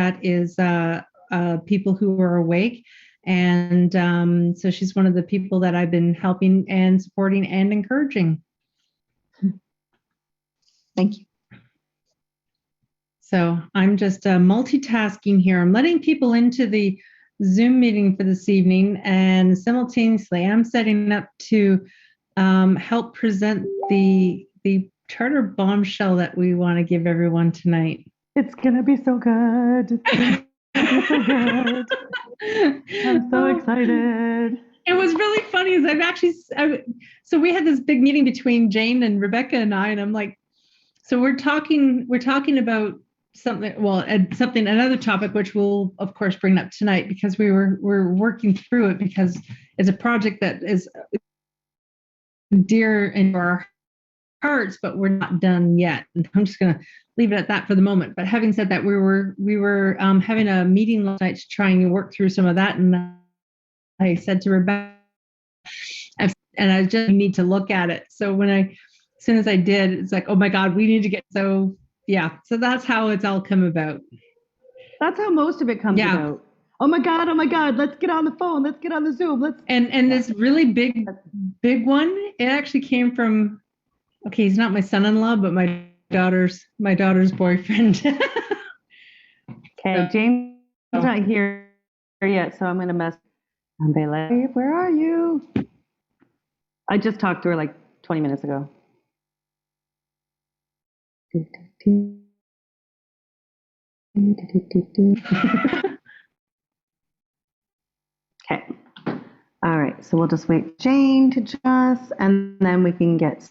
that is people who are awake. And so she's one of the people that I've been helping and supporting and encouraging. Thank you. So I'm just multitasking here. I'm letting people into the Zoom meeting for this evening, and simultaneously I'm setting up to help present the charter bombshell that we want to give everyone tonight. It's gonna be so good. It's gonna be so good. I'm so excited. It was really funny. So we had this big meeting between Jane and Rebecca and I, and I'm like, so we're talking about something, another topic, which we'll of course bring up tonight, because we're working through it, because it's a project that is dear in our hearts, but we're not done yet. And I'm just going to leave it at that for the moment. But having said that, we were having a meeting last night to try and work through some of that, and I said to Rebecca, and I just need to look at it. So as soon as I did, it's like, oh my God, we need to get, so yeah. So that's how it's all come about. That's how most of it comes about. Oh my God, let's get on the phone. Let's get on the Zoom. And this really big one, it actually came from, okay, he's not my son-in-law, but my daughter's boyfriend. Okay, Jane's not here yet, so I'm going to mess. Ambele, where are you? I just talked to her like 20 minutes ago. Okay. All right, so we'll just wait for Jane to join us, and then we can get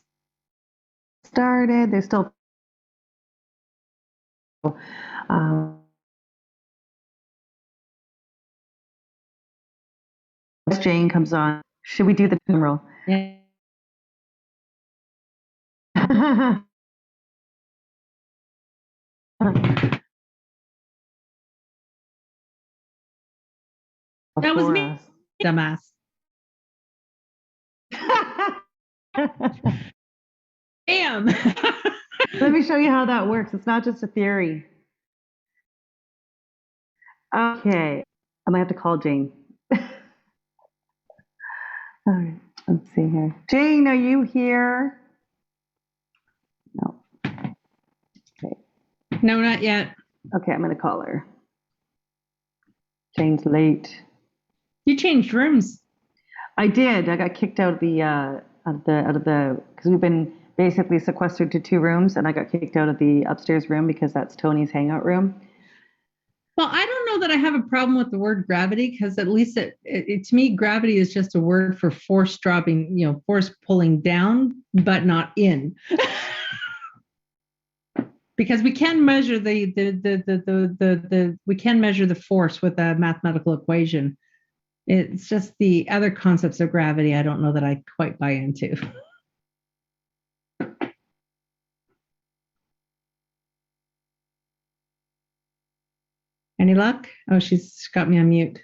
started. There's still Jane comes on. Should we do the Zoom roll? Yeah. That was me, dumbass. Damn. Let me show you how that works. It's not just a theory. Okay, I might have to call Jane. All right, let's see here. Jane, are you here? No. Okay. No, not yet. Okay, I'm going to call her. Jane's late. You changed rooms. I did. I got kicked out of the because we've been basically sequestered to 2 rooms, and I got kicked out of the upstairs room because that's Tony's hangout room. Well, I don't know that I have a problem with the word gravity, because at least it to me, gravity is just a word for force dropping, force pulling down, but not in. Because we can measure we can measure the force with a mathematical equation. It's just the other concepts of gravity I don't know that I quite buy into. Any luck? Oh, she's got me on mute.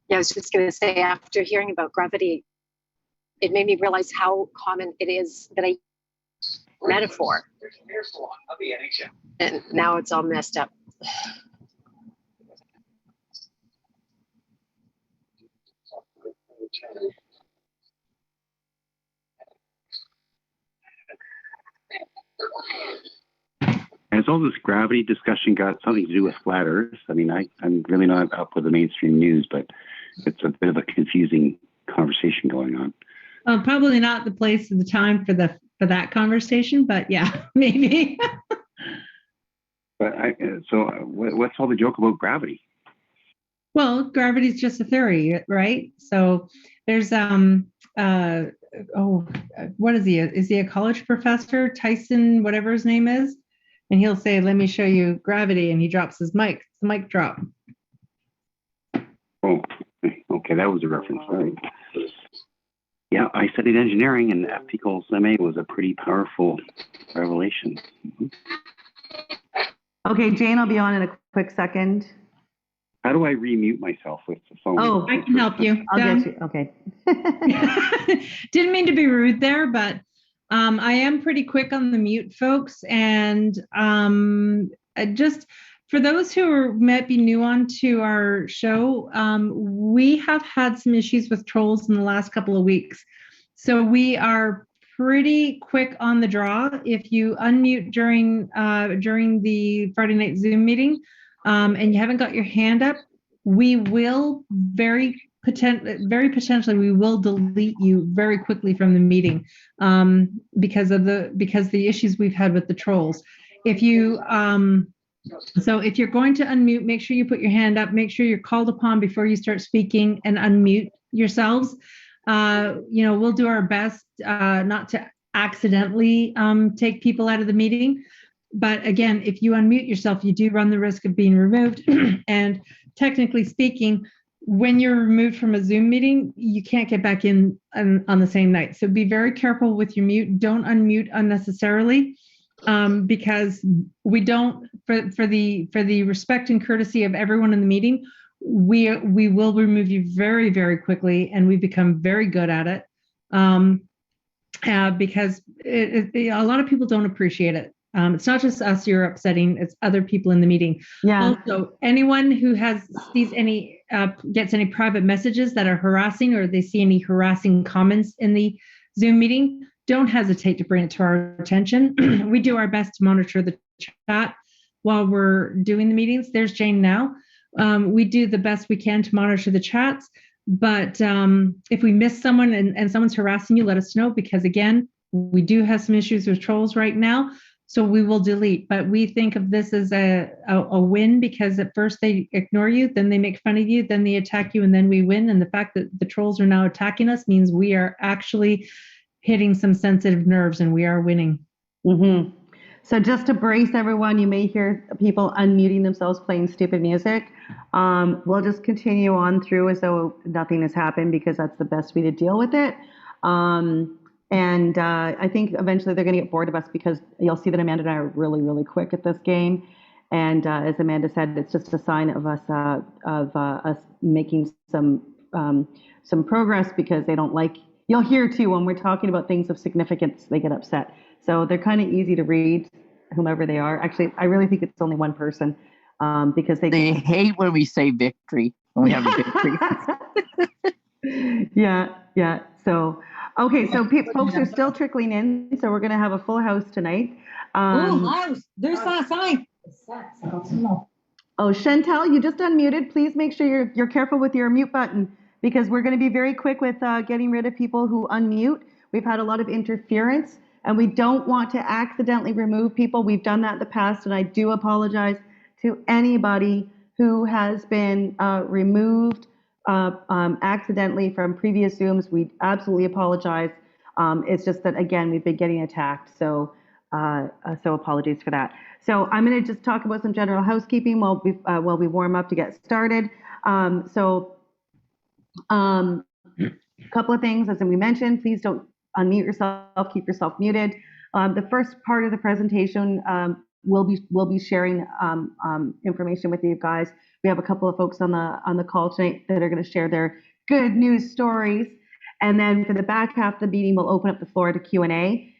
Yeah, I was just going to say, after hearing about gravity, it made me realize how common it is that I metaphor. And now it's all messed up. Has all this gravity discussion got something to do with flat Earth? I mean, I'm really not up with the mainstream news, but it's a bit of a confusing conversation going on. Probably not the place or the time for that conversation, but yeah, maybe. But what's all the joke about gravity? Well, gravity is just a theory, right? So there's what is he? Is he a college professor? Tyson, whatever his name is, and he'll say, "Let me show you gravity," and he drops his mic. The mic drop. Oh, okay, that was a reference, right? Yeah, I studied engineering, and optical MA was a pretty powerful revelation. Mm-hmm. Okay, Jane, I'll be on in a quick second. How do I remute myself with the phone? Oh, I can help you. I'll Done. get you. Okay. Didn't mean to be rude there, but I am pretty quick on the mute, folks. And just for those might be new on to our show, we have had some issues with trolls in the last couple of weeks. So we are pretty quick on the draw. If you unmute during the Friday night Zoom meeting and you haven't got your hand up, we will very potentially we will delete you very quickly from the meeting because the issues we've had with the trolls. If you so if you're going to unmute, make sure you put your hand up, make sure you're called upon before you start speaking, and unmute yourselves. We'll do our best not to accidentally take people out of the meeting. But again, if you unmute yourself, you do run the risk of being removed. And technically speaking, when you're removed from a Zoom meeting, you can't get back in on the same night. So be very careful with your mute. Don't unmute unnecessarily, because we don't, for the respect and courtesy of everyone in the meeting, we will remove you very, very quickly, and we become very good at it, because a lot of people don't appreciate it. It's not just us you're upsetting, it's other people in the meeting. Yeah. Also, anyone who sees any, gets any private messages that are harassing, or they see any harassing comments in the Zoom meeting, don't hesitate to bring it to our attention. We do our best to monitor the chat while we're doing the meetings. There's Jane now. We do the best we can to monitor the chats, but if we miss someone and someone's harassing you, let us know, because again, we do have some issues with trolls right now. So we will delete, but we think of this as a win, because at first they ignore you, then they make fun of you, then they attack you, and then we win. And the fact that the trolls are now attacking us means we are actually hitting some sensitive nerves, and we are winning. Mm-hmm. So just to brace everyone, you may hear people unmuting themselves playing stupid music. We'll just continue on through as though nothing has happened, because that's the best way to deal with it. And I think eventually they're going to get bored of us, because you'll see that Amanda and I are really, really quick at this game. And as Amanda said, it's just a sign of us making some progress, because they don't like. You'll hear too when we're talking about things of significance, they get upset. So they're kind of easy to read, whomever they are. Actually, I really think it's only one person, because they hate when we say victory, when we have a victory. Yeah. So, okay, so folks are still trickling in, so we're going to have a full house tonight. There's that sign. Oh, Chantel, you just unmuted. Please make sure you're careful with your mute button, because we're going to be very quick with getting rid of people who unmute. We've had a lot of interference, and we don't want to accidentally remove people. We've done that in the past, and I do apologize to anybody who has been removed accidentally from previous Zooms. We absolutely apologize. It's just that, again, we've been getting attacked, so apologies for that. So I'm going to just talk about some general housekeeping while we warm up to get started. A couple of things, as we mentioned, please don't unmute yourself, keep yourself muted. The first part of the presentation, we'll be sharing information with you guys. We have a couple of folks on the call tonight that are going to share their good news stories. And then for the back half of the meeting, we'll open up the floor to Q&A.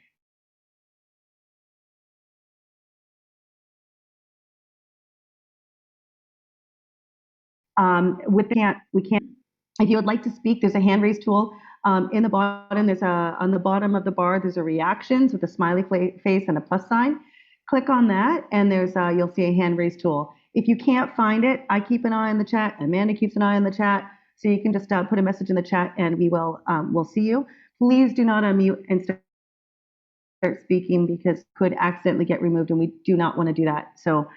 We can't. If you would like to speak, there's a hand raise tool in the bottom. On the bottom of the bar, there's a reactions with a smiley face and a plus sign. Click on that, and you'll see a hand raise tool. If you can't find it, I keep an eye on the chat. Amanda keeps an eye on the chat, so you can just put a message in the chat, and we'll see you. Please do not unmute and start speaking, because could accidentally get removed, and we do not want to do that. So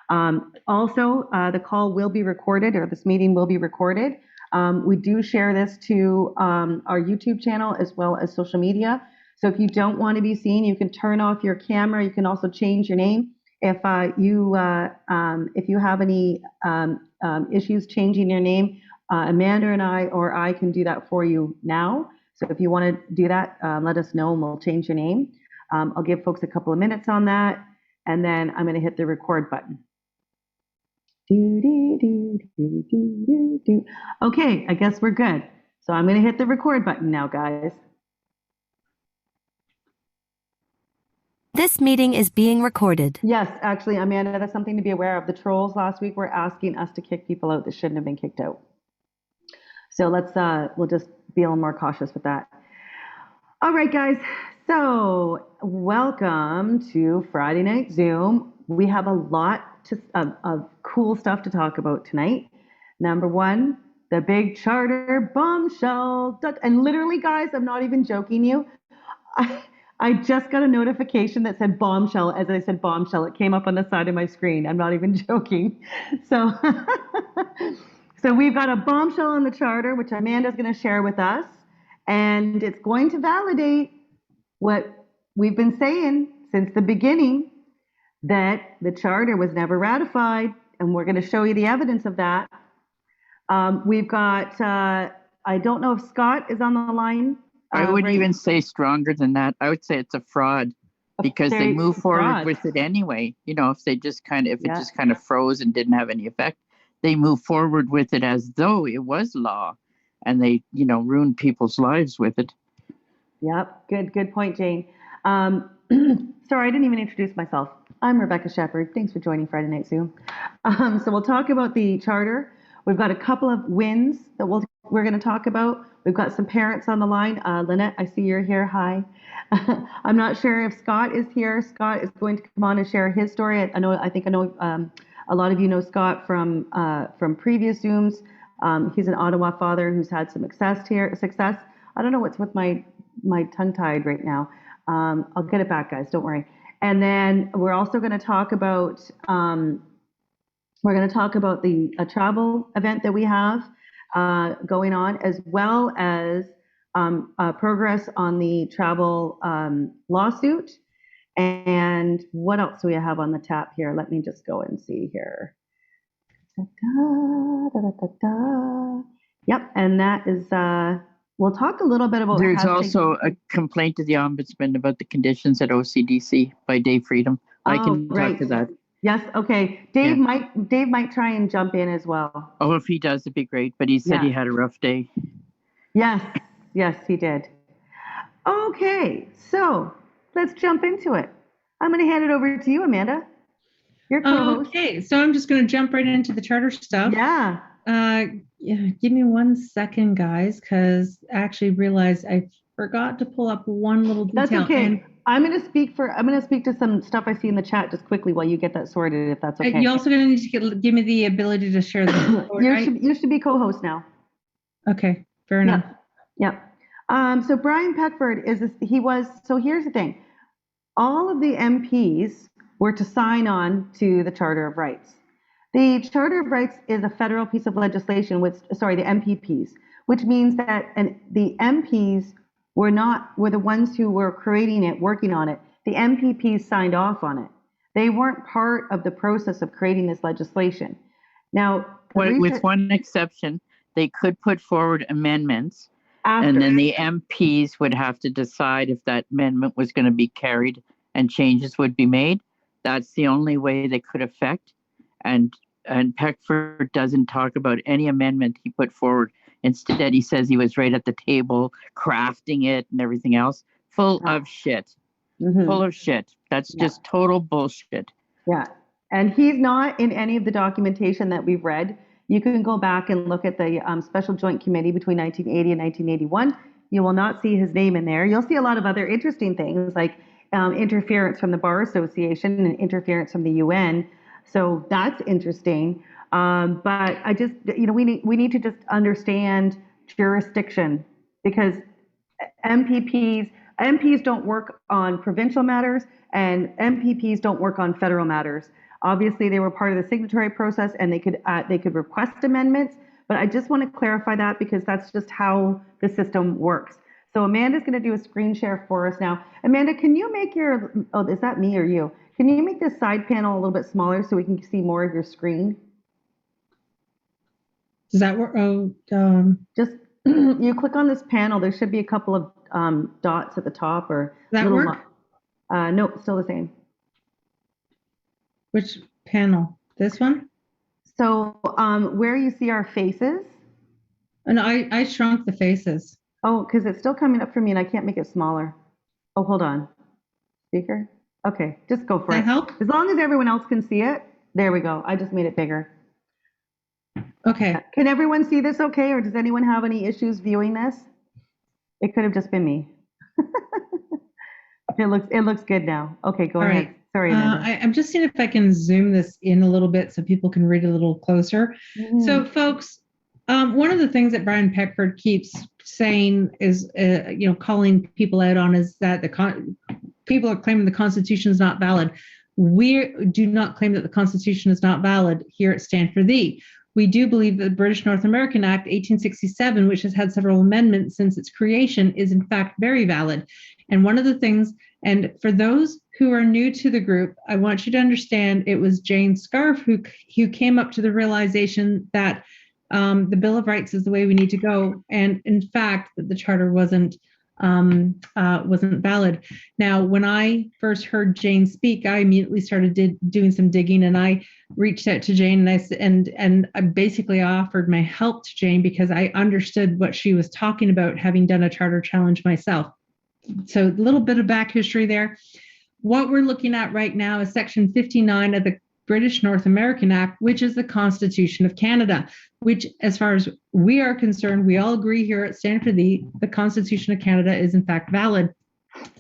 also, the call will be recorded, or this meeting will be recorded. We do share this to our YouTube channel as well as social media. So if you don't want to be seen, you can turn off your camera. You can also change your name. If you have any issues changing your name, Amanda and I can do that for you now. So if you want to do that, let us know and we'll change your name. I'll give folks a couple of minutes on that, and then I'm going to hit the record button. Do, do, do, do, do, do, do. Okay, I guess we're good. So I'm going to hit the record button now, guys. This meeting is being recorded. Yes, actually, Amanda, that's something to be aware of. The trolls last week were asking us to kick people out that shouldn't have been kicked out. So we'll just be a little more cautious with that. All right, guys. So welcome to Friday Night Zoom. We have a lot of cool stuff to talk about tonight. Number one, the big charter bombshell. And literally, guys, I'm not even joking you. I just got a notification that said bombshell. As I said bombshell, it came up on the side of my screen. I'm not even joking. So, so we've got a bombshell on the charter, which Amanda's going to share with us. And it's going to validate what we've been saying since the beginning, that the charter was never ratified. And we're going to show you the evidence of that. We've got, I don't know if Scott is on the line. I would even say stronger than that. I would say it's a fraud because they move forward with it anyway. You know, if it just kind of froze and didn't have any effect, they move forward with it as though it was law, and they, ruined people's lives with it. Yep. Good point, Jane. Sorry, I didn't even introduce myself. I'm Rebecca Shepherd. Thanks for joining Friday Night Zoom. So we'll talk about the charter. We've got a couple of wins that we're going to talk about. We've got some parents on the line. Lynette, I see you're here. Hi. I'm not sure if Scott is here. Scott is going to come on and share his story. I think I know a lot of you know Scott from previous Zooms. He's an Ottawa father who's had some success here. I don't know what's with my tongue tied right now. I'll get it back, guys. Don't worry. And then we're also going to talk about the travel event that we have going on, as well as progress on the travel lawsuit. And what else do we have on the tap here? Let me just go and see here. Yep, and that is, we'll talk a little bit about. There's also a complaint to the Ombudsman about the conditions at OCDC by Dave Freedom. I can talk to that. Yes, okay. Dave might try and jump in as well. Oh, if he does, it'd be great. But he said he had a rough day. Yes, he did. Okay, so let's jump into it. I'm going to hand it over to you, Amanda. Your co-host. Okay, so I'm just going to jump right into the charter stuff. Yeah. Give me 1 second, guys, because I actually realized I forgot to pull up one little detail. That's okay. I'm going to speak to some stuff I see in the chat just quickly while you get that sorted, if that's okay. You're also going to need to give me the ability to share the board, you should be co-host now. Okay, fair enough. Yep. So Brian Peckford so here's the thing. All of the MPs were to sign on to the Charter of Rights. The Charter of Rights is a federal piece of legislation the MPPs, which means that the MPs were the ones who were creating it, working on it. The MPPs signed off on it. They weren't part of the process of creating this legislation. Now, with one exception, they could put forward amendments, and then the MPs would have to decide if that amendment was going to be carried and changes would be made. That's the only way they could affect. And Peckford doesn't talk about any amendment he put forward. Instead, he says he was right at the table crafting it and everything else. Full of shit. Mm-hmm. Full of shit. That's just total bullshit. Yeah. And he's not in any of the documentation that we've read. You can go back and look at the Special Joint Committee between 1980 and 1981. You will not see his name in there. You'll see a lot of other interesting things like interference from the Bar Association and interference from the UN. So that's interesting. But I just, we need to just understand jurisdiction, because MPs don't work on provincial matters, and MPPs don't work on federal matters. Obviously, they were part of the signatory process, and they could request amendments. But I just want to clarify that, because that's just how the system works. So Amanda's going to do a screen share for us now. Amanda, can you make is that me or you? Can you make this side panel a little bit smaller so we can see more of your screen? Does that work? Just you click on this panel. There should be a couple of dots at the top, or does that work? Nope, still the same. Which panel? This one? So where you see our faces, And I shrunk the faces. oh, because it's still coming up for me and I can't make it smaller. Oh, hold on. Speaker? Okay, just go for Does that it. help? As long as everyone else can see it. There we go. I just made it bigger. Okay. Can everyone see this okay, or does anyone have any issues viewing this? It could have just been me. It looks good now. Okay, go All ahead. right. Sorry, Amanda. I'm just seeing if I can zoom this in a little bit so people can read a little closer. So, folks, one of the things that Brian Peckford keeps saying is, calling people out on is that people are claiming the Constitution is not valid. We do not claim that the Constitution is not valid here at Stand4Thee. We do believe that the British North American Act 1867, which has had several amendments since its creation, is in fact very valid. And one of the things, and for those who are new to the group, I want you to understand it was Jane Scarf who came up to the realization that the Bill of Rights is the way we need to go, and in fact that the Charter wasn't valid. Now, when I first heard Jane speak, I immediately started doing some digging, and I reached out to Jane, and I basically offered my help to Jane because I understood what she was talking about, having done a charter challenge myself. So a little bit of back history there. What we're looking at right now is Section 59 of the British North American Act, which is the Constitution of Canada, which, as far as we are concerned, we all agree here at Stand4Thee, the Constitution of Canada is in fact valid.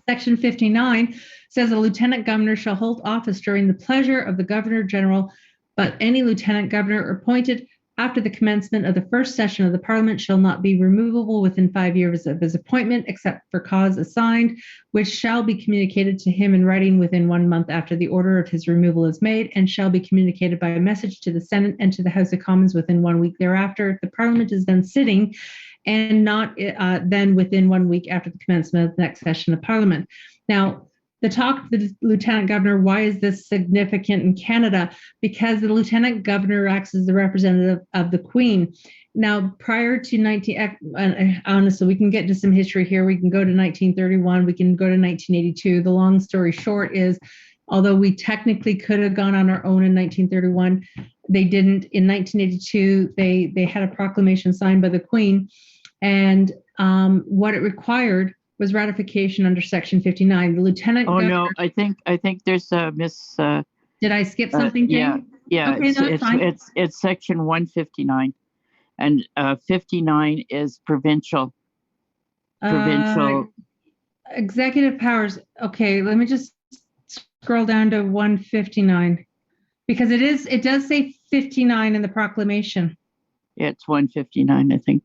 Section 59 says a lieutenant governor shall hold office during the pleasure of the governor general, but any lieutenant governor appointed after the commencement of the first session of the Parliament shall not be removable within 5 years of his appointment, except for cause assigned, which shall be communicated to him in writing within 1 month after the order of his removal is made, and shall be communicated by a message to the Senate and to the House of Commons within 1 week thereafter. The Parliament is then sitting, and not then within 1 week after the commencement of the next session of Parliament. Now, the talk to the lieutenant governor, why is this significant in Canada? Because the lieutenant governor acts as the representative of the Queen. Now, prior to honestly, we can get into some history here. We can go to 1931, we can go to 1982. The long story short is, although we technically could have gone on our own in 1931, they didn't. In 1982, they had a proclamation signed by the Queen, and what it required was ratification under Section 59. The lieutenant governor. No, I think there's a miss. Did I skip something, Jane? Yeah. Okay, that's fine. It's Section 159, and 59 is provincial. Executive powers. Okay, let me just scroll down to 159 because it does say 59 in the proclamation. Yeah, it's 159, I think.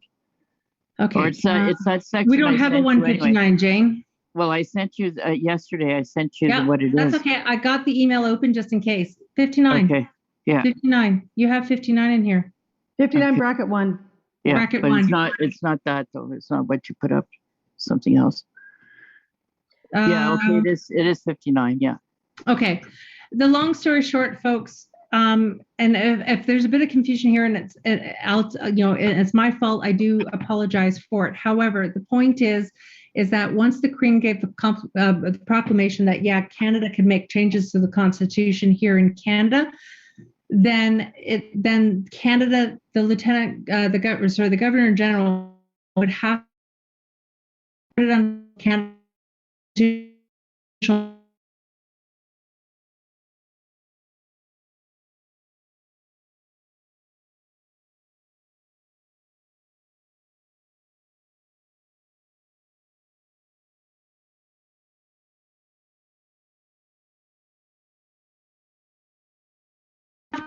Okay. Or it's that section. We don't have a 159, anyway. Jane. Well, I sent you yesterday. I sent you what it that's is. That's okay. I got the email open just in case. 59. Okay. Yeah. 59. You have 59 in here. 59 bracket 1. Yeah, bracket but 1. It's not that though. It's not what you put up. Something else. Yeah. Okay. It is 59. Yeah. Okay. The long story short, folks. And if there's a bit of confusion here, and it's my fault, I do apologize for it. However, the point is that once the Queen gave the proclamation that Canada could make changes to the Constitution here in Canada, then Canada, the Governor General would have to put it on Canada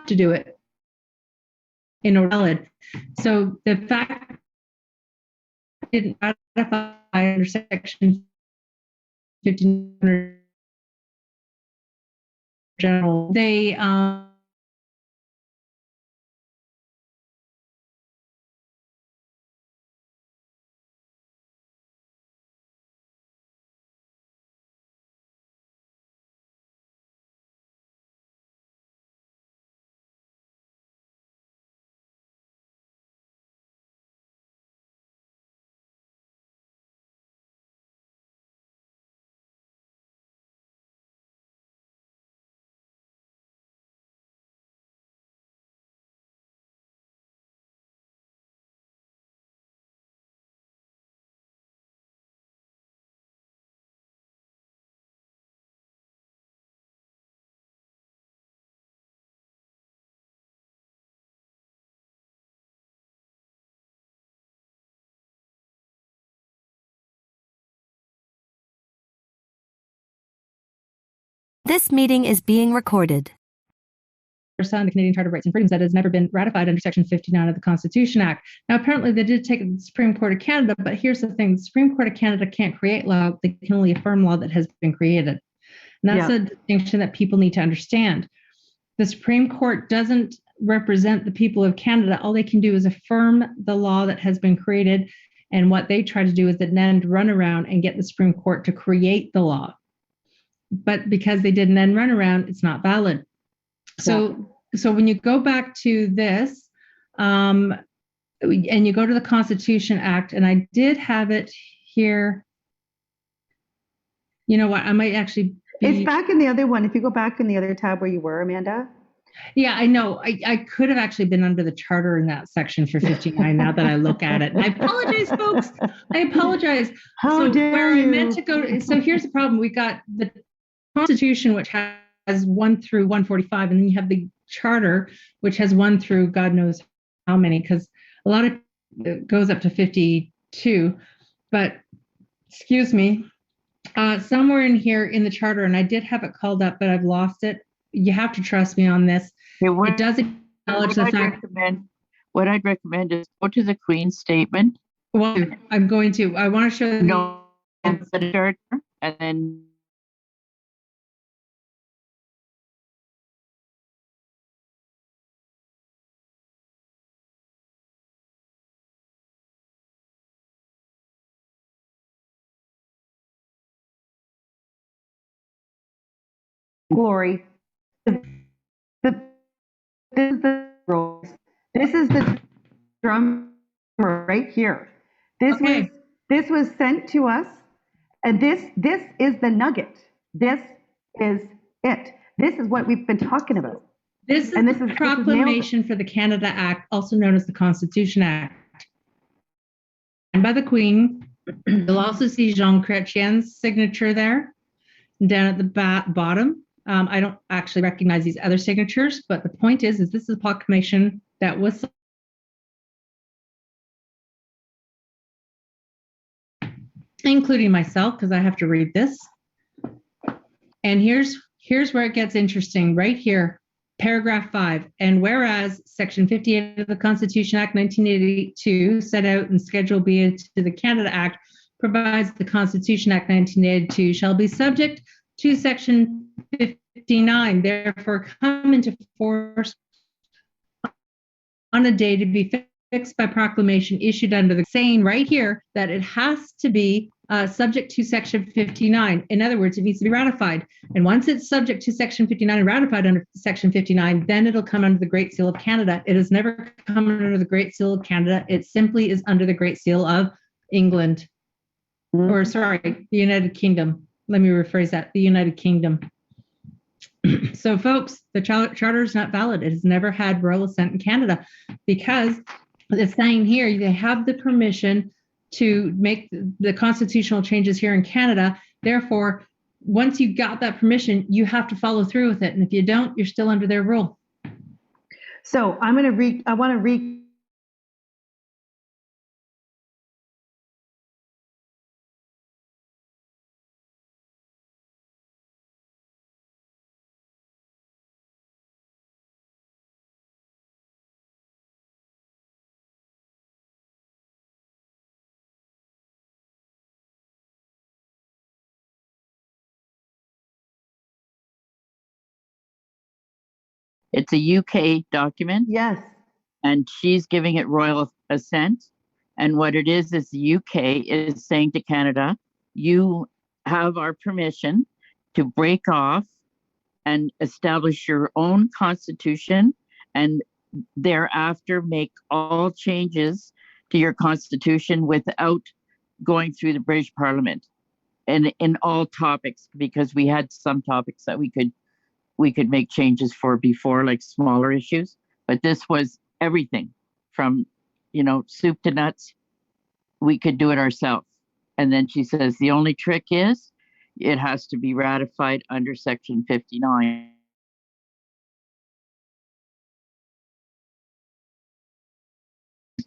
to do it in a valid. So the fact didn't ratify under Section 15 general, they This meeting is being recorded. On the Canadian Charter of Rights and Freedoms that has never been ratified under Section 59 of the Constitution Act. Now, apparently they did take it to the Supreme Court of Canada, but here's the thing. The Supreme Court of Canada can't create law. They can only affirm law that has been created. And that's a distinction that people need to understand. The Supreme Court doesn't represent the people of Canada. All they can do is affirm the law that has been created. And what they try to do is then run around and get the Supreme Court to create the law. But because they did an end run around, it's not valid. So when you go back to this, and you go to the Constitution Act, and I did have it here. You know what? I might actually. It's back in the other one. If you go back in the other tab where you were, Amanda. Yeah, I know. I could have actually been under the charter in that section for 59 now that I look at it. And I apologize, folks. I apologize. How dare you? I meant to go. So here's the problem. We got the Constitution, which has 1 through 145, and then you have the charter, which has 1 through God knows how many, because a lot of it goes up to 52. But excuse me, somewhere in here in the charter, and I did have it called up, but I've lost it. You have to trust me on this. It does acknowledge the fact. What I'd recommend is go to the Queen's statement. Well, I'm going to. I want to show you. No, the charter, and then. Glory. This is the drum right here. This was sent to us, and this is the nugget. This is it. This is what we've been talking about. This is the proclamation for the Canada Act, also known as the Constitution Act. And by the Queen, you'll also see Jean Chrétien's signature there, down at the bottom. I don't actually recognize these other signatures, but the point is this is a proclamation that was including myself, because I have to read this. And here's where it gets interesting, right here, paragraph 5. And whereas Section 58 of the Constitution Act 1982, set out in Schedule B to the Canada Act, provides the Constitution Act 1982 shall be subject to Section 59, therefore come into force on a day to be fixed by proclamation issued under the saying right here that it has to be subject to Section 59. In other words, it needs to be ratified. And once it's subject to Section 59 and ratified under Section 59, then it'll come under the Great Seal of Canada. It has never come under the Great Seal of Canada. It simply is under the Great Seal of England. Or sorry, the United Kingdom. Let me rephrase that, the United Kingdom. So folks, the charter is not valid. It has never had royal assent in Canada because it's saying here they have the permission to make the constitutional changes here in Canada. Therefore, once you got that permission, you have to follow through with it. And if you don't, you're still under their rule. So I want to read. It's a UK document. Yes. And she's giving it royal assent. And what it is the UK is saying to Canada, you have our permission to break off and establish your own constitution and thereafter make all changes to your constitution without going through the British Parliament and in all topics, because we had some topics that we could make changes for before, like smaller issues, but this was everything from, soup to nuts. We could do it ourselves. And then she says, the only trick is it has to be ratified under Section 59.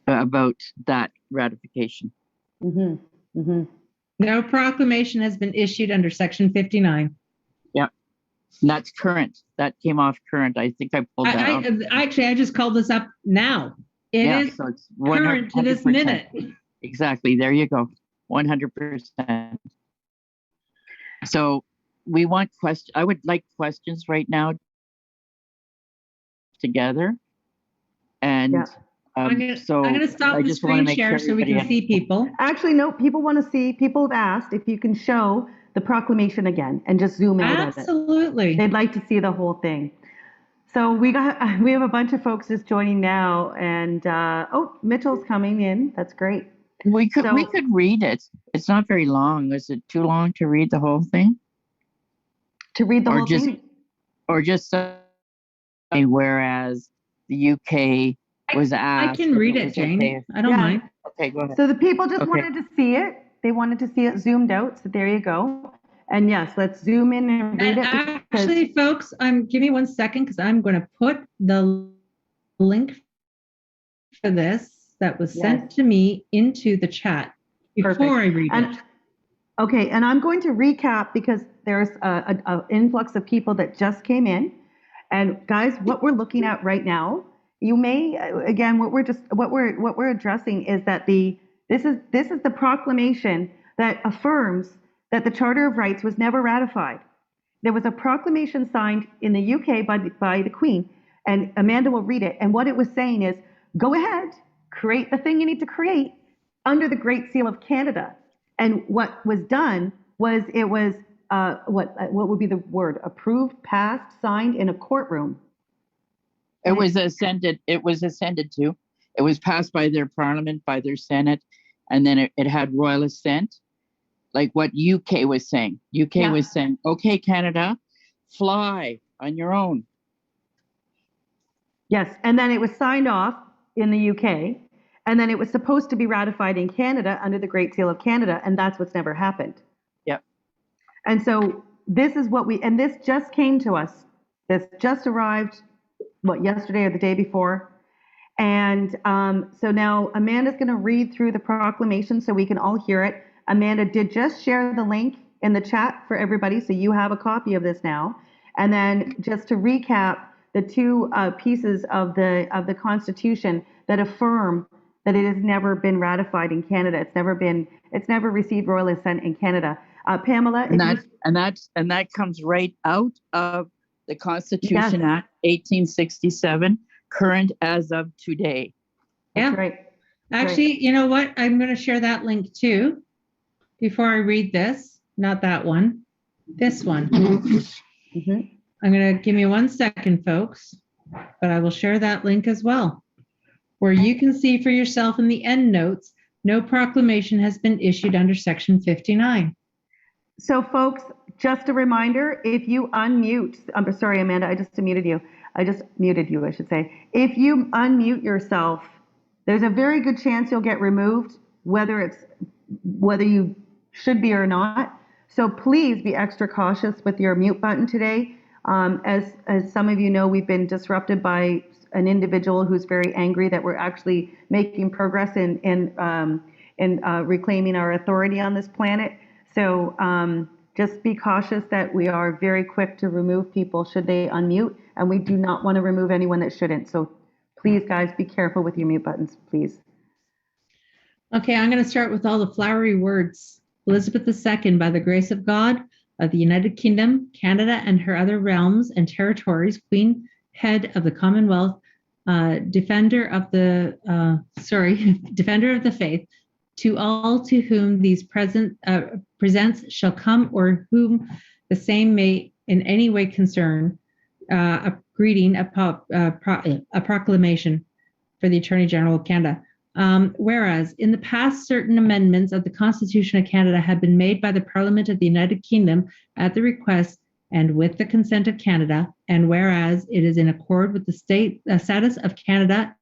About that ratification. No proclamation has been issued under Section 59. Yeah. That's current. That came off current. I think I pulled that off. I just called this up now. It is so it's current to this 100%. minute. Exactly. There you go. 100%. So we want questions. I would like questions right now together. And I'm gonna stop the screen share so we can see people. Actually, no, people want to see, people have asked if you can show the proclamation again and just zoom out of it. Absolutely. They'd like to see the whole thing. So we have a bunch of folks just joining now, and Mitchell's coming in. That's great. We could read it. It's not very long. Is it too long to read the whole thing? To read the whole thing? Or just whereas the UK was asked. I can read it, Jane. Okay. I don't mind. Okay, go ahead. So the people just wanted to see it. They wanted to see it zoomed out. So there you go. And yes, let's zoom in and read it. Actually, folks, give me 1 second because I'm going to put the link for this that was sent to me into the chat before I read it. Okay, and I'm going to recap because there's an influx of people that just came in. And guys, what we're looking at right now, you may again what we're addressing is that this is the proclamation that affirms that the Charter of Rights was never ratified. There was a proclamation signed in the UK by the Queen, and Amanda will read it. And what it was saying is, go ahead, create the thing you need to create under the Great Seal of Canada. And what was done was it was what would be the word? Approved, passed, signed in a courtroom. It was ascended. It was ascended to. It was passed by their Parliament, by their Senate, and then it had royal assent. Like what UK was saying. UK was saying, okay, Canada, fly on your own. Yes, and then it was signed off in the UK, and then it was supposed to be ratified in Canada under the Great Seal of Canada, and that's what's never happened. Yep. And so this is what and this just came to us. This just arrived, yesterday or the day before. And so now Amanda's going to read through the proclamation so we can all hear it. Amanda did just share the link in the chat for everybody, so you have a copy of this now. And then just to recap the two pieces of the Constitution that affirm that it has never been ratified in Canada. It's never received royal assent in Canada. Pamela, and that comes right out of the Constitution Act 1867, current as of today. That's right. Actually, you know what? I'm going to share that link too. Before I read this, not that one, this one. Mm-hmm. I'm going to give me 1 second, folks, but I will share that link as well, where you can see for yourself in the end notes, no proclamation has been issued under Section 59. So, folks, just a reminder, if you unmute, I'm sorry, Amanda, I just muted you. I should say. If you unmute yourself, there's a very good chance you'll get removed, whether you should be or not. So please be extra cautious with your mute button today. As some of you know, we've been disrupted by an individual who's very angry that we're actually making progress in reclaiming our authority on this planet. So just be cautious that we are very quick to remove people should they unmute, and we do not want to remove anyone that shouldn't. So please, guys, be careful with your mute buttons, please. Okay, I'm going to start with all the flowery words. Elizabeth II, by the grace of God, of the United Kingdom, Canada, and her other realms and territories, Queen, head of the Commonwealth, defender of the faith, to all to whom these presents shall come or whom the same may in any way concern, a greeting, a proclamation for the Attorney General of Canada. Whereas in the past, certain amendments of the Constitution of Canada have been made by the Parliament of the United Kingdom at the request and with the consent of Canada, and whereas it is in accord with the status of Canada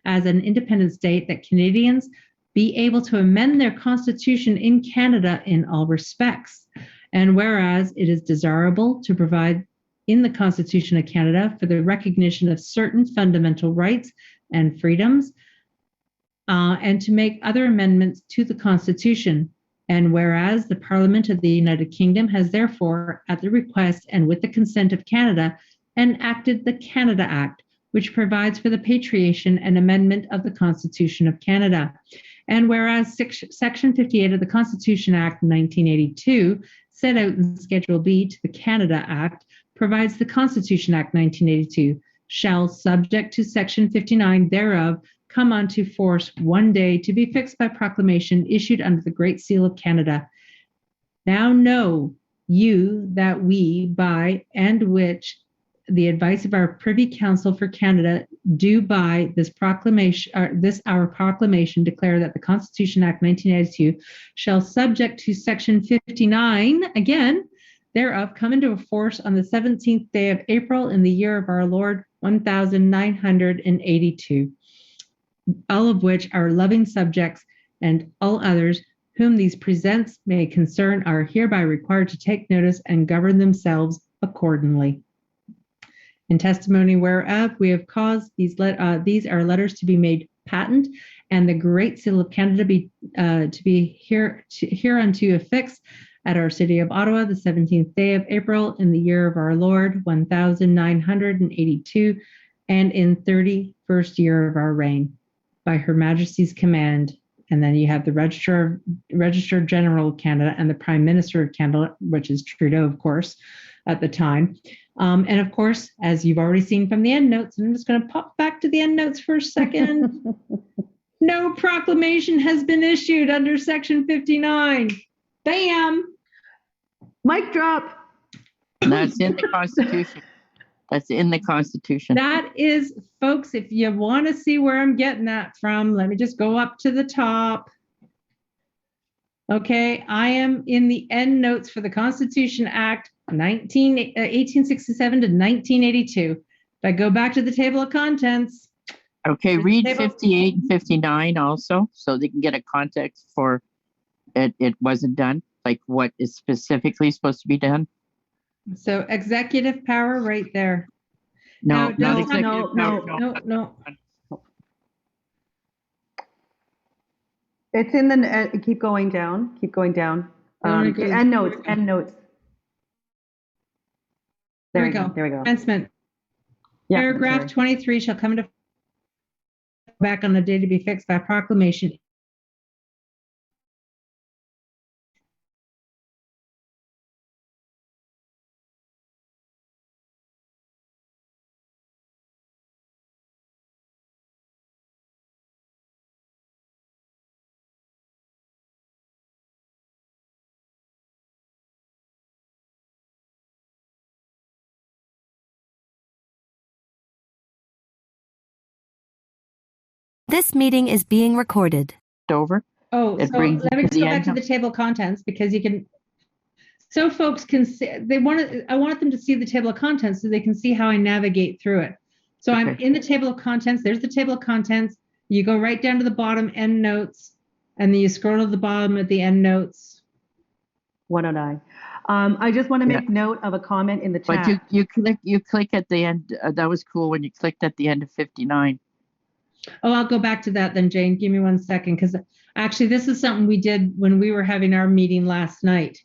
as an independent state that Canadians be able to amend their Constitution in Canada in all respects, and whereas it is desirable to provide in the Constitution of Canada for the recognition of certain fundamental rights and freedoms, and to make other amendments to the Constitution, And whereas the Parliament of the United Kingdom has therefore, at the request and with the consent of Canada, enacted the Canada Act, which provides for the patriation and amendment of the Constitution of Canada. And whereas Section 58 of the Constitution Act 1982, set out in Schedule B to the Canada Act, provides the Constitution Act 1982 shall, subject to Section 59 thereof, come unto force one day to be fixed by proclamation issued under the Great Seal of Canada. Now know you that we, by and which the advice of our Privy Council for Canada, do by this proclamation, this our proclamation, declare that the Constitution Act 1982 shall, subject to Section 59 again thereof, come into force on the 17th day of April in the year of our Lord 1982. All of which our loving subjects and all others whom these presents may concern are hereby required to take notice and govern themselves accordingly. In testimony whereof we have caused these are letters to be made patent, and the Great Seal of Canada to be hereunto affixed at our city of Ottawa, the 17th day of April in the year of our Lord 1982, and in 31st year of our reign, by Her Majesty's command. And then you have the Registrar General of Canada and the Prime Minister of Canada, which is Trudeau, of course, at the time. And of course, as you've already seen from the endnotes, and I'm just going to pop back to the endnotes for a second. No proclamation has been issued under Section 59. Bam! Mic drop. That's in the Constitution. That's in the Constitution. That is, folks, if you want to see where I'm getting that from, let me just go up to the top. Okay, I am in the end notes for the Constitution Act 1867 to 1982. If I go back to the table of contents. Okay, read 58 and 59 also, so they can get a context for it wasn't done, like what is specifically supposed to be done. So executive power right there. No, Now, not executive power. No. It's in the, keep going down. End notes. There we go. Commencement. Yeah, Paragraph 23 shall come into back on the day to be fixed by proclamation. This meeting is being recorded. Over. Oh, so let me go back to the table of contents, because you can, so folks can see, I want them to see the table of contents so they can see how I navigate through it. So okay. I'm in the table of contents. There's the table of contents. You go right down to the bottom, end notes, and then you scroll to the bottom at the end notes. 109. I just want to make note of a comment in the chat. But you click at the end. That was cool when you clicked at the end of 59. Oh, I'll go back to that then, Jane. Give me 1 second, because actually this is something we did when we were having our meeting last night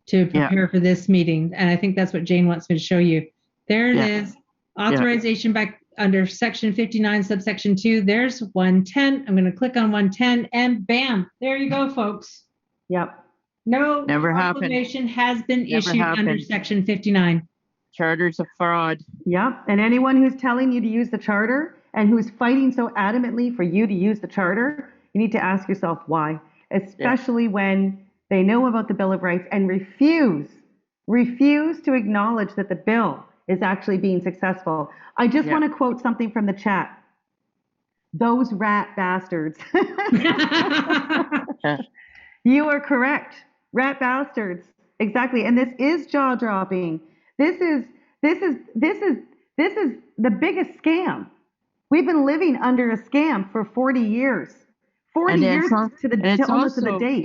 to prepare for this meeting. And I think that's what Jane wants me to show you. There it is. Authorization by under Section 59, subsection 2. There's 110. I'm going to click on 110 and bam, there you go, folks. Yep. No Never proclamation has been Never issued happened. under Section 59. Charter's a fraud. Yep. And anyone who's telling you to use the charter and who's fighting so adamantly for you to use the charter, you need to ask yourself why, especially when they know about the Bill of Rights and refuse to acknowledge that the bill is actually being successful. I just want to quote something from the chat. Those rat bastards. You are correct. Rat bastards. Exactly. And this is jaw dropping. This is the biggest scam. We've been living under a scam for 40 years. 40 years to the date.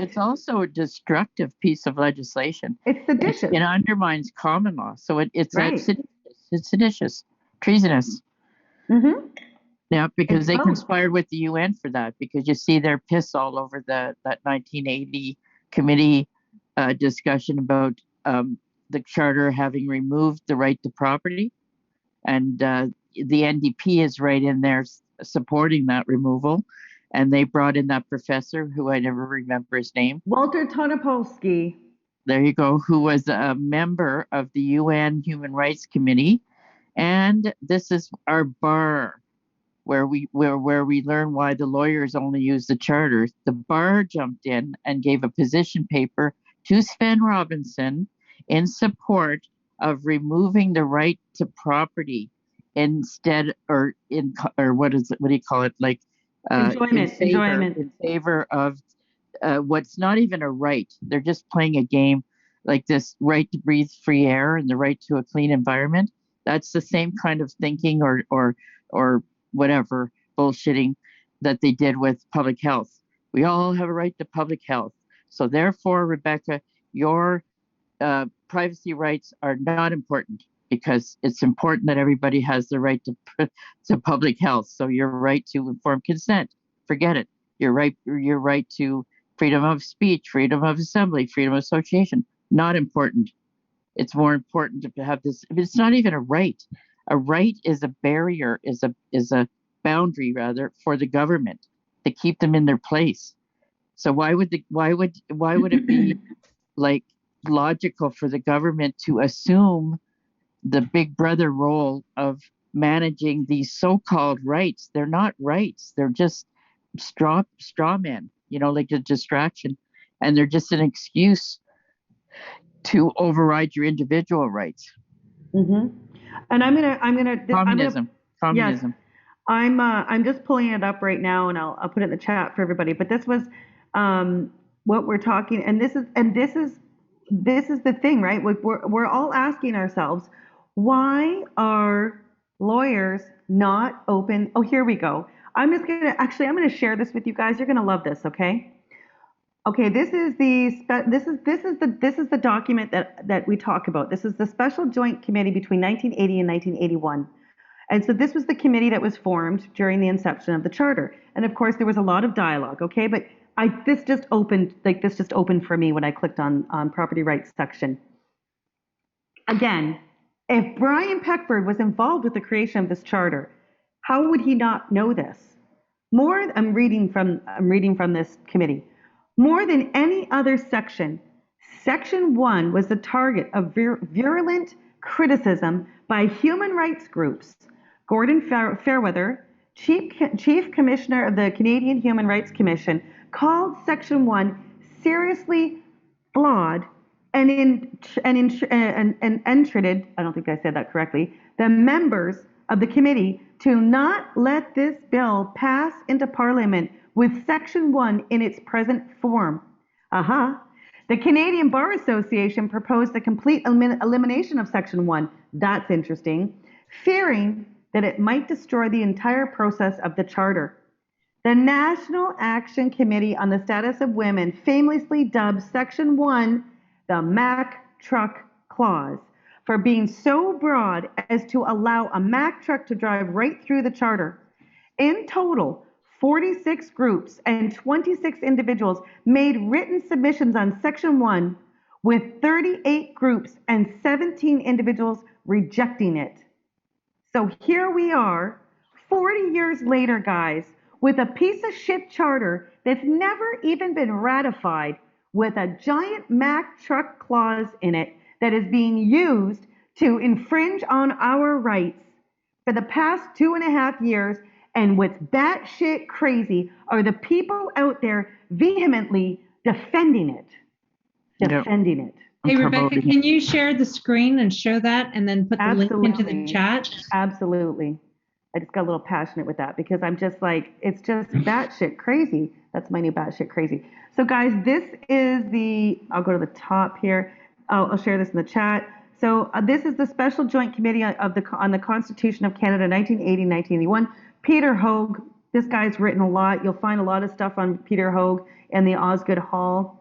It's also a destructive piece of legislation. It's seditious. It undermines common law. So it's seditious, treasonous. Mm-hmm. Yeah, because they conspired with the UN for that, because you see their piss all over that 1980 committee discussion about the charter having removed the right to property, and the NDP is right in there supporting that removal. And they brought in that professor who I never remember his name. Walter Tonopolsky. There you go, who was a member of the UN Human Rights Committee. And this is our bar where we learn why the lawyers only use the charter. The bar jumped in and gave a position paper to Sven Robinson in support of removing the right to property instead, or what do you call it? Like Enjoyment. in favor of what's not even a right. They're just playing a game, like this right to breathe free air and the right to a clean environment. That's the same kind of thinking or whatever bullshitting that they did with public health. We all have a right to public health. So therefore, Rebecca, your privacy rights are not important, because it's important that everybody has the right to public health. So your right to informed consent, forget it. Your right to freedom of speech, freedom of assembly, freedom of association, not important. It's more important to have this. It's not even a right. A right is a barrier, is a boundary rather, for the government to keep them in their place. So why would it be like logical for the government to assume the big brother role of managing these so-called rights? They're not rights. They're just straw men, like a distraction, and they're just an excuse to override your individual rights. Mm-hmm. And I'm gonna communism. Yes, I'm just pulling it up right now, and I'll put it in the chat for everybody. But this was what we're talking, and this is the thing, right? We're all asking ourselves, why are lawyers not open? Oh, here we go. I'm gonna share this with you guys. You're gonna love this, okay? Okay, this is the document that we talk about. This is the Special Joint Committee between 1980 and 1981. And so this was the committee that was formed during the inception of the charter. And of course, there was a lot of dialogue, okay? But this just opened for me when I clicked on property rights section. Again, if Brian Peckford was involved with the creation of this charter, how would he not know this? I'm reading from this committee. More than any other section, Section 1 was the target of virulent criticism by human rights groups. Gordon Fairweather, Chief Commissioner of the Canadian Human Rights Commission, called Section 1 seriously flawed and entreated, I don't think I said that correctly, the members of the committee to not let this bill pass into Parliament with Section 1 in its present form. The Canadian Bar Association proposed a complete elimination of Section 1. That's interesting. Fearing that it might destroy the entire process of the Charter. The National Action Committee on the Status of Women famously dubbed Section 1 the Mack Truck Clause for being so broad as to allow a Mack truck to drive right through the Charter. In total, 46 groups and 26 individuals made written submissions on Section 1, with 38 groups and 17 individuals rejecting it. So here we are, 40 years later, guys, with a piece of shit charter that's never even been ratified, with a giant Mack truck clause in it that is being used to infringe on our rights for the past 2.5 years. And what's batshit crazy are the people out there vehemently defending it. Hey, Rebecca, can you share the screen and show that and then put the link into the chat? Absolutely. I just got a little passionate with that because I'm just like, it's just batshit crazy. That's my new batshit crazy. So guys, this is I'll go to the top here. I'll share this in the chat. So this is the Special Joint Committee on the Constitution of Canada, 1980-1981. Peter Hogue, this guy's written a lot. You'll find a lot of stuff on Peter Hogue and the Osgood Hall.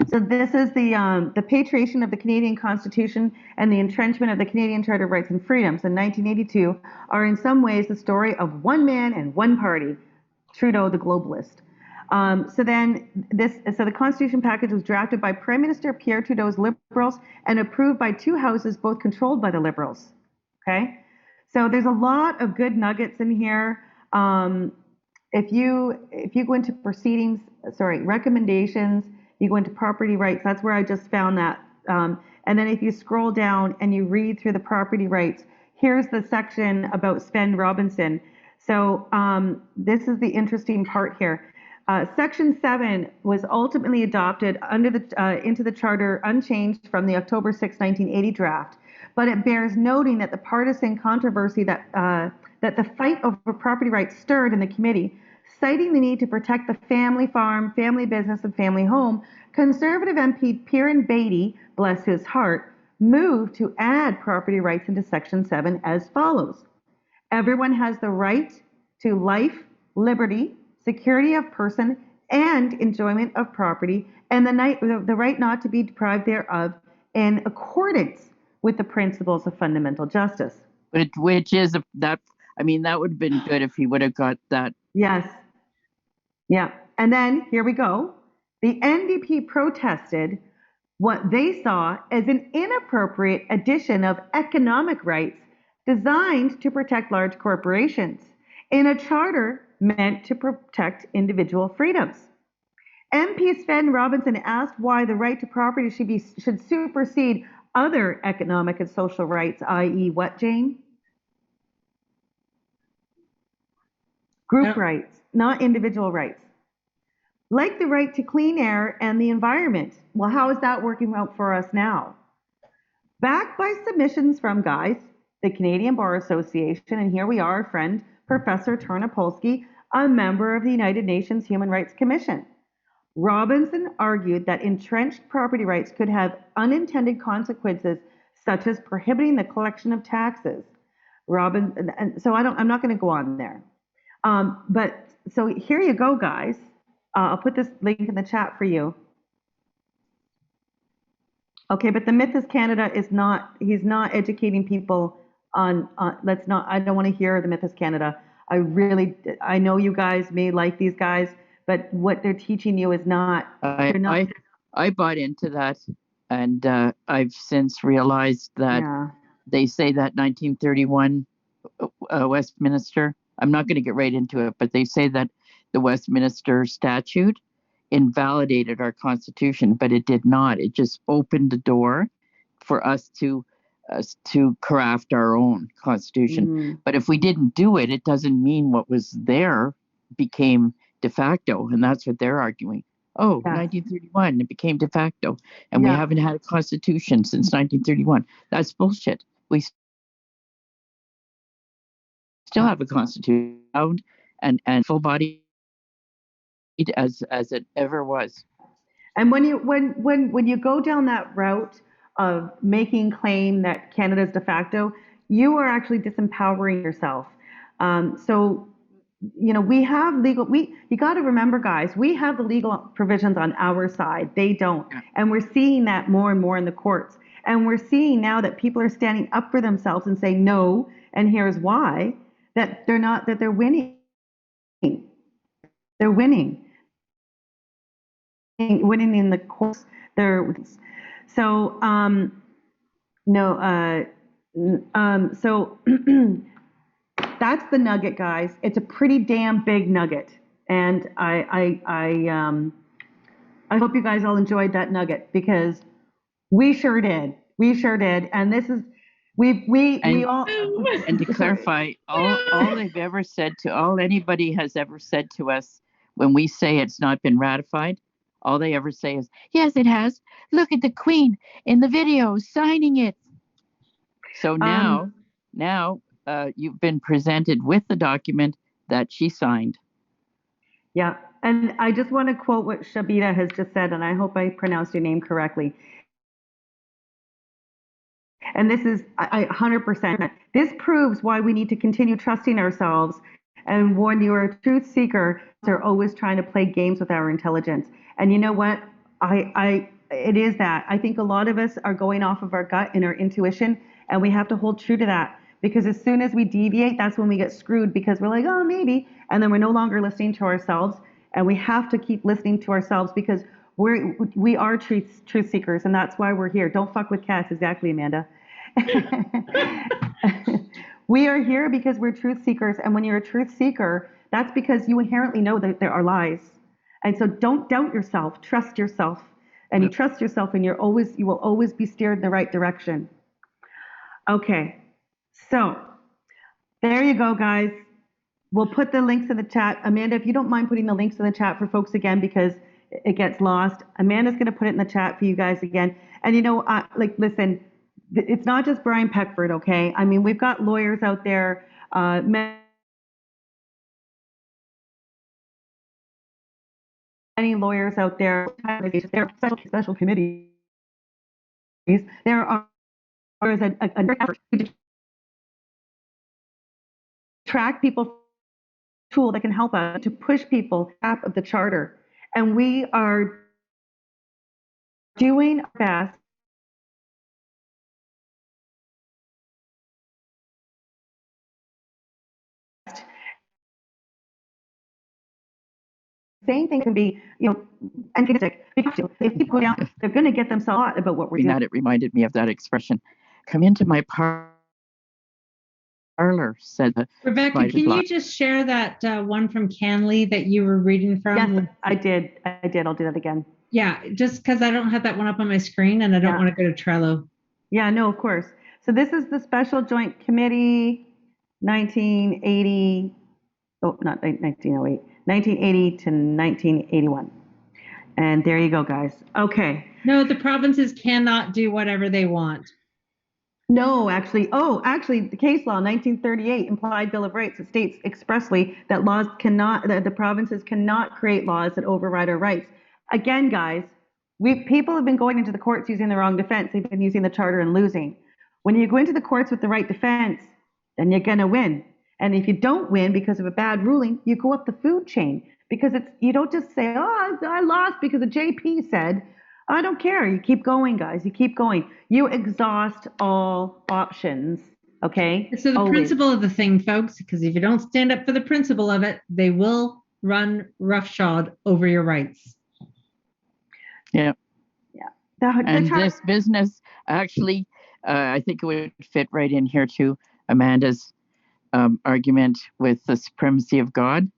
So this is the patriation of the Canadian Constitution and the entrenchment of the Canadian Charter of Rights and Freedoms in 1982 are in some ways the story of one man and one party, Trudeau the globalist. So the Constitution package was drafted by Prime Minister Pierre Trudeau's Liberals and approved by two houses, both controlled by the Liberals. Okay, so there's a lot of good nuggets in here. If you go into recommendations, you go into property rights. That's where I just found that. And then if you scroll down and you read through the property rights, here's the section about Sven Robinson. So this is the interesting part here. Section 7 was ultimately adopted into the Charter unchanged from the October 6, 1980 draft, but it bears noting that the partisan controversy that the fight over property rights stirred in the committee, citing the need to protect the family farm, family business, and family home, Conservative MP Piran Beatty, bless his heart, moved to add property rights into Section 7 as follows. Everyone has the right to life, liberty, security of person, and enjoyment of property, and the right not to be deprived thereof in accordance with the principles of fundamental justice. Which is that. I mean, that would have been good if he would have got that. Yes. Yeah. And then here we go. The NDP protested what they saw as an inappropriate addition of economic rights designed to protect large corporations in a charter meant to protect individual freedoms. MP Sven Robinson asked why the right to property should supersede other economic and social rights, i.e. what, Jane? Group rights, not individual rights. Like the right to clean air and the environment. Well, how is that working out for us now? Backed by submissions from guys, the Canadian Bar Association, and here we are, our friend, Professor Tarnopolsky, a member of the United Nations Human Rights Commission. Robinson argued that entrenched property rights could have unintended consequences, such as prohibiting the collection of taxes. And so I'm not going to go on there. But so here you go, guys. I'll put this link in the chat for you. Okay, but the myth is Canada is not, he's not educating people on I don't want to hear the myth is Canada. I know you guys may like these guys, but what they're teaching you is not. I bought into that, and I've since realized that they say that 1931 Westminster, I'm not going to get right into it, but they say that the Westminster Statute invalidated our Constitution, but it did not. It just opened the door for us to craft our own Constitution. Mm-hmm. But if we didn't do it, it doesn't mean what was there became de facto, and that's what they're arguing. 1931, it became de facto, and we haven't had a Constitution since 1931. That's bullshit. We still have a Constitution and full body as it ever was. And when you go down that route of making claim that Canada is de facto, you are actually disempowering yourself. So, we have you got to remember, guys, we have the legal provisions on our side. They don't. And we're seeing that more and more in the courts. And we're seeing now that people are standing up for themselves and saying no, and here's why, that they're winning. They're winning in the courts. So that's the nugget, guys. It's a pretty damn big nugget, and I hope you guys all enjoyed that nugget, because we sure did. And this is we all. And to clarify, all they've ever said anybody has ever said to us when we say it's not been ratified, all they ever say is, yes, it has. Look at the Queen in the video signing it. So now you've been presented with the document that she signed. Yeah. And I just want to quote what Shabita has just said, and I hope I pronounced your name correctly. And this is 100%. This proves why we need to continue trusting ourselves. And when you're a truth seeker, they're always trying to play games with our intelligence. And you know what? It is that. I think a lot of us are going off of our gut and our intuition, and we have to hold true to that. Because as soon as we deviate, that's when we get screwed, because we're like, oh, maybe. And then we're no longer listening to ourselves. And we have to keep listening to ourselves because we are truth seekers, and that's why we're here. Don't fuck with cats, exactly, Amanda. We are here because we're truth seekers, and when you're a truth seeker, that's because you inherently know that there are lies. And so don't doubt yourself, trust yourself. And you trust yourself, and you will always be steered in the right direction. Okay, so there you go, guys. We'll put the links in the chat. Amanda, if you don't mind putting the links in the chat for folks again, because it gets lost. Amanda's going to put it in the chat for you guys again. And listen, it's not just Brian Peckford, okay? I mean, we've got lawyers out there, many lawyers out there. There are special committees. There is an effort to track people tool that can help us to push people out of the charter. And we are doing our best same thing can be, antagonistic. Because if people go down, they're going to get themselves out about what we're doing. It reminded me of that expression. Come into my parlor, said the Rebecca, can you just share that one from Canley that you were reading from? Yes, I did. I'll do that again. Yeah, just because I don't have that one up on my screen and I don't want to go to Trello. Yeah, no, of course. So this is the Special Joint Committee 1980, not 1908, 1980 to 1981. And there you go, guys. Okay. No, the provinces cannot do whatever they want. No, actually, the case law 1938 implied Bill of Rights, it states expressly that the provinces cannot create laws that override our rights. Again, guys, people have been going into the courts using the wrong defense. They've been using the charter and losing. When you go into the courts with the right defense, then you're going to win. And if you don't win because of a bad ruling, you go up the food chain, because you don't just say, oh, I lost because the JP said. I don't care. You keep going, guys. You keep going. You exhaust all options. Okay. So the principle of the thing, folks, because if you don't stand up for the principle of it, they will run roughshod over your rights. Yeah. Yeah. This business, actually, I think it would fit right in here too, Amanda's argument with the supremacy of God.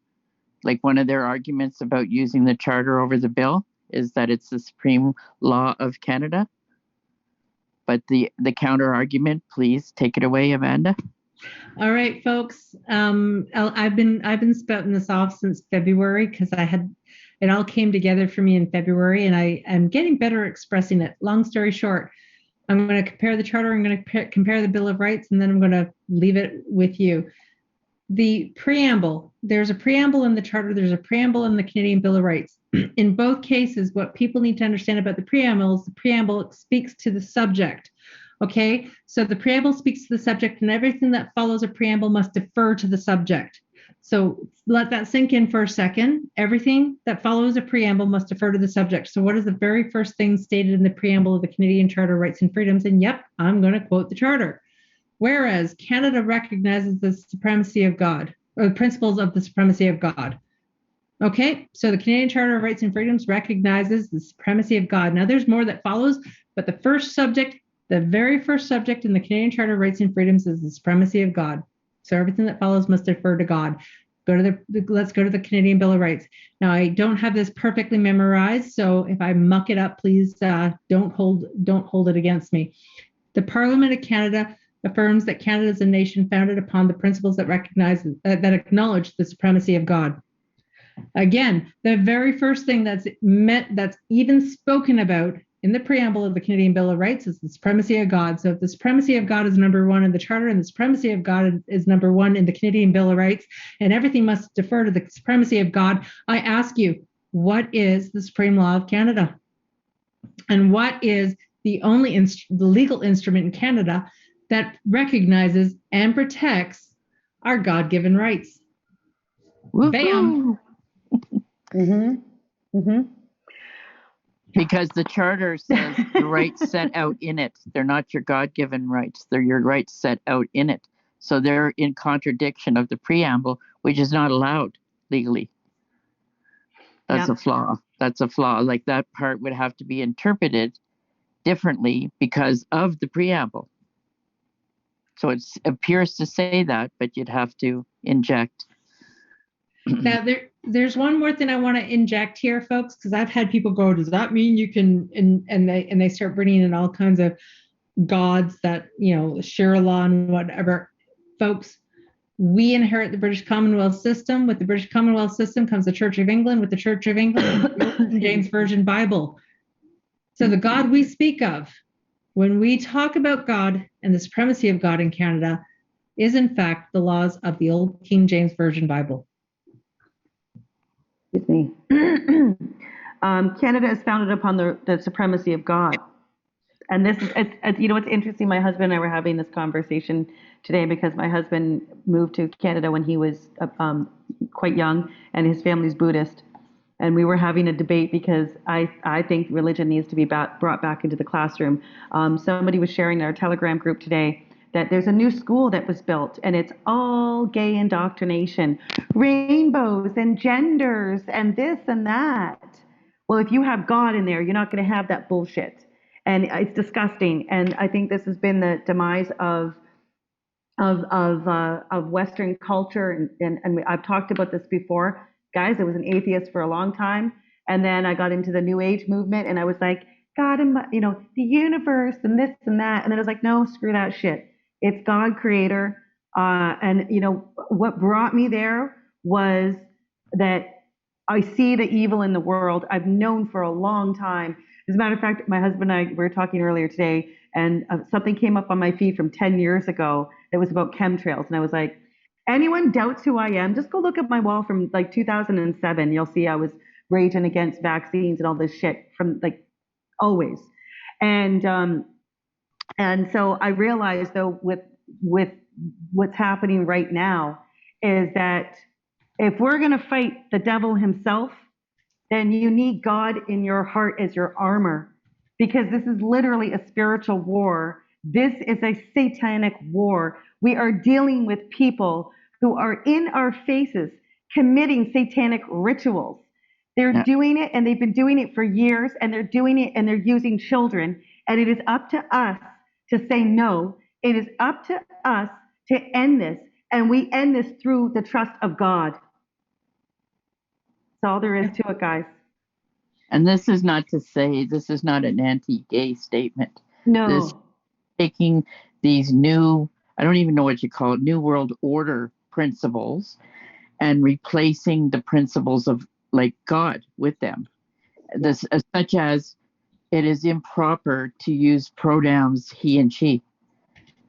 Like, one of their arguments about using the charter over the bill is that it's the supreme law of Canada. But the counter argument, please take it away, Amanda. All right, folks. I've been spouting this off since February because it all came together for me in February, and I am getting better at expressing it. Long story short, I'm going to compare the charter, I'm going to compare the Bill of Rights, and then I'm going to leave it with you. The preamble, there's a preamble in the charter, there's a preamble in the Canadian Bill of Rights. In both cases, what people need to understand about the preamble speaks to the subject. Okay, so the preamble speaks to the subject, and everything that follows a preamble must defer to the subject. So let that sink in for a second. Everything that follows a preamble must defer to the subject. So what is the very first thing stated in the preamble of the Canadian Charter of Rights and Freedoms? And yep, I'm going to quote the charter. Whereas Canada recognizes the supremacy of God, or the principles of the supremacy of God. Okay, so the Canadian Charter of Rights and Freedoms recognizes the supremacy of God. Now there's more that follows, but the very first subject in the Canadian Charter of Rights and Freedoms is the supremacy of God. So everything that follows must defer to God. Let's go to the Canadian Bill of Rights. Now I don't have this perfectly memorized, so if I muck it up, please don't hold it against me. The Parliament of Canada affirms that Canada is a nation founded upon the principles that acknowledge the supremacy of God. Again, the very first thing that's even spoken about in the preamble of the Canadian Bill of Rights is the supremacy of God. So if the supremacy of God is number one in the Charter, and the supremacy of God is number one in the Canadian Bill of Rights, and everything must defer to the supremacy of God, I ask you, what is the supreme law of Canada? And what is the legal instrument in Canada that recognizes and protects our God-given rights? Woo-hoo. Bam. Mm-hmm. Mm-hmm. Because the charter says the rights set out in it. They're not your God-given rights. They're your rights set out in it. So they're in contradiction of the preamble, which is not allowed legally. That's a flaw. That's a flaw. Like that part would have to be interpreted differently because of the preamble. So it appears to say that, but you'd have to inject. Now there's one more thing I want to inject here, folks, because I've had people go, does that mean you can, and they start bringing in all kinds of gods that, Shirla and whatever. Folks, we inherit the British Commonwealth system. With the British Commonwealth system comes the Church of England. With the Church of England, the King James Version Bible. So the God we speak of, when we talk about God and the supremacy of God in Canada, is in fact the laws of the old King James Version Bible. Excuse me. Canada is founded upon the supremacy of God. And this is, it's interesting. My husband and I were having this conversation today because my husband moved to Canada when he was quite young, and his family's Buddhist. And we were having a debate because I think religion needs to be brought back into the classroom. Somebody was sharing in our Telegram group today that there's a new school that was built, and it's all gay indoctrination, rainbows and genders and this and that. Well, if you have God in there, you're not going to have that bullshit. And it's disgusting. And I think this has been the demise of Western culture. And I've talked about this before. Guys, I was an atheist for a long time. And then I got into the New Age movement, and I was like, God, and the universe and this and that. And then I was like, no, screw that shit. It's God creator. And what brought me there was that I see the evil in the world. I've known for a long time. As a matter of fact, my husband and I were talking earlier today, and something came up on my feed from 10 years ago that was about chemtrails. And I was like, anyone doubts who I am, just go look at my wall from like 2007. You'll see I was raging against vaccines and all this shit from like always. And so I realized, though, with what's happening right now is that if we're going to fight the devil himself, then you need God in your heart as your armor, because this is literally a spiritual war. This is a satanic war. We are dealing with people who are in our faces committing satanic rituals. They're doing it, and they've been doing it for years, and they're doing it, and they're using children. And it is up to us to say no. It is up to us to end this, and we end this through the trust of God. That's all there is to it, guys. And this is not to say, this is not an anti-gay statement. No. This taking these new, I don't even know what you call it, New World Order principles and replacing the principles of like God with them. This, such as it is improper to use pronouns he and she.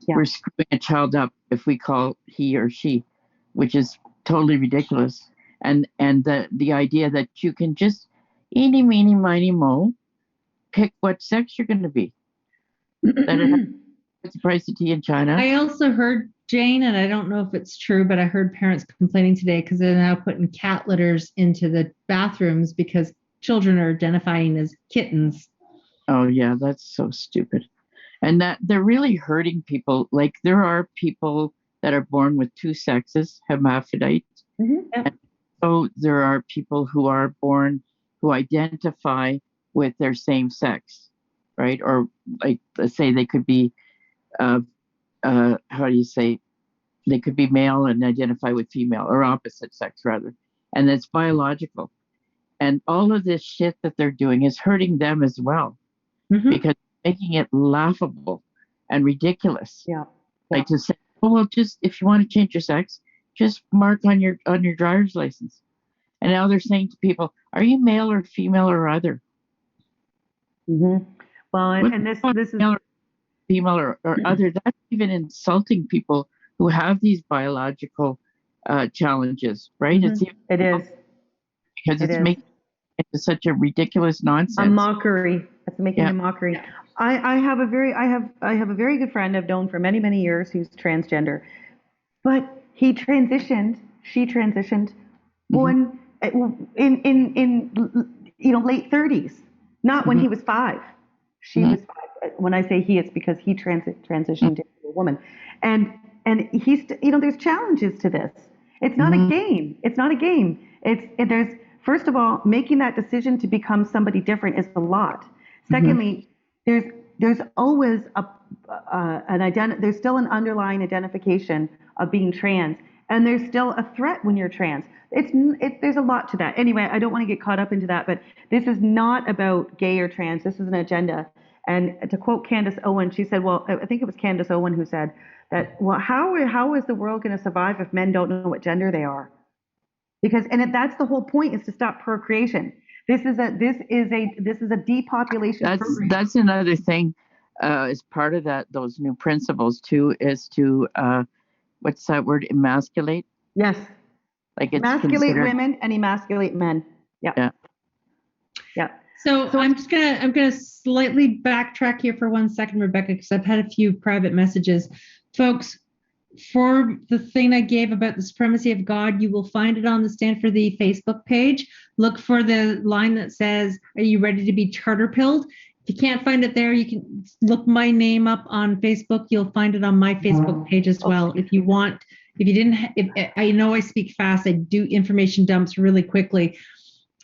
Yeah. We're screwing a child up if we call he or she, which is totally ridiculous. And the idea that you can just eeny, meeny, miny, mo, pick what sex you're going to be. What's the price of tea in China? I also heard, Jane, and I don't know if it's true, but I heard parents complaining today because they're now putting cat litters into the bathrooms because children are identifying as kittens. Oh, yeah, that's so stupid. And that they're really hurting people. Like there are people that are born with two sexes, hermaphrodites. Mm-hmm. And so there are people who are born who identify with their same sex, right? Or like, let's say they could be, how do you say? They could be male and identify with female, or opposite sex rather. And it's biological. And all of this shit that they're doing is hurting them as well, because making it laughable and ridiculous. Yeah. Like to say, oh, well, just if you want to change your sex, just mark on your driver's license. And now they're saying to people, are you male or female or other? Mm-hmm. Well, and this is male or female or other. That's even insulting people who have these biological challenges, right? Mm-hmm. It is. Because it's making it such a ridiculous nonsense. A mockery. It's making a mockery. Yeah. I have a very good friend I've known for many, many years who's transgender, but she transitioned when in late 30s, not when he was 5. She was 5. When I say he, it's because he transitioned into a woman, and he's there's challenges to this. It's not a game. It's not a game. There's first of all, making that decision to become somebody different is a lot. Secondly, there's always there's still an underlying identification of being trans, and there's still a threat when you're trans. There's a lot to that. Anyway, I don't want to get caught up into that, but this is not about gay or trans. This is an agenda. And to quote Candace Owen, she said, well, I think it was Candace Owen who said that, well, how is the world going to survive if men don't know what gender they are? Because, and that's the whole point, is to stop procreation. This is a depopulation program. That's another thing, as part of those new principles too, is to, what's that word, emasculate? Yes. Like it's emasculate women and emasculate men. Yeah. So I'm gonna slightly backtrack here for 1 second, Rebecca, because I've had a few private messages. Folks, for the thing I gave about the supremacy of God, you will find it on the Stand4Thee Facebook page. Look for the line that says, "Are you ready to be charter pilled?" If you can't find it there, you can look my name up on Facebook. You'll find it on my Facebook page as well. If you want, I know I speak fast, I do information dumps really quickly.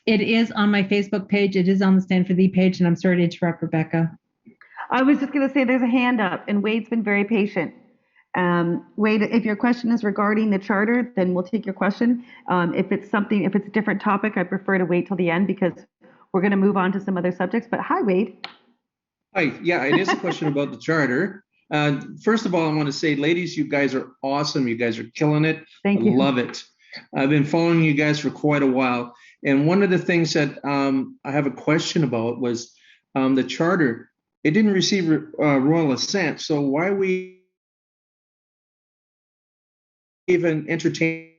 It is on my Facebook page. It is on the Stand4Thee page, and I'm sorry to interrupt, Rebecca. I was just going to say there's a hand up, and Wade's been very patient. Wade, if your question is regarding the charter, then we'll take your question. If it's a different topic, I prefer to wait till the end because we're going to move on to some other subjects. But hi, Wade. Hi. Yeah, it is a question about the charter. First of all, I want to say, ladies, you guys are awesome. You guys are killing it. Thank you. I love it. I've been following you guys for quite a while. And one of the things that I have a question about was the charter. It didn't receive royal assent. So why are we even entertain?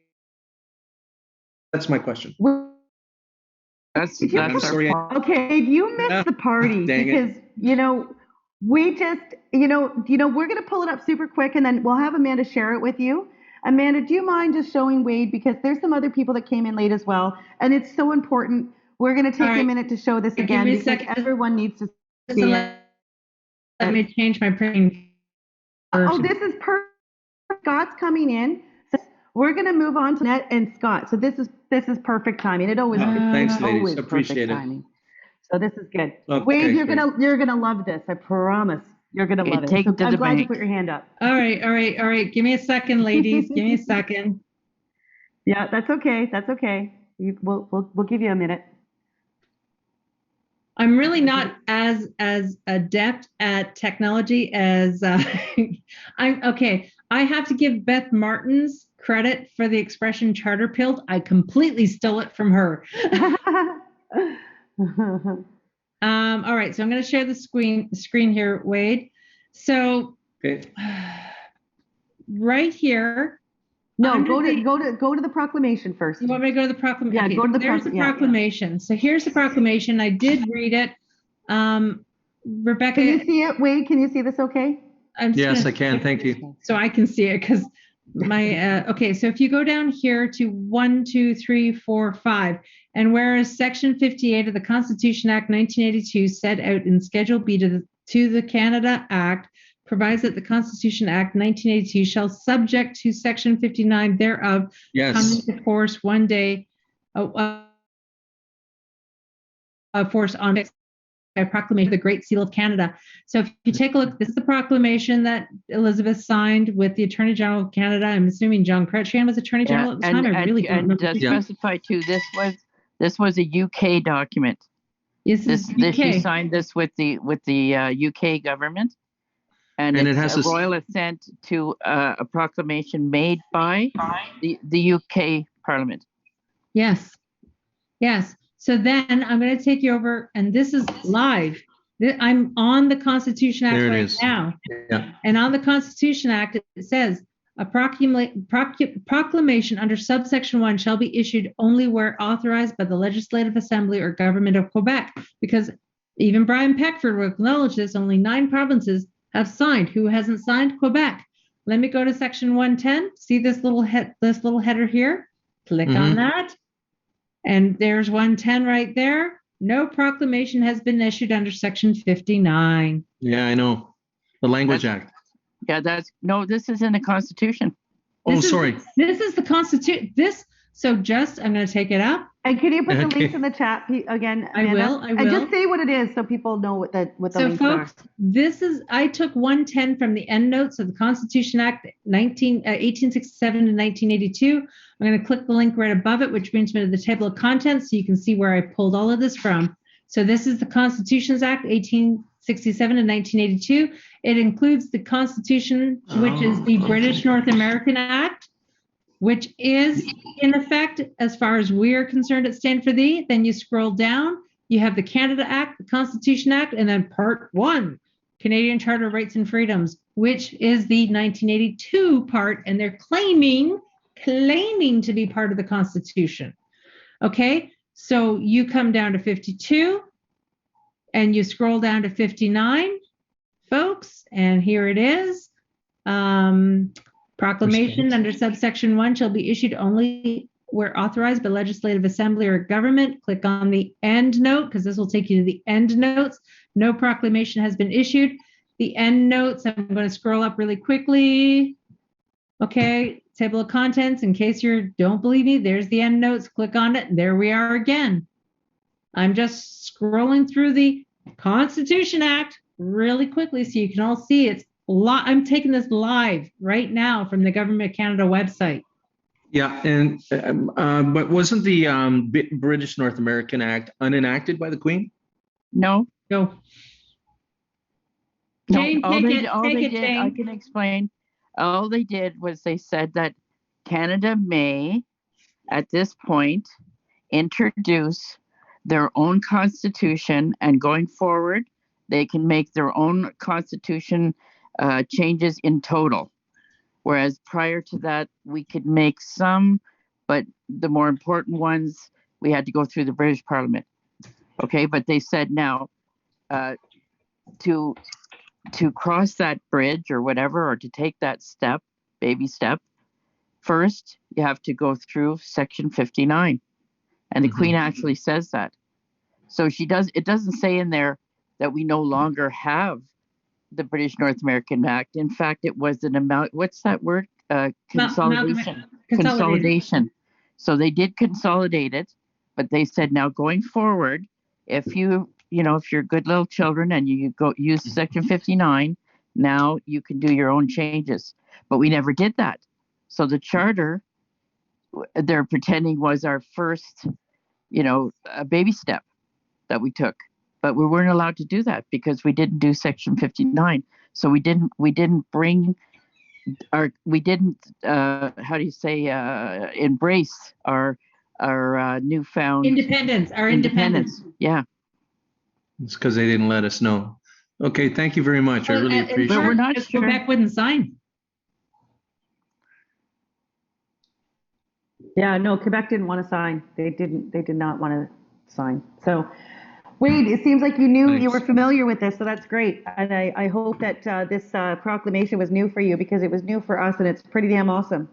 That's my question. That's sorry. Okay, you missed the party because we just we're gonna pull it up super quick and then we'll have Amanda share it with you. Amanda, do you mind just showing Wade, because there's some other people that came in late as well, and it's so important. We're gonna take a minute to show this again because everyone needs to see it. Let me change my printing. Oh, this is perfect. Scott's coming in. So we're going to move on to Net and Scott. So this is perfect timing. It always thanks, ladies. always Appreciate it. timing. So this is good. Okay, Wade, you're gonna love this. I promise. You're gonna love it. So I'm glad you put your hand up. All right. Give me a second, ladies. Give me a second. Yeah, that's okay. That's okay. We'll give you a minute. I'm really not as adept at technology as I'm. Okay, I have to give Beth Martins credit for the expression charter pilled. I completely stole it from her. All right, so I'm going to share the screen here, Wade. So right here. No, go to the proclamation first. You want me to go to the proclamation? Yeah, okay, go to the there's the proclamation. Yeah. So here's the proclamation. I did read it. Rebecca, can you see it? Wade, can you see this? Okay. Yes, I can. Thank you. So I can see it because my okay. So if you go down here to 1, 2, 3, 4, 5, and whereas Section 58 of the Constitution Act 1982 set out in Schedule B to the Canada Act, provides that the Constitution Act 1982 shall subject to Section 59 thereof come into force one day force on by proclamation of the Great Seal of Canada. So if you take a look, this is the proclamation that Elizabeth signed with the Attorney General of Canada. I'm assuming John Chrétien was Attorney General at the time. I really don't remember. And specify too, this was a UK document. Yes, she signed this with the UK government. And it has a royal assent to a proclamation made by the UK Parliament. Yes. So then I'm going to take you over, and this is live. I'm on the Constitution Act right now. Yeah. And on the Constitution Act, it says, a proclamation under subsection 1 shall be issued only where authorized by the Legislative Assembly or Government of Quebec. Because even Brian Peckford will acknowledge this, only 9 provinces have signed. Who hasn't signed? Quebec. Let me go to section 110. See this little header here? Click on that. And there's 110 right there. No proclamation has been issued under section 59. Yeah, I know. The Language Act. Yeah, this is in the Constitution. This is the Constitution. I'm going to take it up. And can you put the Okay. links in the chat again, I Amanda? will. And just say what it is so people know what the So links folks, are. I took 110 from the end notes of the Constitution Act 1867 to 1982. I'm going to click the link right above it, which brings me to the table of contents so you can see where I pulled all of this from. So this is the Constitutions Act 1867 to 1982. It includes the Constitution, which is the British North American Act, which is in effect as far as we are concerned at Stand4Thee. Then you scroll down, you have the Canada Act, the Constitution Act, and then Part 1, Canadian Charter of Rights and Freedoms, which is the 1982 part, and they're claiming to be part of the Constitution. Okay, so you come down to 52, and you scroll down to 59, folks, and here it is. Proclamation under subsection 1 shall be issued only where authorized by legislative assembly or government. Click on the end note because this will take you to the end notes. No proclamation has been issued. The end notes, I'm going to scroll up really quickly. Okay, table of contents. In case you don't believe me, there's the end notes. Click on it. There we are again. I'm just scrolling through the Constitution Act really quickly so you can all see it's I'm taking this live right now from the Government of Canada website. Yeah, and but wasn't the British North American Act unenacted by the Queen? No. No. No, Jane, all take they, it. all Take they it, did, Jane. I can explain. All they did was they said that Canada may, at this point, introduce their own constitution, and going forward, they can make their own constitution changes in total. Whereas prior to that, we could make some, but the more important ones, we had to go through the British Parliament. Okay, but they said now to cross that bridge or whatever, or to take that step, baby step, first you have to go through Section 59, and the Queen actually says that. So she does. It doesn't say in there that we no longer have the British North American Act. In fact, it was an amount. What's that word? Consolidation. Consolidation. So they did consolidate it, but they said now going forward, if you're good little children and you go use Section 59, now you can do your own changes. But we never did that. So the charter, they're pretending was our first, a baby step that we took. But we weren't allowed to do that because we didn't do Section 59. So we didn't bring embrace our newfound independence. Our independence. Yeah. It's because they didn't let us know. Okay, thank you very much. I really appreciate it. But we're not sure. Quebec wouldn't sign. Yeah, no, Quebec didn't want to sign. They did not want to sign. So, Wade, it seems like you knew. Thanks. You were familiar with this, so that's great. And I hope that this proclamation was new for you because it was new for us, and it's pretty damn awesome.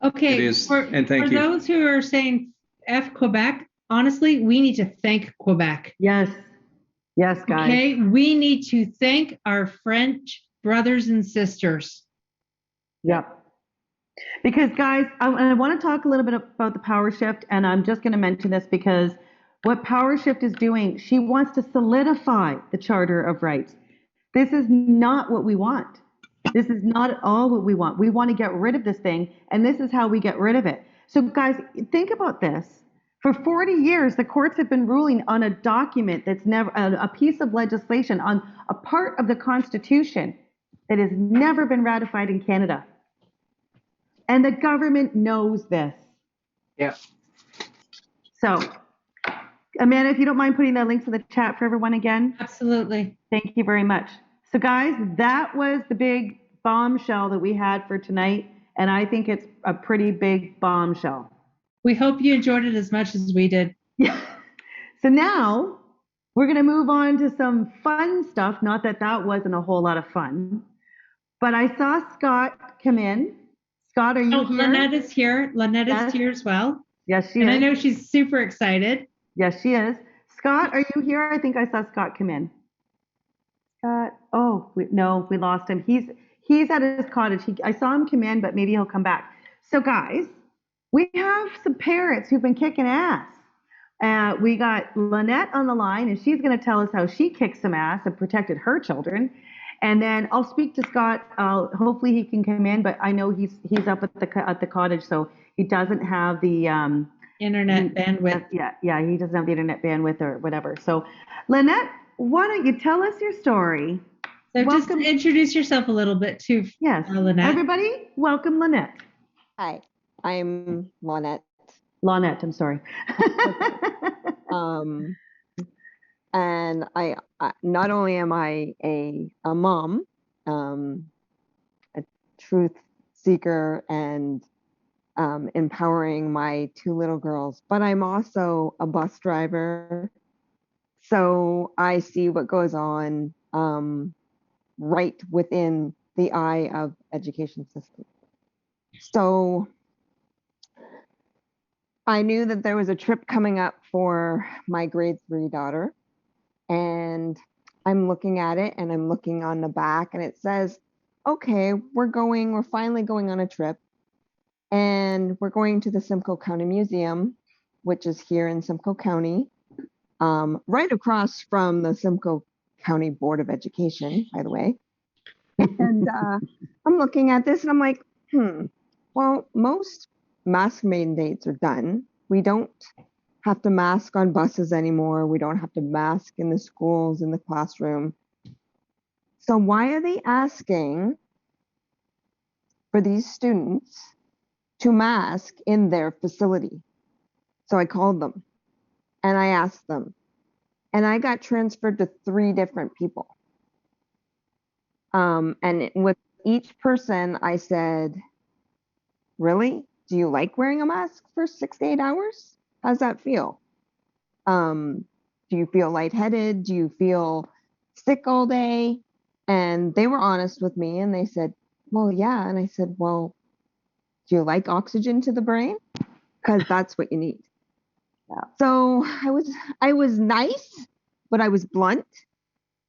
Okay, It is, for and thank you. those who are saying F Quebec, honestly, we need to thank Quebec. Yes, guys. Okay, we need to thank our French brothers and sisters. Yep. Because, guys, I want to talk a little bit about the power shift, and I'm just going to mention this because what power shift is doing, she wants to solidify the Charter of Rights. This is not what we want. This is not at all what we want. We want to get rid of this thing, and this is how we get rid of it. So, guys, think about this. For 40 years, the courts have been ruling on a document that's never, a piece of legislation, on a part of the Constitution that has never been ratified in Canada. And the government knows this. Yeah. So, Amanda, if you don't mind putting the links in the chat for everyone again. Absolutely. Thank you very much. So, guys, that was the big bombshell that we had for tonight. And I think it's a pretty big bombshell. We hope you enjoyed it as much as we did. Yeah. So now we're going to move on to some fun stuff. Not that that wasn't a whole lot of fun. But I saw Scott come in. Scott, are you here? Lynette is here. Lynette Yes. is here as well. Yes, she And is. I know she's super excited. Yes, she is. Scott, are you here? I think I saw Scott come in. Scott, no, we lost him. He's at his cottage. I saw him come in, but maybe he'll come back. So guys, we have some parents who've been kicking ass. We got Lynette on the line, and she's going to tell us how she kicked some ass and protected her children. And then I'll speak to Scott. Hopefully he can come in, but I know he's up at the cottage, so he doesn't have the internet bandwidth. Yeah, he doesn't have the internet bandwidth or whatever. So, Lynette, why don't you tell us your story? So welcome. Just introduce yourself a little bit too. Yes, Lynette. Everybody, welcome Lynette. Hi, I'm Lynette. Lynette, I'm sorry. And I not only am I a mom, a truth seeker, and empowering my 2 little girls, but I'm also a bus driver. So I see what goes on right within the eye of education system. So I knew that there was a trip coming up for my grade 3 daughter, and I'm looking at it and I'm looking on the back and it says, okay, we're finally going on a trip, and we're going to the Simcoe County Museum, which is here in Simcoe County, right across from the Simcoe County Board of Education, by the way. And I'm looking at this and I'm like, well, most mask mandates are done. We don't have to mask on buses anymore. We don't have to mask in the schools, in the classroom. So why are they asking for these students to mask in their facility? So I called them and I asked them, and I got transferred to 3 different people. And with each person, I said, really? Do you like wearing a mask for 6 to 8 hours? How's that feel? Do you feel lightheaded? Do you feel sick all day? And they were honest with me and they said, well, yeah. And I said, well, do you like oxygen to the brain? Because that's what you need. Yeah. So I was nice, but I was blunt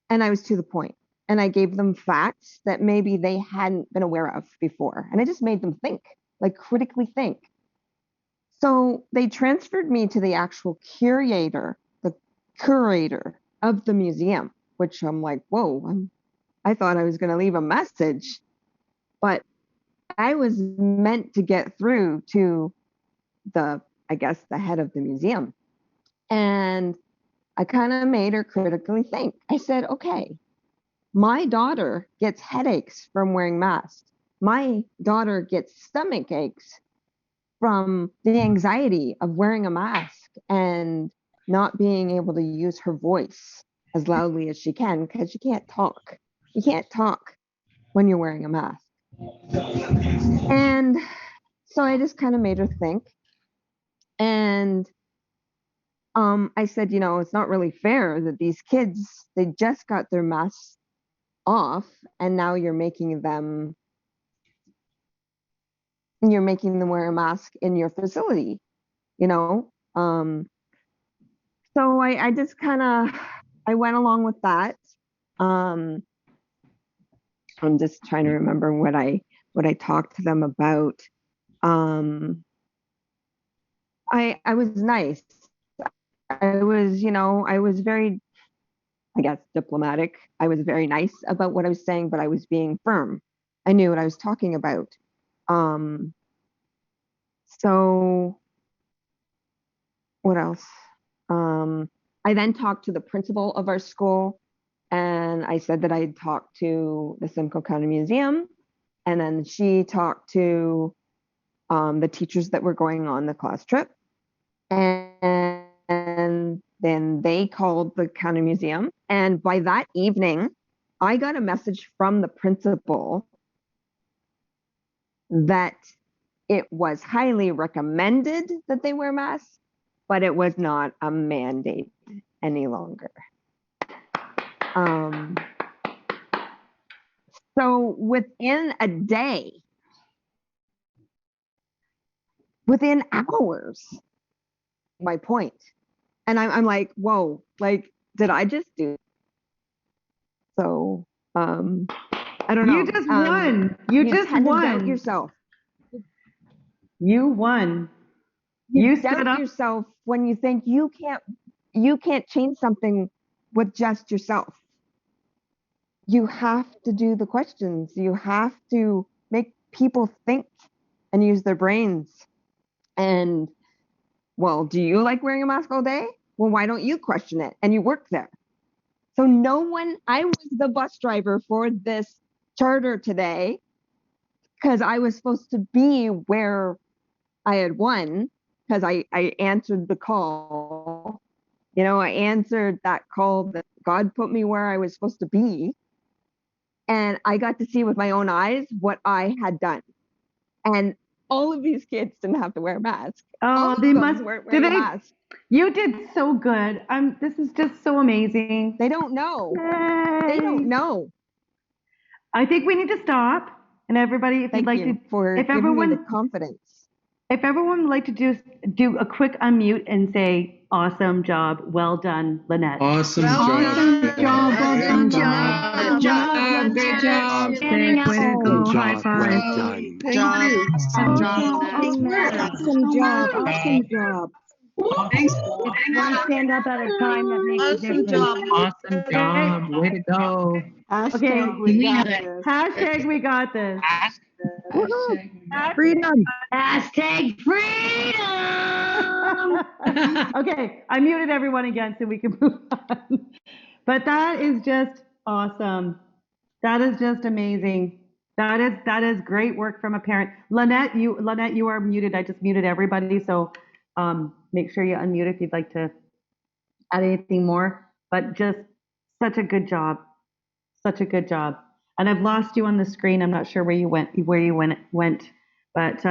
and I was to the point. And I gave them facts that maybe they hadn't been aware of before. And I just made them think, like critically think. So they transferred me to the actual curator of the museum, which I'm like, whoa, I thought I was going to leave a message, but I was meant to get through to the head of the museum. And I kind of made her critically think. I said, okay, my daughter gets headaches from wearing masks. My daughter gets stomach aches from the anxiety of wearing a mask and not being able to use her voice as loudly as she can, because you can't talk. You can't talk when you're wearing a mask. And so I just kind of made her think. And I said, it's not really fair that these kids, they just got their masks off and now you're making them wear a mask in your facility, so I just kind of, I went along with that. I'm just trying to remember what I talked to them about. I was nice. I was very, I guess, diplomatic. I was very nice about what I was saying, but I was being firm. I knew what I was talking about. So what else? I then talked to the principal of our school, and I said that I had talked to the Simcoe County Museum, and then she talked to the teachers that were going on the class trip, and then they called the county museum. And by that evening, I got a message from the principal that it was highly recommended that they wear masks, but it was not a mandate any longer. So within a day, within hours, my point. And I'm like, whoa, like, did I just do? So, I don't know. You just won. You just won. Yourself. You won. You doubt stood up. yourself when you think you can't change something with just yourself. You have to do the questions. You have to make people think and use their brains. And, well, do you like wearing a mask all day? Well, why don't you question it? And you work there. So I was the bus driver for this charter today because I was supposed to be where I had won because I answered the call. I answered that call that God put me where I was supposed to be. And I got to see with my own eyes what I had done. And all of these kids didn't have to wear a mask. Oh, they must weren't wearing a mask. You did so good. This is just so amazing. They don't know. Yay. They don't know. I think we need to stop. And everybody, if Thank you'd like you to, for if giving me everyone, the confidence. if everyone would like to just do a quick unmute and say, awesome job, well done, Lynette. Awesome Well job. done. Awesome job. Great job. Standing out. Way to go. High Well five. done. Awesome job. Awesome job. Thanks. One stand up at a time that makes a difference. Awesome job. Way to go. Okay, we got this. Hashtag we got this. Freedom. Hashtag freedom. Okay, I muted everyone again so we can move on. But that is just awesome. That is just amazing. That is great work from a parent. Lynette, you are muted. I just muted everybody, so make sure you unmute if you'd like to add anything more. But just such a good job. Such a good job. And I've lost you on the screen. I'm not sure where you went, but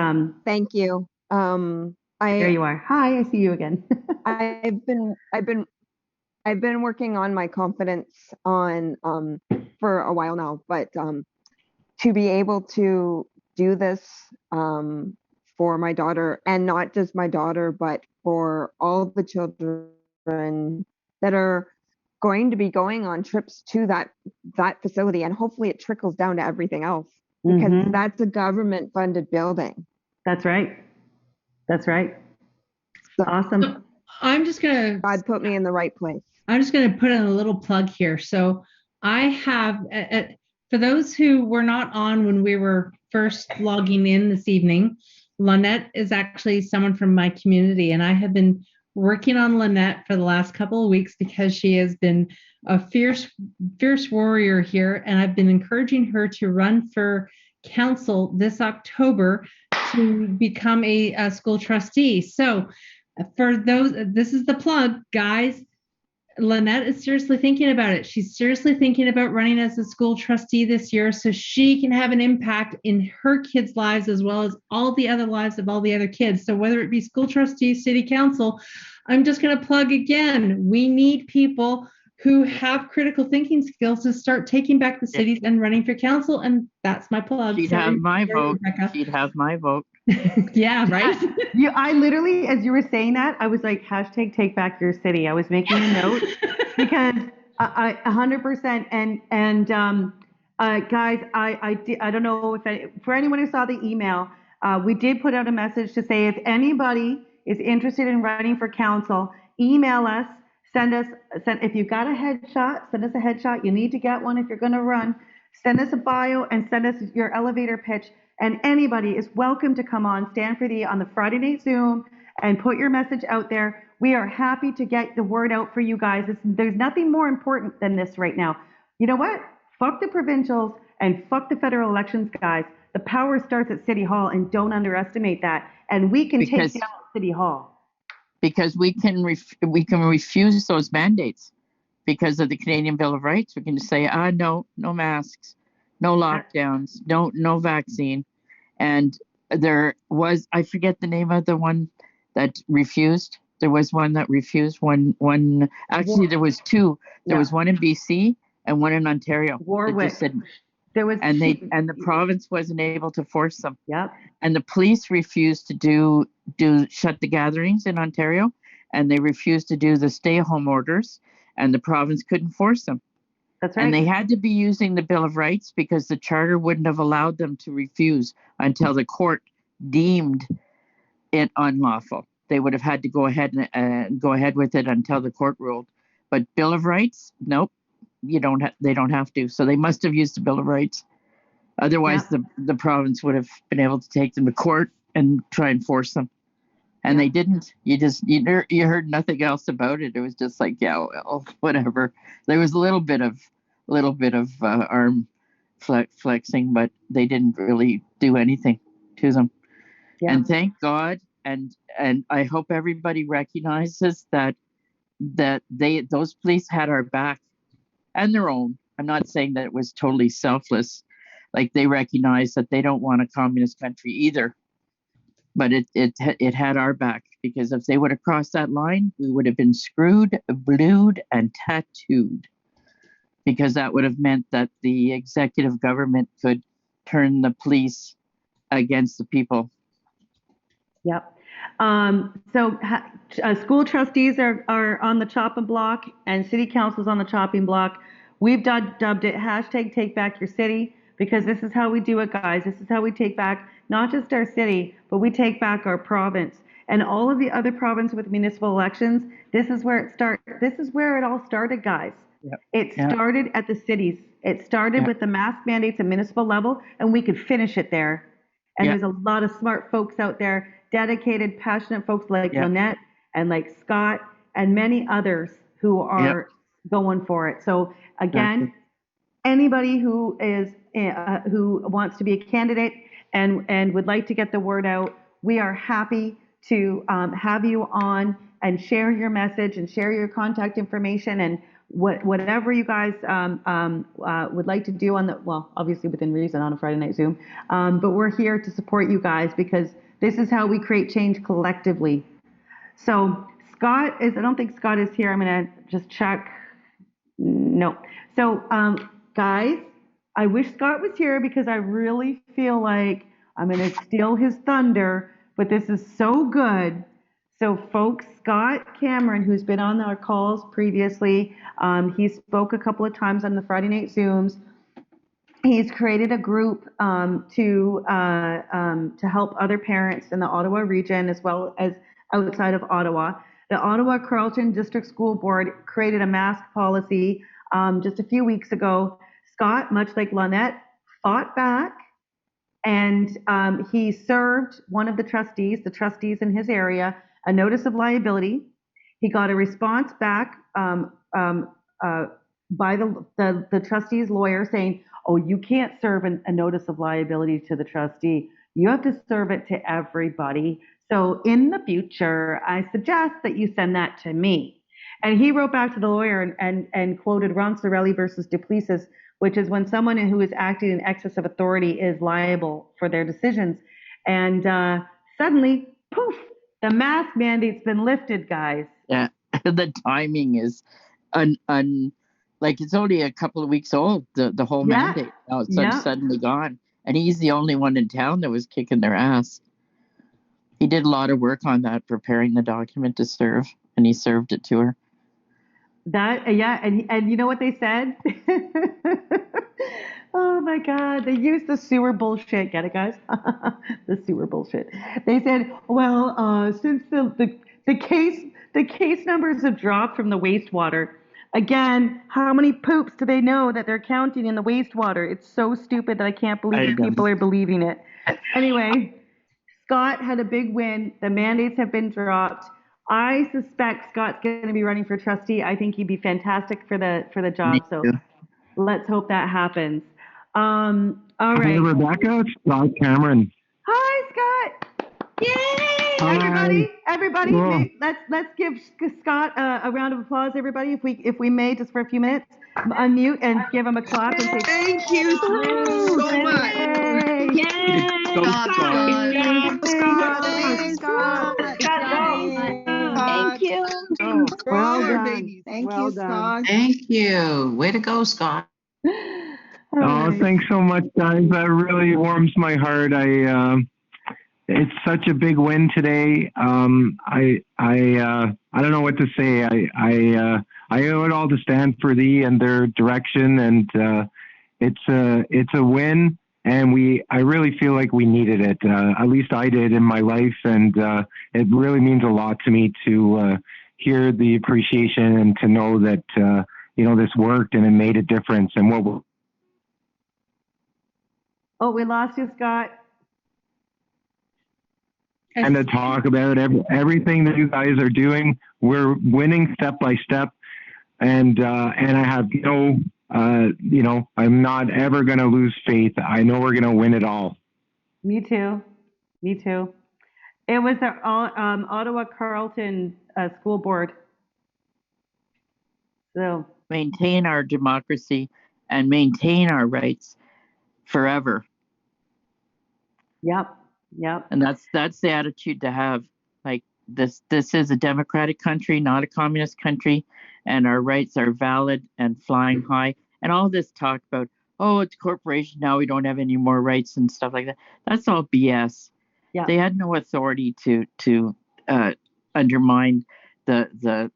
Thank you. there you are. Hi, I see you again. I've been working on my confidence for a while now, but to be able to do this for my daughter, and not just my daughter, but for all the children that are going to be going on trips to that facility, and hopefully it trickles down to everything else, because that's a government funded building. That's right. Awesome. God put me in the right place. I'm just going to put in a little plug here. So I have, for those who were not on when we were first logging in this evening, Lynette is actually someone from my community, and I have been working on Lynette for the last couple of weeks because she has been a fierce warrior here, and I've been encouraging her to run for council this October to become a school trustee. So for those, this is the plug, guys. Lynette is seriously thinking about it. She's seriously thinking about running as a school trustee this year so she can have an impact in her kids' lives as well as all the other lives of all the other kids. So whether it be school trustee, city council, I'm just going to plug again. We need people who have critical thinking skills to start taking back the cities and running for council. And that's my plug. She'd have my vote. She'd have my vote. Yeah, right? I literally, as you were saying that, I was like, hashtag take back your city. I was making a note because I 100%. And guys, I don't know for anyone who saw the email, we did put out a message to say if anybody is interested in running for council, email us, if you've got a headshot, send us a headshot. You need to get one if you're going to run. Send us a bio and send us your elevator pitch. And anybody is welcome to come on Stand4Thee on the Friday night Zoom and put your message out there. We are happy to get the word out for you guys. There's nothing more important than this right now. You know what? Fuck the provincials and fuck the federal elections, guys. The power starts at City Hall, and don't underestimate that. And we can take down City Hall. Because we can refuse those mandates because of the Canadian Bill of Rights. We can just say, no masks, no lockdowns, no vaccine. And there was, I forget the name of the one that refused. There was one that refused. Actually, there was two. There was one in BC and one in Ontario. Warwick. There was, and the province wasn't able to force them. Yep. And the police refused to shut the gatherings in Ontario, and they refused to do the stay-home orders, and the province couldn't force them. That's right. And they had to be using the Bill of Rights because the charter wouldn't have allowed them to refuse until the court deemed it unlawful. they would have had to go ahead and go ahead with it until the court ruled. But Bill of Rights, nope, they don't have to. So they must have used the Bill of Rights. Otherwise, the province would have been able to take them to court and try and force them. And they didn't. You heard nothing else about it. It was just like, yeah, well, whatever. There was a little bit of arm flexing, but they didn't really do anything to them. Yeah. And thank God, and I hope everybody recognizes that those police had our back and their own. I'm not saying that it was totally selfless. Like, they recognize that they don't want a communist country either. But it had our back, because if they would have crossed that line, we would have been screwed, blued, and tattooed. Because that would have meant that the executive government could turn the police against the people. Yep. So school trustees are on the chopping block, and city council's on the chopping block. We've dubbed it #TakeBackYourCity, because this is how we do it, guys. This is how we take back not just our city, but we take back our province. And all of the other provinces with municipal elections, this is where it starts. This is where it all started, guys. Yep. It started at the cities. It started with the mask mandates at municipal level, and we could finish it there. And there's a lot of smart folks out there, dedicated, passionate folks like Lynette and like Scott and many others who are going for it. So again, anybody who is who wants to be a candidate and would like to get the word out, we are happy to have you on and share your message and share your contact information and whatever you guys would like to do on the, well, obviously within reason on a Friday night Zoom, but we're here to support you guys, because this is how we create change collectively. So Scott is, I don't think Scott is here. I'm going to just check. No. So guys, I wish Scott was here, because I really feel like I'm going to steal his thunder, but this is so good. So folks, Scott Cameron, who's been on our calls previously, he spoke a couple of times on the Friday night Zooms. He's created a group to help other parents in the Ottawa region, as well as outside of Ottawa. The Ottawa Carleton District School Board created a mask policy just a few weeks ago. Scott, much like Lynette, fought back, and he served one of the trustees in his area, a notice of liability. He got a response back by the trustee's lawyer saying, oh, you can't serve a notice of liability to the trustee. You have to serve it to everybody. So in the future, I suggest that you send that to me. And he wrote back to the lawyer and quoted Ronsorelli versus Duplessis, which is when someone who is acting in excess of authority is liable for their decisions. And suddenly, poof, the mask mandate's been lifted, guys. Yeah, the timing is like, it's only a couple of weeks old, the whole mandate. Now it's suddenly gone. And he's the only one in town that was kicking their ass. He did a lot of work on that, preparing the document to serve, and he served it to her. And you know what they said? Oh my God, they used the sewer bullshit. Get it, guys? The sewer bullshit. They said, well, since the case numbers have dropped from the wastewater. Again, how many poops do they know that they're counting in the wastewater? It's so stupid that I can't believe people are believing it. Anyway, Scott had a big win. The mandates have been dropped. I suspect Scott's going to be running for trustee. I think he'd be fantastic for the job. So let's hope that happens. All right. Hey, Rebecca, it's Scott Cameron. Hi, Scott. Yay! Hi. Everybody, Cool. let's give Scott a round of applause, everybody, if we may, just for a few minutes. Unmute and give him a clap and say thank you so much. Yay! Thank you. Well done. Thank you, Scott. Thank you. Way to go, Scott. Oh, thanks so much, guys. That really warms my heart. It's such a big win today. I don't know what to say. I owe it all to Stand4Thee and their direction, and it's a win. and I really feel like we needed it. At least I did in my life, and it really means a lot to me to hear the appreciation and to know that this worked and it made a difference. And Oh, we lost you, Scott. and to talk about everything that you guys are doing. We're winning step by step, and I have I'm not ever going to lose faith. I know we're going to win it all. Me too. Me too. It was the Ottawa Carleton School Board. So maintain our democracy and maintain our rights forever. Yep. Yep. And that's the attitude to have. Like this is a democratic country, not a communist country, and our rights are valid and flying high. And all this talk about, oh, it's a corporation now, we don't have any more rights and stuff like that. That's all BS. Yeah. They had no authority to undermine the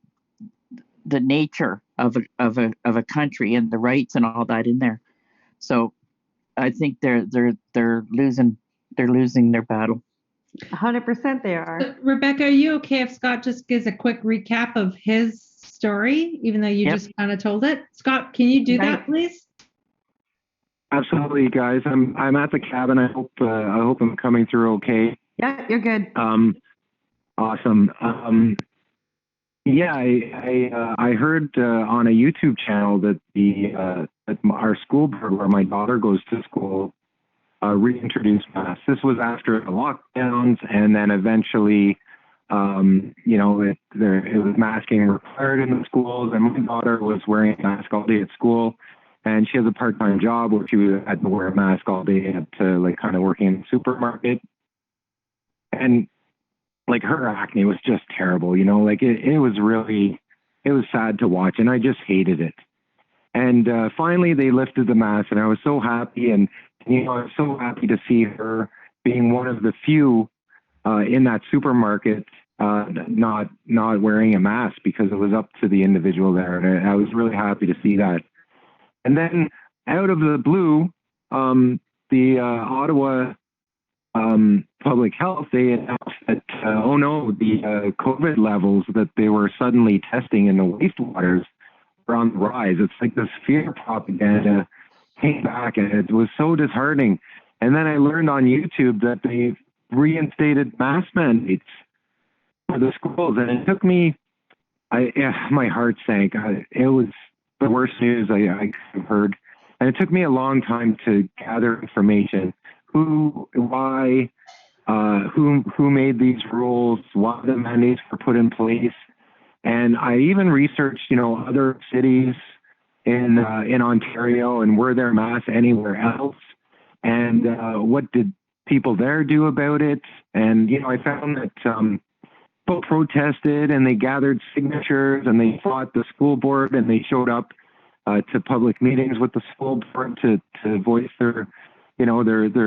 nature of a country and the rights and all that in there. So I think they're losing their battle. 100% they are. So, Rebecca, are you okay if Scott just gives a quick recap of his story, even though you just kind of told it? Scott, can you do that, please? Absolutely, guys. I'm at the cabin. I hope I'm coming through okay. Yeah, you're good. Awesome. Yeah, I heard on a YouTube channel that our school board, where my daughter goes to school, reintroduced masks. This was after the lockdowns, and then eventually, it was masking required in the schools, and my daughter was wearing a mask all day at school, and she has a part-time job where she had to wear a mask all day to kind of working in the supermarket, and her acne was just terrible, it was sad to watch, and I just hated it. And finally they lifted the mask, and I was so happy, and I was so happy to see her being one of the few in that supermarket not wearing a mask, because it was up to the individual there, and I was really happy to see that. And then out of the blue, the Ottawa Public Health, they announced that, the COVID levels that they were suddenly testing in the wastewaters were on the rise. It's like this fear propaganda came back, and it was so disheartening. And then I learned on YouTube that they reinstated mask mandates for the schools, and it took me, my heart sank. It was the worst news I could have heard. And it took me a long time to gather information. Who made these rules, why the mandates were put in place. And I even researched, other cities in Ontario, and were there masks anywhere else? And what did people there do about it? And, I found that people protested, and they gathered signatures, and they fought the school board, and they showed up to public meetings with the school board to voice their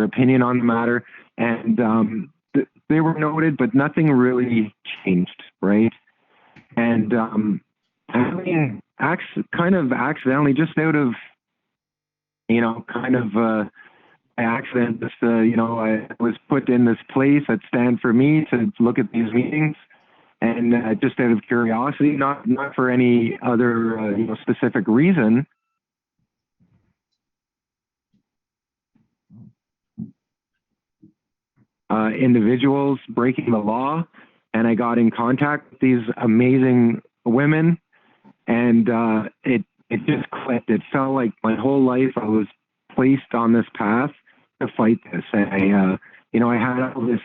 opinion on the matter. And they were noted, but nothing really changed, right? And kind of accidentally, just out of, accident, just, I was put in this place at Stand4Me to look at these meetings, and just out of curiosity, not for any other, specific reason. Individuals breaking the law, and I got in contact with these amazing women, and it just clicked. It felt like my whole life I was placed on this path to fight this. And I had all this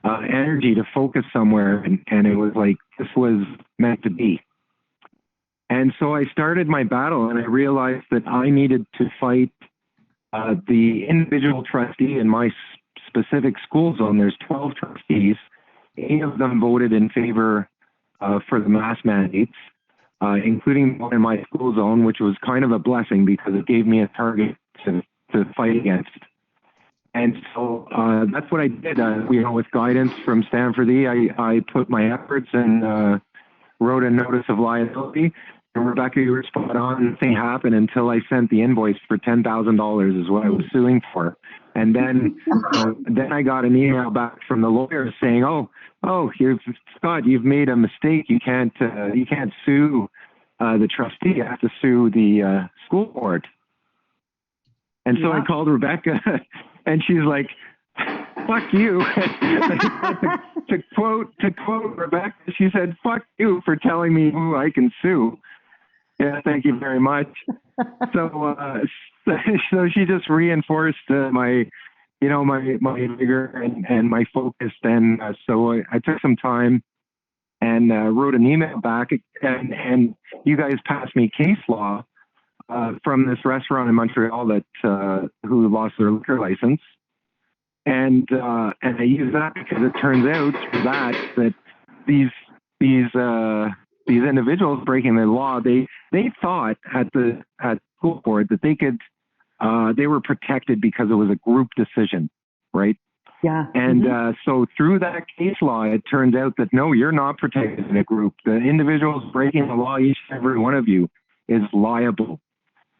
energy to focus somewhere, and it was like this was meant to be. And so I started my battle, and I realized that I needed to fight the individual trustee in my specific school zone. There's 12 trustees. 8 of them voted in favor for the mask mandates, including one in my school zone, which was kind of a blessing because it gave me a target to fight against. And so that's what I did. With guidance from Stand4Thee, I put my efforts and wrote a notice of liability. Rebecca, you were spot on. Nothing happened until I sent the invoice for $10,000 is what I was suing for. And then, then I got an email back from the lawyer saying, here's Scott, you've made a mistake. You can't sue the trustee. You have to sue the school board. And so I called Rebecca, and she's like, "Fuck you." to quote Rebecca, she said, "Fuck you for telling me who I can sue." Yeah, thank you very much. So she just reinforced my vigor and my focus. And so I took some time and wrote an email back, and you guys passed me case law from this restaurant in Montreal that who lost their liquor license. And I use that because it turns out that these individuals breaking the law, they thought at school board that they were protected because it was a group decision, right? Yeah. And so through that case law, it turns out that no, you're not protected in a group. The individuals breaking the law, each and every one of you, is liable.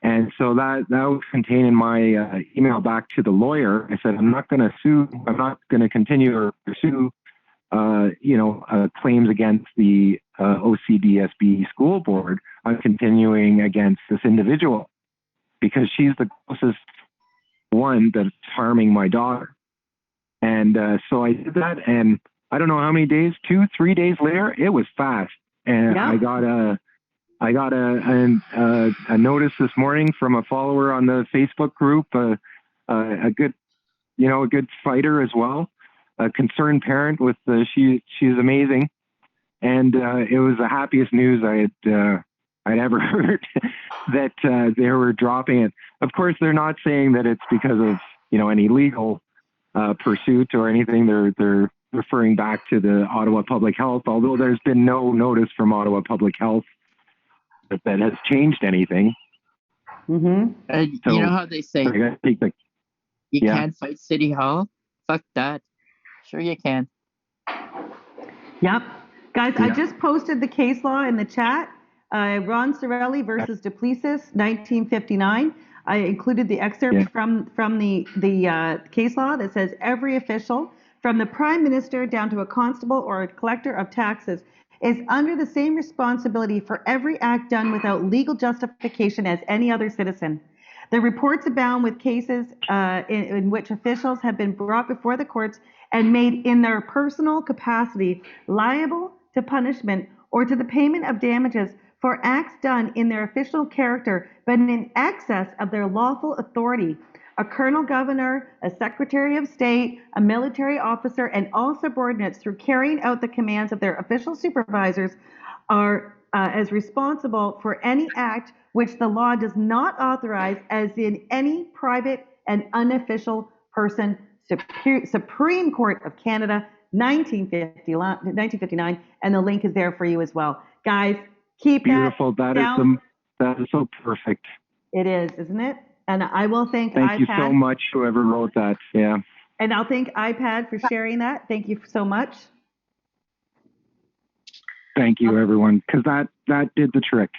And so that was contained in my email back to the lawyer. I said, I'm not going to sue. I'm not going to continue or pursue, claims against the OCDSB school board. I'm continuing against this individual because she's the closest one that's harming my daughter. And so I did that. And I don't know how many days, 2-3 days later, it was fast. And I got a notice this morning from a follower on the Facebook group, a good fighter as well, a concerned parent with she's amazing, and it was the happiest news I'd ever heard that they were dropping it. Of course, they're not saying that it's because of any legal pursuit or anything. They're referring back to the Ottawa Public Health, although there's been no notice from Ottawa Public Health that has changed anything. You know how they say you can't fight City Hall? Fuck that. Sure you can. Yep. Guys, I just posted the case law in the chat. Ron Sorelli versus Duplessis, 1959. I included the excerpt from the case law that says every official, from the Prime Minister down to a constable or a collector of taxes, is under the same responsibility for every act done without legal justification as any other citizen. The reports abound with cases in which officials have been brought before the courts and made in their personal capacity liable to punishment or to the payment of damages for acts done in their official character but in excess of their lawful authority. A colonel governor, a secretary of state, a military officer, and all subordinates, through carrying out the commands of their official supervisors, are as responsible for any act which the law does not authorize as in any private and unofficial person. Supreme Court of Canada, 1959, and the link is there for you as well. Guys, keep beautiful. that down. That is so perfect. It is, isn't it? And I will thank Thank you so much, whoever wrote that. Yeah. And I'll thank iPad for sharing that. Thank you so much. Thank you, everyone, because that did the trick.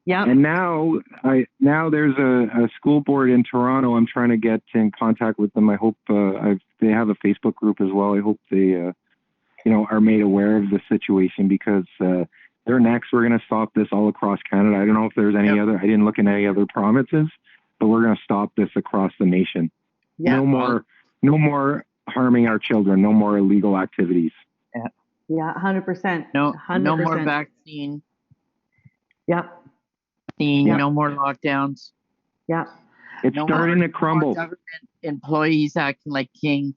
Yeah. And now there's a school board in Toronto. I'm trying to get in contact with them. I hope they have a Facebook group as well. I hope they are made aware of the situation because they're next. We're going to stop this all across Canada. I don't know if there's any other. I didn't look in any other provinces, but we're going to stop this across the nation. Yeah. No more harming our children. No more illegal activities. Yeah, 100%. No 100%. No more vaccine. Yep. No more lockdowns. Yeah. It's starting to crumble. Government employees acting like the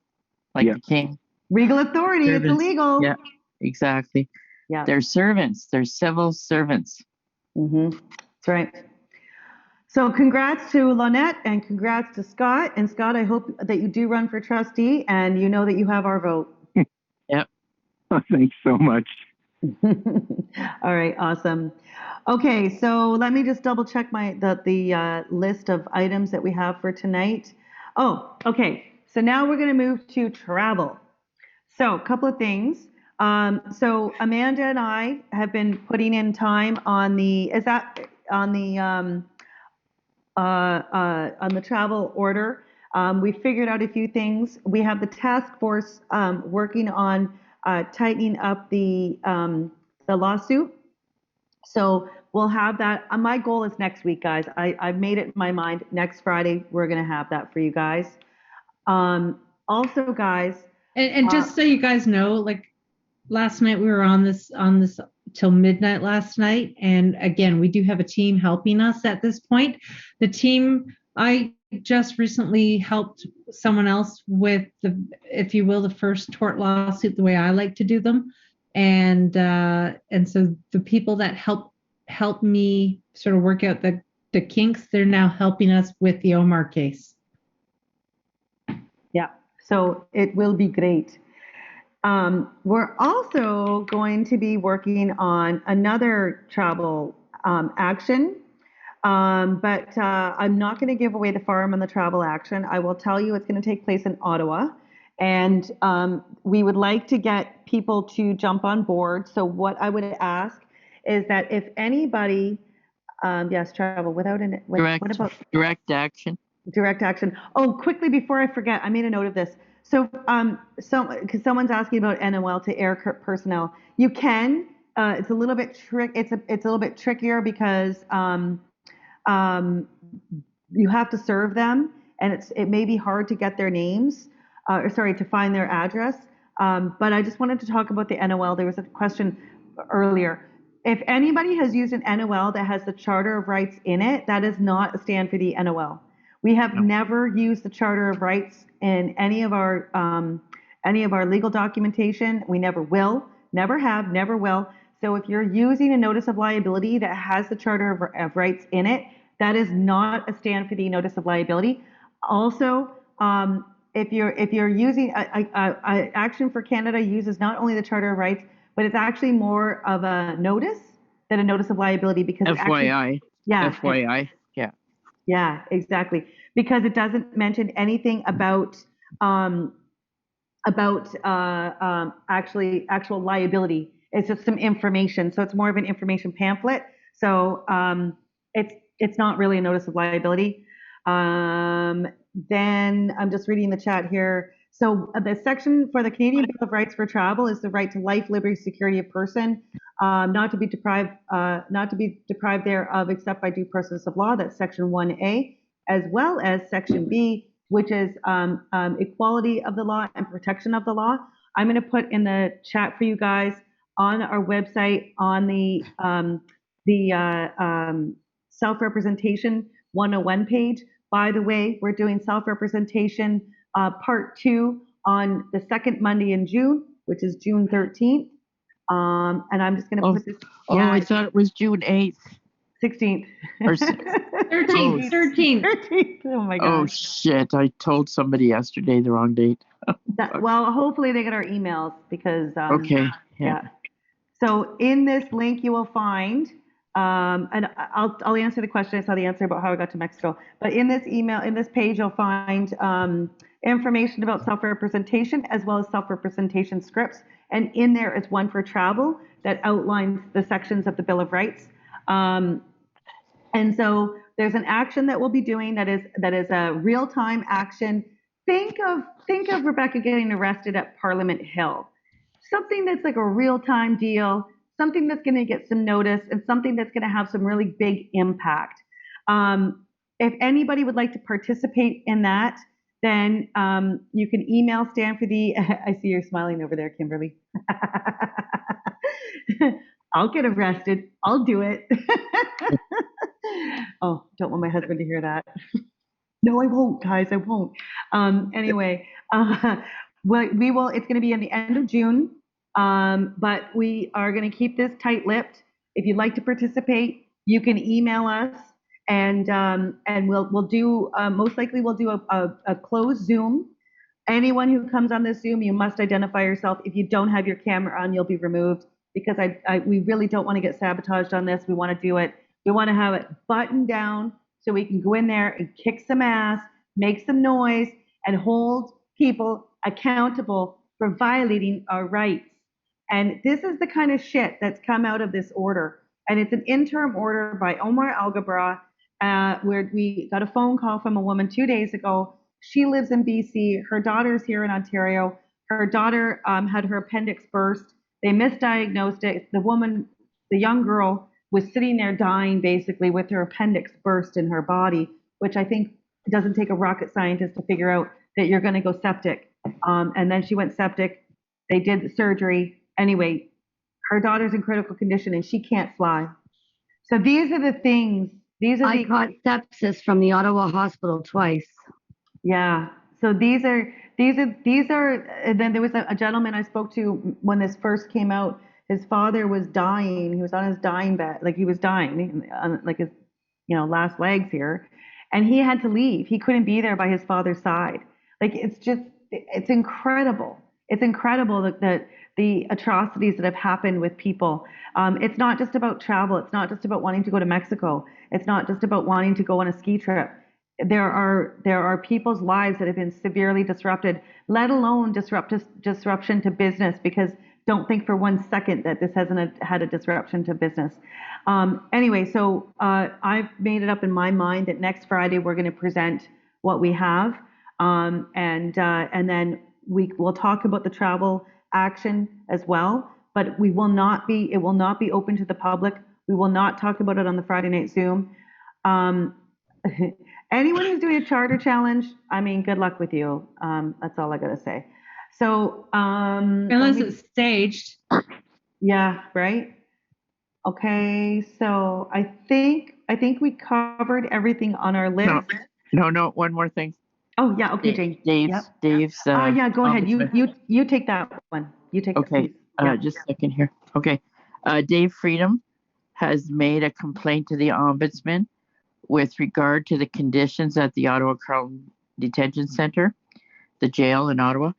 king. Regal authority. Servants. It's illegal. Yeah, exactly. Yeah. They're servants. They're civil servants. That's right. So congrats to Lynette and congrats to Scott. And Scott, I hope that you do run for trustee and you know that you have our vote. Yep. Thanks so much. All right, awesome. Okay, so let me just double check the list of items that we have for tonight. Oh, okay. So now we're going to move to travel. So a couple of things. So Amanda and I have been putting in time on the, is that on the travel order. We figured out a few things. We have the task force working on tightening up the lawsuit. So we'll have that. My goal is next week, guys. I've made it in my mind. Next Friday, we're going to have that for you guys. Also, guys. And just so you guys know, like last night we were on this till midnight last night. And again, we do have a team helping us at this point. The team, I just recently helped someone else with the, if you will, the first tort lawsuit, the way I like to do them. And so the people that help me sort of work out the kinks, they're now helping us with the Omar case. Yeah, so it will be great. We're also going to be working on another travel action, but I'm not going to give away the farm on the travel action. I will tell you it's going to take place in Ottawa, and we would like to get people to jump on board. So what I would ask is that if anybody, yes, travel without an what about direct action? Direct action. Oh, quickly before I forget, I made a note of this. So, because someone's asking about NOL to air personnel, you can. It's a little bit It's a little bit trickier because you have to serve them, and it may be hard to get their names, or sorry, to find their address. But I just wanted to talk about the NOL. There was a question earlier. If anybody has used an NOL that has the Charter of Rights in it, that is not a Stand4Thee NOL. We have never used the Charter of Rights in any of our legal documentation. We never will, never have, never will. So if you're using a notice of liability that has the Charter of Rights in it, that is not a Stand4Thee notice of liability. Also, if you're using Action for Canada uses not only the Charter of Rights, but it's actually more of a notice than a notice of liability because FYI. FYI. Yeah. Yeah, exactly. Because it doesn't mention anything about actual liability. It's just some information. So it's more of an information pamphlet. So it's not really a notice of liability. Then I'm just reading the chat here. So the section for the Canadian Bill of Rights for travel is the right to life, liberty, security of person, not to be deprived thereof except by due process of law. That's section 1A, as well as section B, which is equality of the law and protection of the law. I'm going to put in the chat for you guys on our website on the self-representation 101 page. By the way, we're doing self-representation part 2 on the second Monday in June, which is June 13th. And I'm just going to put this. Yeah, I thought it was June 8th. 16th. Or 13th. Oh my God. Oh shit, I told somebody yesterday the wrong date. Well, hopefully they get our emails because. Okay. Yeah. So in this link you will find, and I'll answer the question. I saw the answer about how I got to Mexico. But in this email, in this page, you'll find information about self-representation as well as self-representation scripts. And in there is one for travel that outlines the sections of the Bill of Rights. And so there's an action that we'll be doing that is a real-time action. Think of Rebecca getting arrested at Parliament Hill. Something that's like a real-time deal, something that's going to get some notice, and something that's going to have some really big impact. If anybody would like to participate in that, then you can email Stand4Thee. I see you're smiling over there, Kimberly. I'll get arrested. I'll do it. Oh, don't want my husband to hear that. No, I won't, guys. I won't. Anyway, we will. It's going to be in the end of June, but we are going to keep this tight-lipped. If you'd like to participate, you can email us, and we'll do. Most likely, we'll do a closed Zoom. Anyone who comes on this Zoom, you must identify yourself. If you don't have your camera on, you'll be removed because we really don't want to get sabotaged on this. We want to do it. We want to have it buttoned down so we can go in there and kick some ass, make some noise, and hold people accountable for violating our rights. And this is the kind of shit that's come out of this order. And it's an interim order by Omar Alghabra, where we got a phone call from a woman 2 days ago. She lives in BC. Her daughter's here in Ontario. Her daughter had her appendix burst. They misdiagnosed it. The young girl, was sitting there dying basically with her appendix burst in her body, which I think it doesn't take a rocket scientist to figure out that you're going to go septic. And then she went septic. They did the surgery. Anyway, her daughter's in critical condition and she can't fly. So these are the things. I caught sepsis from the Ottawa hospital twice. Yeah. So these are. And then there was a gentleman I spoke to when this first came out. His father was dying. He was on his dying bed, like he was dying, like his, last legs here, and he had to leave. He couldn't be there by his father's side. Like it's incredible. It's incredible that the atrocities that have happened with people. It's not just about travel. It's not just about wanting to go to Mexico. It's not just about wanting to go on a ski trip. There are people's lives that have been severely disrupted, let alone disruption to business, because don't think for 1 second that this hasn't had a disruption to business. Anyway, so I've made it up in my mind that next Friday we're going to present what we have, and then we'll talk about the travel action as well. But it will not be open to the public. We will not talk about it on the Friday night Zoom. Anyone who's doing a charter challenge, I mean, good luck with you. That's all I gotta say. So unless it's staged. Yeah, right. Okay, so I think we covered everything on our list. No, one more thing. Oh yeah, okay, Jane. Dave's. Yeah, go ahead. You take that one. You take. Okay, just a second here. Okay, Dave Freedom has made a complaint to the ombudsman with regard to the conditions at the Ottawa Carleton Detention Center, the jail in Ottawa.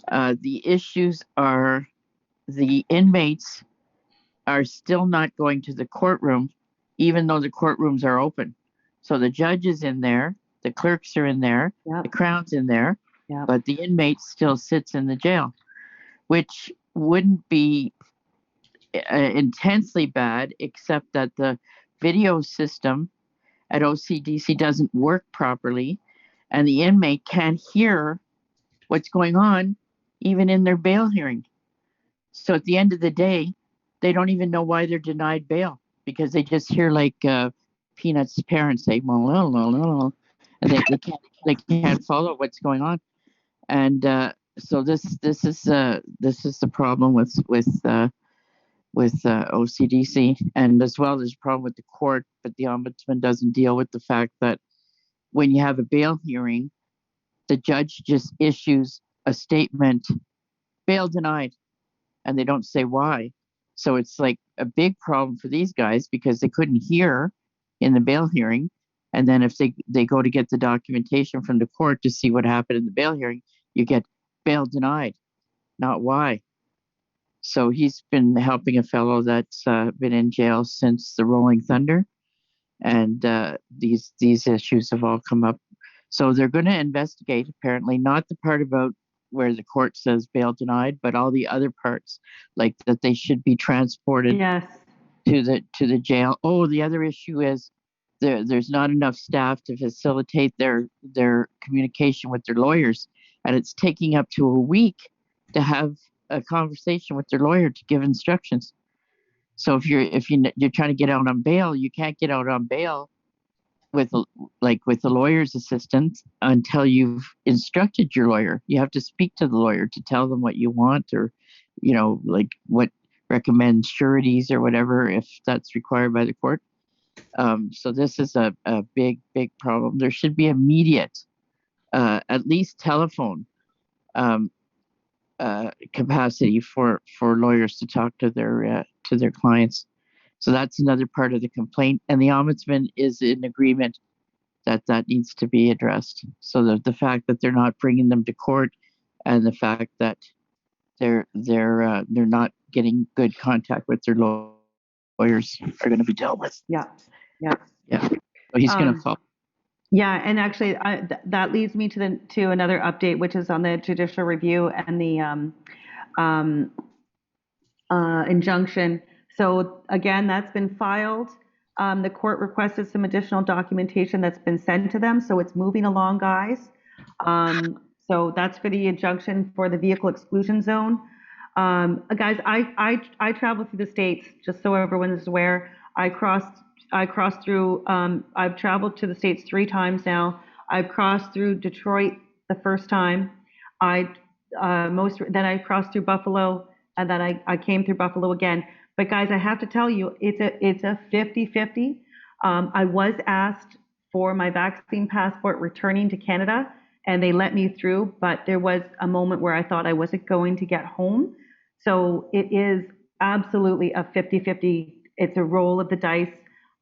The issues are the inmates are still not going to the courtroom, even though the courtrooms are open. So the judge is in there, the clerks are in there, the Crown's in there, but the inmate still sits in the jail, which wouldn't be intensely bad, except that the video system at OCDC doesn't work properly, and the inmate can't hear what's going on even in their bail hearing. So at the end of the day, they don't even know why they're denied bail, because they just hear like Peanut's parents say, and they can't follow what's going on. And so this is the problem with OCDC, and as well there's a problem with the court, but the ombudsman doesn't deal with the fact that when you have a bail hearing, the judge just issues a statement, bail denied, and they don't say why. So it's like a big problem for these guys because they couldn't hear in the bail hearing, and then if they go to get the documentation from the court to see what happened in the bail hearing, you get bail denied, not why. So he's been helping a fellow that's been in jail since the Rolling Thunder, and these issues have all come up. So they're going to investigate, apparently, not the part about where the court says bail denied, but all the other parts, like that they should be transported to the jail. Oh, the other issue is there's not enough staff to facilitate their communication with their lawyers, and it's taking up to a week to have a conversation with their lawyer to give instructions. So if you're trying to get out on bail, you can't get out on bail with the lawyer's assistant until you've instructed your lawyer. You have to speak to the lawyer to tell them what you want, or like what recommend sureties or whatever, if that's required by the court. So this is a big problem. There should be immediate at least telephone capacity for lawyers to talk to their clients. So that's another part of the complaint, and the ombudsman is in agreement that needs to be addressed. So the fact that they're not bringing them to court, and the fact that they're not getting good contact with their lawyers are going to be dealt with. Yeah. So he's going to fall. Yeah, and actually, that leads me to another update, which is on the judicial review and the injunction. So again, that's been filed. The court requested some additional documentation that's been sent to them, so it's moving along, guys. So that's for the injunction for the vehicle exclusion zone. Guys, I travel through the states, just so everyone is aware. I crossed through. I've traveled to the states 3 times now. I've crossed through Detroit the first time. Then I crossed through Buffalo, and then I came through Buffalo again. But guys, I have to tell you, it's a 50-50. I was asked for my vaccine passport returning to Canada, and they let me through, but there was a moment where I thought I wasn't going to get home. So it is absolutely a 50-50. It's a roll of the dice.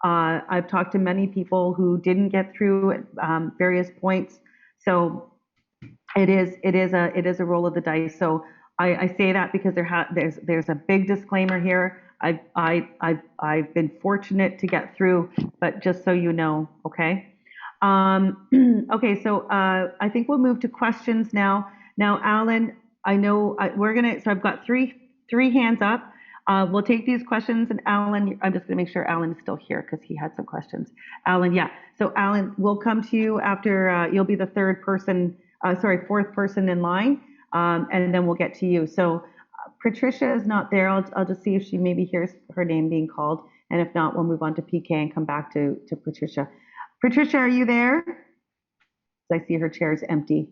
I've talked to many people who didn't get through at various points. So it is a roll of the dice. So I say that because there's a big disclaimer here. I've been fortunate to get through, but just so you know, okay. Okay, so I think we'll move to questions now. Now, Alan, I know so I've got three hands up. We'll take these questions, and Alan, I'm just gonna make sure Alan is still here because he had some questions. Alan, yeah. So Alan, we'll come to you after, you'll be the fourth person in line, and then we'll get to you. So Patricia is not there. I'll just see if she maybe hears her name being called, and if not, we'll move on to PK and come back to Patricia. Patricia, are you there? I see her chair is empty.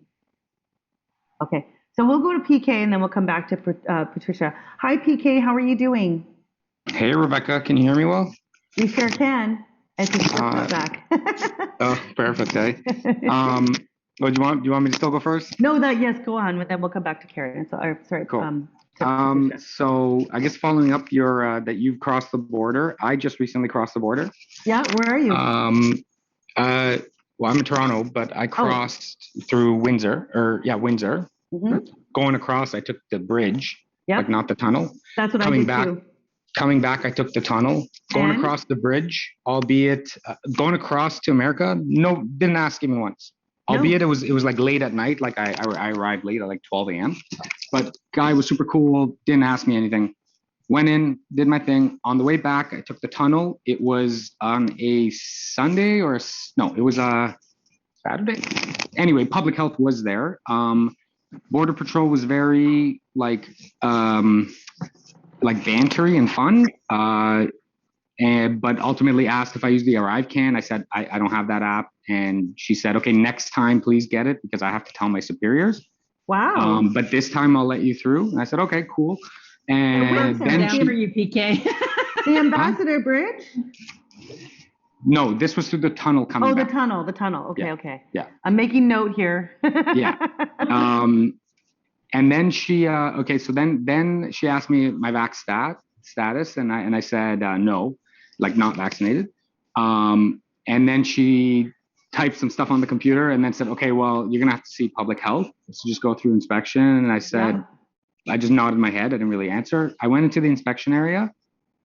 Okay, so we'll go to PK and then we'll come back to Patricia. Hi, PK, how are you doing? Hey, Rebecca, can you hear me well? We sure can. I think she's back. Oh, perfect. Eh? Do you want me to still go first? No, yes, go on, but then we'll come back to Karen. So, sorry. Cool. So I guess following up your that you've crossed the border. I just recently crossed the border. Yeah, where are you? Well, I'm in Toronto, but I crossed through Windsor, Windsor. Mm-hmm. Going across, I took the bridge, like not the tunnel. That's what I did too. Coming back, I took the tunnel. Going across the bridge, albeit going across to America, didn't ask even once. Albeit it was like late at night, like I arrived late at like 12 a.m. But guy was super cool, didn't ask me anything. Went in, did my thing. On the way back, I took the tunnel. It was on a Sunday it was a Saturday. Anyway, public health was there. Border Patrol was very like bantery and fun. But ultimately asked if I used the Arrive Can. I said, I don't have that app. And she said, okay, next time, please get it because I have to tell my superiors. Wow. But this time I'll let you through. And I said, okay, cool. And then for you, PK. The Ambassador Bridge? No, this was through the tunnel coming back. The tunnel. Okay, okay. Yeah. I'm making note here. Yeah. And then she, so then she asked me my vax status, and I said no, like not vaccinated. And then she typed some stuff on the computer and then said, okay, well, you're gonna have to see public health. So just go through inspection. And I said, I just nodded my head. I didn't really answer. I went into the inspection area.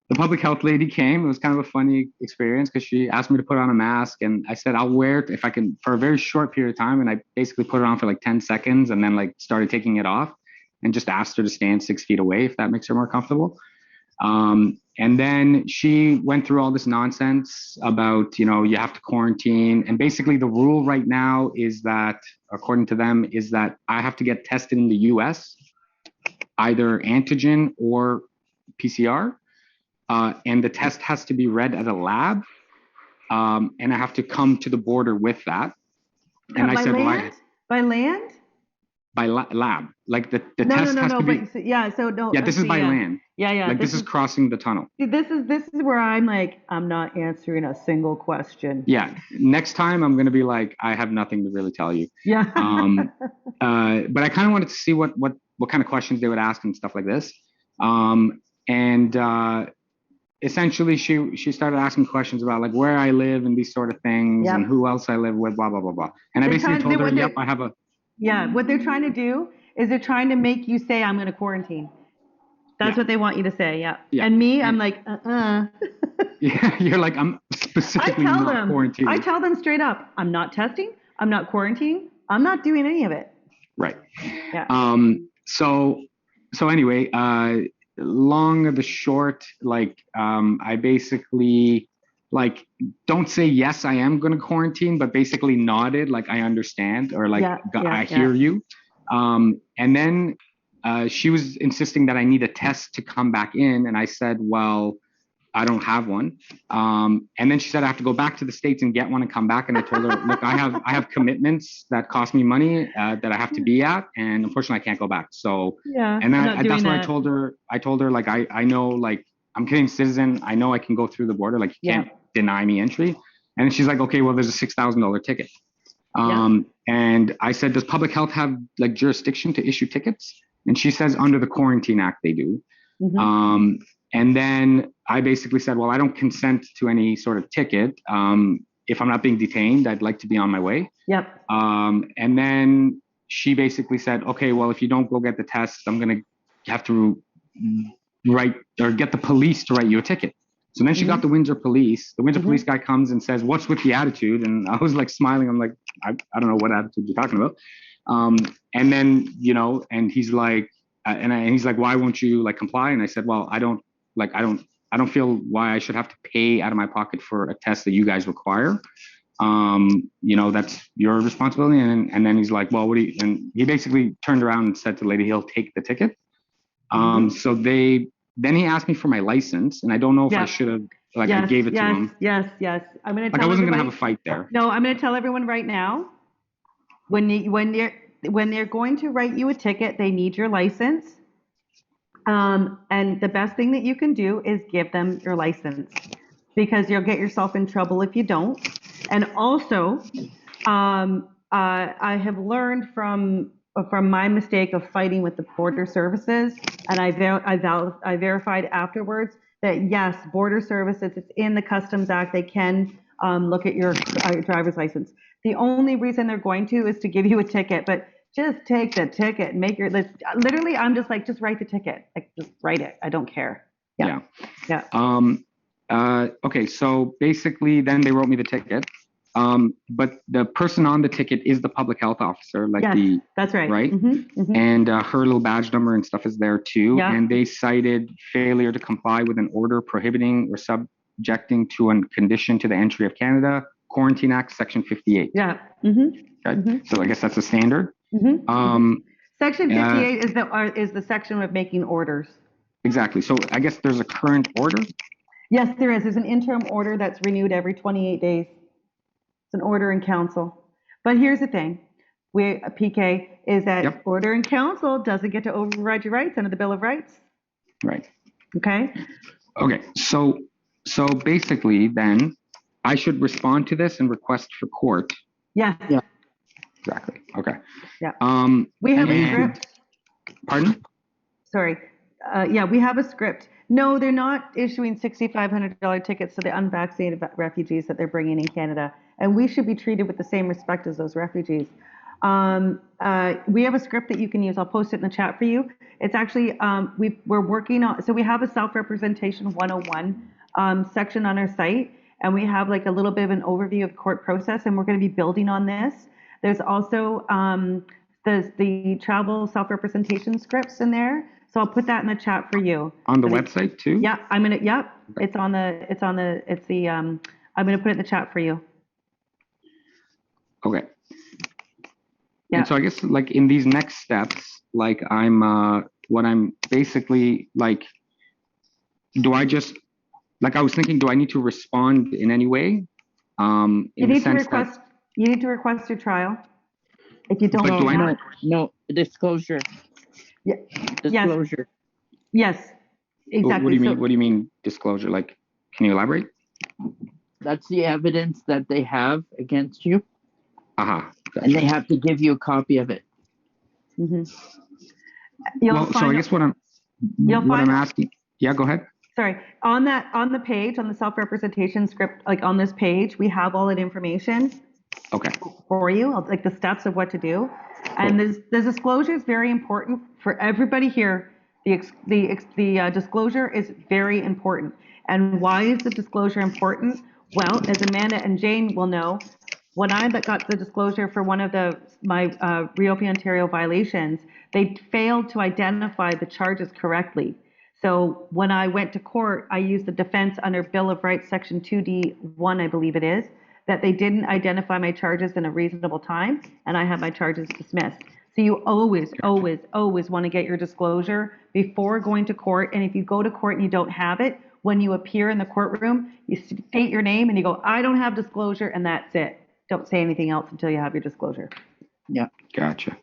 The public health lady came. It was kind of a funny experience because she asked me to put on a mask, and I said, I'll wear it if I can for a very short period of time. And I basically put it on for like 10 seconds and then like started taking it off and just asked her to stand 6 feet away if that makes her more comfortable. And then she went through all this nonsense about, you have to quarantine. And basically the rule right now is that, according to them, is that I have to get tested in the US, either antigen or PCR. And the test has to be read at a lab. And I have to come to the border with that. And I said, land? By land? By lab. Like the test has to be. This is by land. Yeah. Like this is crossing the tunnel. This is where I'm like, I'm not answering a single question. Yeah. Next time I'm going to be like, I have nothing to really tell you. Yeah. But I kind of wanted to see what kind of questions they would ask and stuff like this. Essentially she started asking questions about like where I live and these sort of things and who else I live with, blah, blah, blah, blah. And I basically told her, yep, I have a. Yeah. What they're trying to do is they're trying to make you say, I'm going to quarantine. That's what they want you to say. Yeah. And me, I'm like, Yeah. You're like, I'm specifically not quarantining. I tell them straight up, I'm not testing. I'm not quarantining. I'm not doing any of it. Right. Yeah. So anyway, long of the short, like I basically like don't say yes, I am going to quarantine, but basically nodded like I understand or like I hear you. And then she was insisting that I need a test to come back in, and I said, well, I don't have one. And then she said I have to go back to the States and get one and come back. And I told her, look, I have commitments that cost me money that I have to be at, and unfortunately I can't go back. So and that's what I told her. I told her like I know, like I'm Canadian citizen. I know I can go through the border. Like you can't deny me entry. And then she's like, okay, well, there's a $6,000 ticket. And I said, does public health have like jurisdiction to issue tickets? And she says under the Quarantine Act they do. And then I basically said, well, I don't consent to any sort of ticket. If I'm not being detained, I'd like to be on my way. And then she basically said, okay, well, if you don't go get the test, I'm going to have to write or get the police to write you a ticket. So then she got the Windsor police. The Windsor police guy comes and says, what's with the attitude? And I was like smiling. I'm like, I don't know what attitude you're talking about. And then, you know, and he's like, and he's like, why won't you like comply? And I said, well, I don't feel why I should have to pay out of my pocket for a test that you guys require. You know, that's your responsibility. And then he's like, well, and he basically turned around and said to the lady, he'll take the ticket. So then he asked me for my license, and I don't know if I should have, I gave it to him. Yes. I'm going to tell I wasn't going to have everybody- a fight there. No, I'm going to tell everyone right now, when they're going to write you a ticket, they need your license. And the best thing that you can do is give them your license, because you'll get yourself in trouble if you don't. And also, I have learned from my mistake of fighting with the border services, and I verified afterwards that yes, border services, it's in the Customs Act, they can look at your driver's license. The only reason they're going to is to give you a ticket, but just take the ticket and make your list. Literally, I'm just like, just write the ticket. Like, just write it. I don't care. Yeah. Okay, so basically then they wrote me the ticket. But the person on the ticket is the public health officer, that's right. Right? And her little badge number and stuff is there too. And they cited failure to comply with an order prohibiting or subjecting to a condition to the entry of Canada, Quarantine Act, Section 58. Okay. So I guess that's a standard. Section 58 is the section of making orders. Exactly. So I guess there's a current order. Yes, there is. There's an interim order that's renewed every 28 days. It's an order in council. But here's the thing, PK, is that order in council doesn't get to override your rights under the Bill of Rights. Right. Okay. Okay. So basically then I should respond to this and request for court. Yeah. Exactly. Okay. Yeah. We have a script. Pardon? Sorry. We have a script. No, they're not issuing $6,500 tickets to the unvaccinated refugees that they're bringing in Canada. And we should be treated with the same respect as those refugees. We have a script that you can use. I'll post it in the chat for you. It's actually, we're working on, so we have a self-representation 101 section on our site. And we have like a little bit of an overview of court process, and we're going to be building on this. There's also the travel self-representation scripts in there. So I'll put that in the chat for you. On the website too? Yeah, I'm gonna. Yep, okay. I'm gonna put it in the chat for you. Okay. Yeah. And so I guess like in these next steps, like what I'm basically like, do I just, like I was thinking, do I need to respond in any way? You need to request your trial. If you don't, no disclosure. Yeah. Disclosure. Yes. Exactly. What do you mean? What do you mean disclosure? Like, can you elaborate? That's the evidence that they have against you. Gotcha. And they have to give you a copy of it. So I guess what I'm asking. Yeah, go ahead. Sorry. On the page, on the self-representation script, like on this page, we have all that information. Okay. For you, like the steps of what to do. And the disclosure is very important for everybody here. The disclosure is very important. And why is the disclosure important? Well, as Amanda and Jane will know, when I got the disclosure for one of my Reopen Ontario violations, they failed to identify the charges correctly. So when I went to court, I used the defense under Bill of Rights, Section 2D1, I believe it is, that they didn't identify my charges in a reasonable time, and I had my charges dismissed. So you always, always, always want to get your disclosure before going to court. And if you go to court and you don't have it, when you appear in the courtroom, you state your name and you go, I don't have disclosure, and that's it. Don't say anything else until you have your disclosure. Yeah. Gotcha.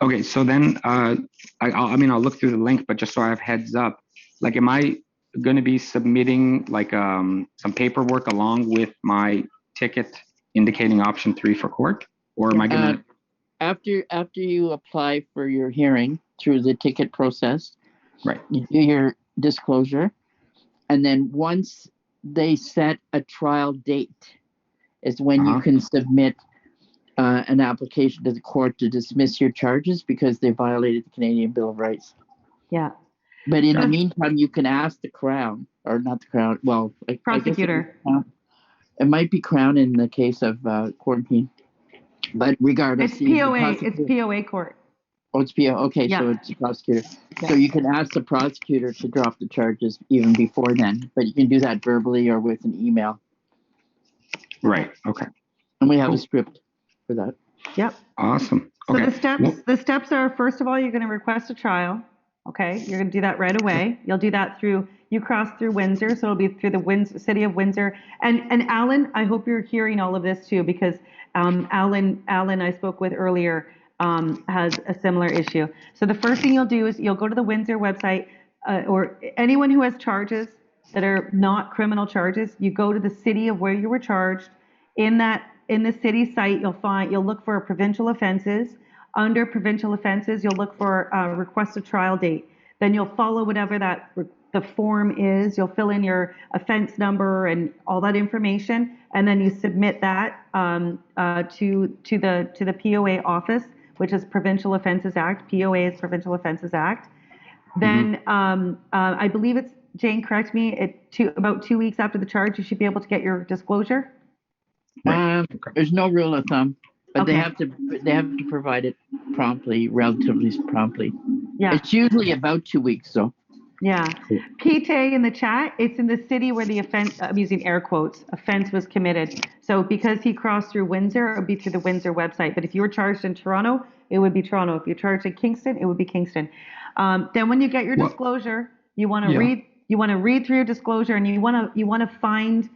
Okay, so then I'll look through the link, but just so I have heads up, like, am I going to be submitting like some paperwork along with my ticket indicating option 3 for court, or am I going to? After you apply for your hearing through the ticket process, right? You do your disclosure, and then once they set a trial date, is when you can submit an application to the court to dismiss your charges because they violated the Canadian Bill of Rights. Yeah. But in the meantime, you can ask the Crown, or not the Crown, well, prosecutor. It might be Crown in the case of quarantine. But regardless, it's POA. It's POA court. Oh, it's POA. Okay, yeah. So it's a prosecutor. Yeah. So you can ask the prosecutor to drop the charges even before then, but you can do that verbally or with an email. Right. Okay. And we have a script for that. Yep. Awesome. So okay. the steps are, first of all, you're going to request a trial. Okay. You're going to do that right away. You'll do that you cross through Windsor. So it'll be through the city of Windsor. And Alan, I hope you're hearing all of this too, because Alan I spoke with earlier has a similar issue. So the first thing you'll do is you'll go to the Windsor website, or anyone who has charges that are not criminal charges, you go to the city of where you were charged. In the city site, you'll look for provincial offenses. Under provincial offenses, you'll look for request a trial date. Then you'll follow whatever the form is. You'll fill in your offense number and all that information, and then you submit that to the POA office, which is Provincial Offences Act. POA is Provincial Offences Act. Then I believe it's, Jane, correct me, about 2 weeks after the charge, you should be able to get your disclosure. There's no rule of thumb, but they have to provide it relatively promptly. Yeah. It's usually about 2 weeks, though. Yeah. Pete in the chat, it's in the city where the offense, I'm using air quotes, offense was committed. So because he crossed through Windsor, it would be through the Windsor website. But if you were charged in Toronto, it would be Toronto. If you're charged in Kingston, it would be Kingston. Then when you get your disclosure, you want to read through your disclosure, and you want to find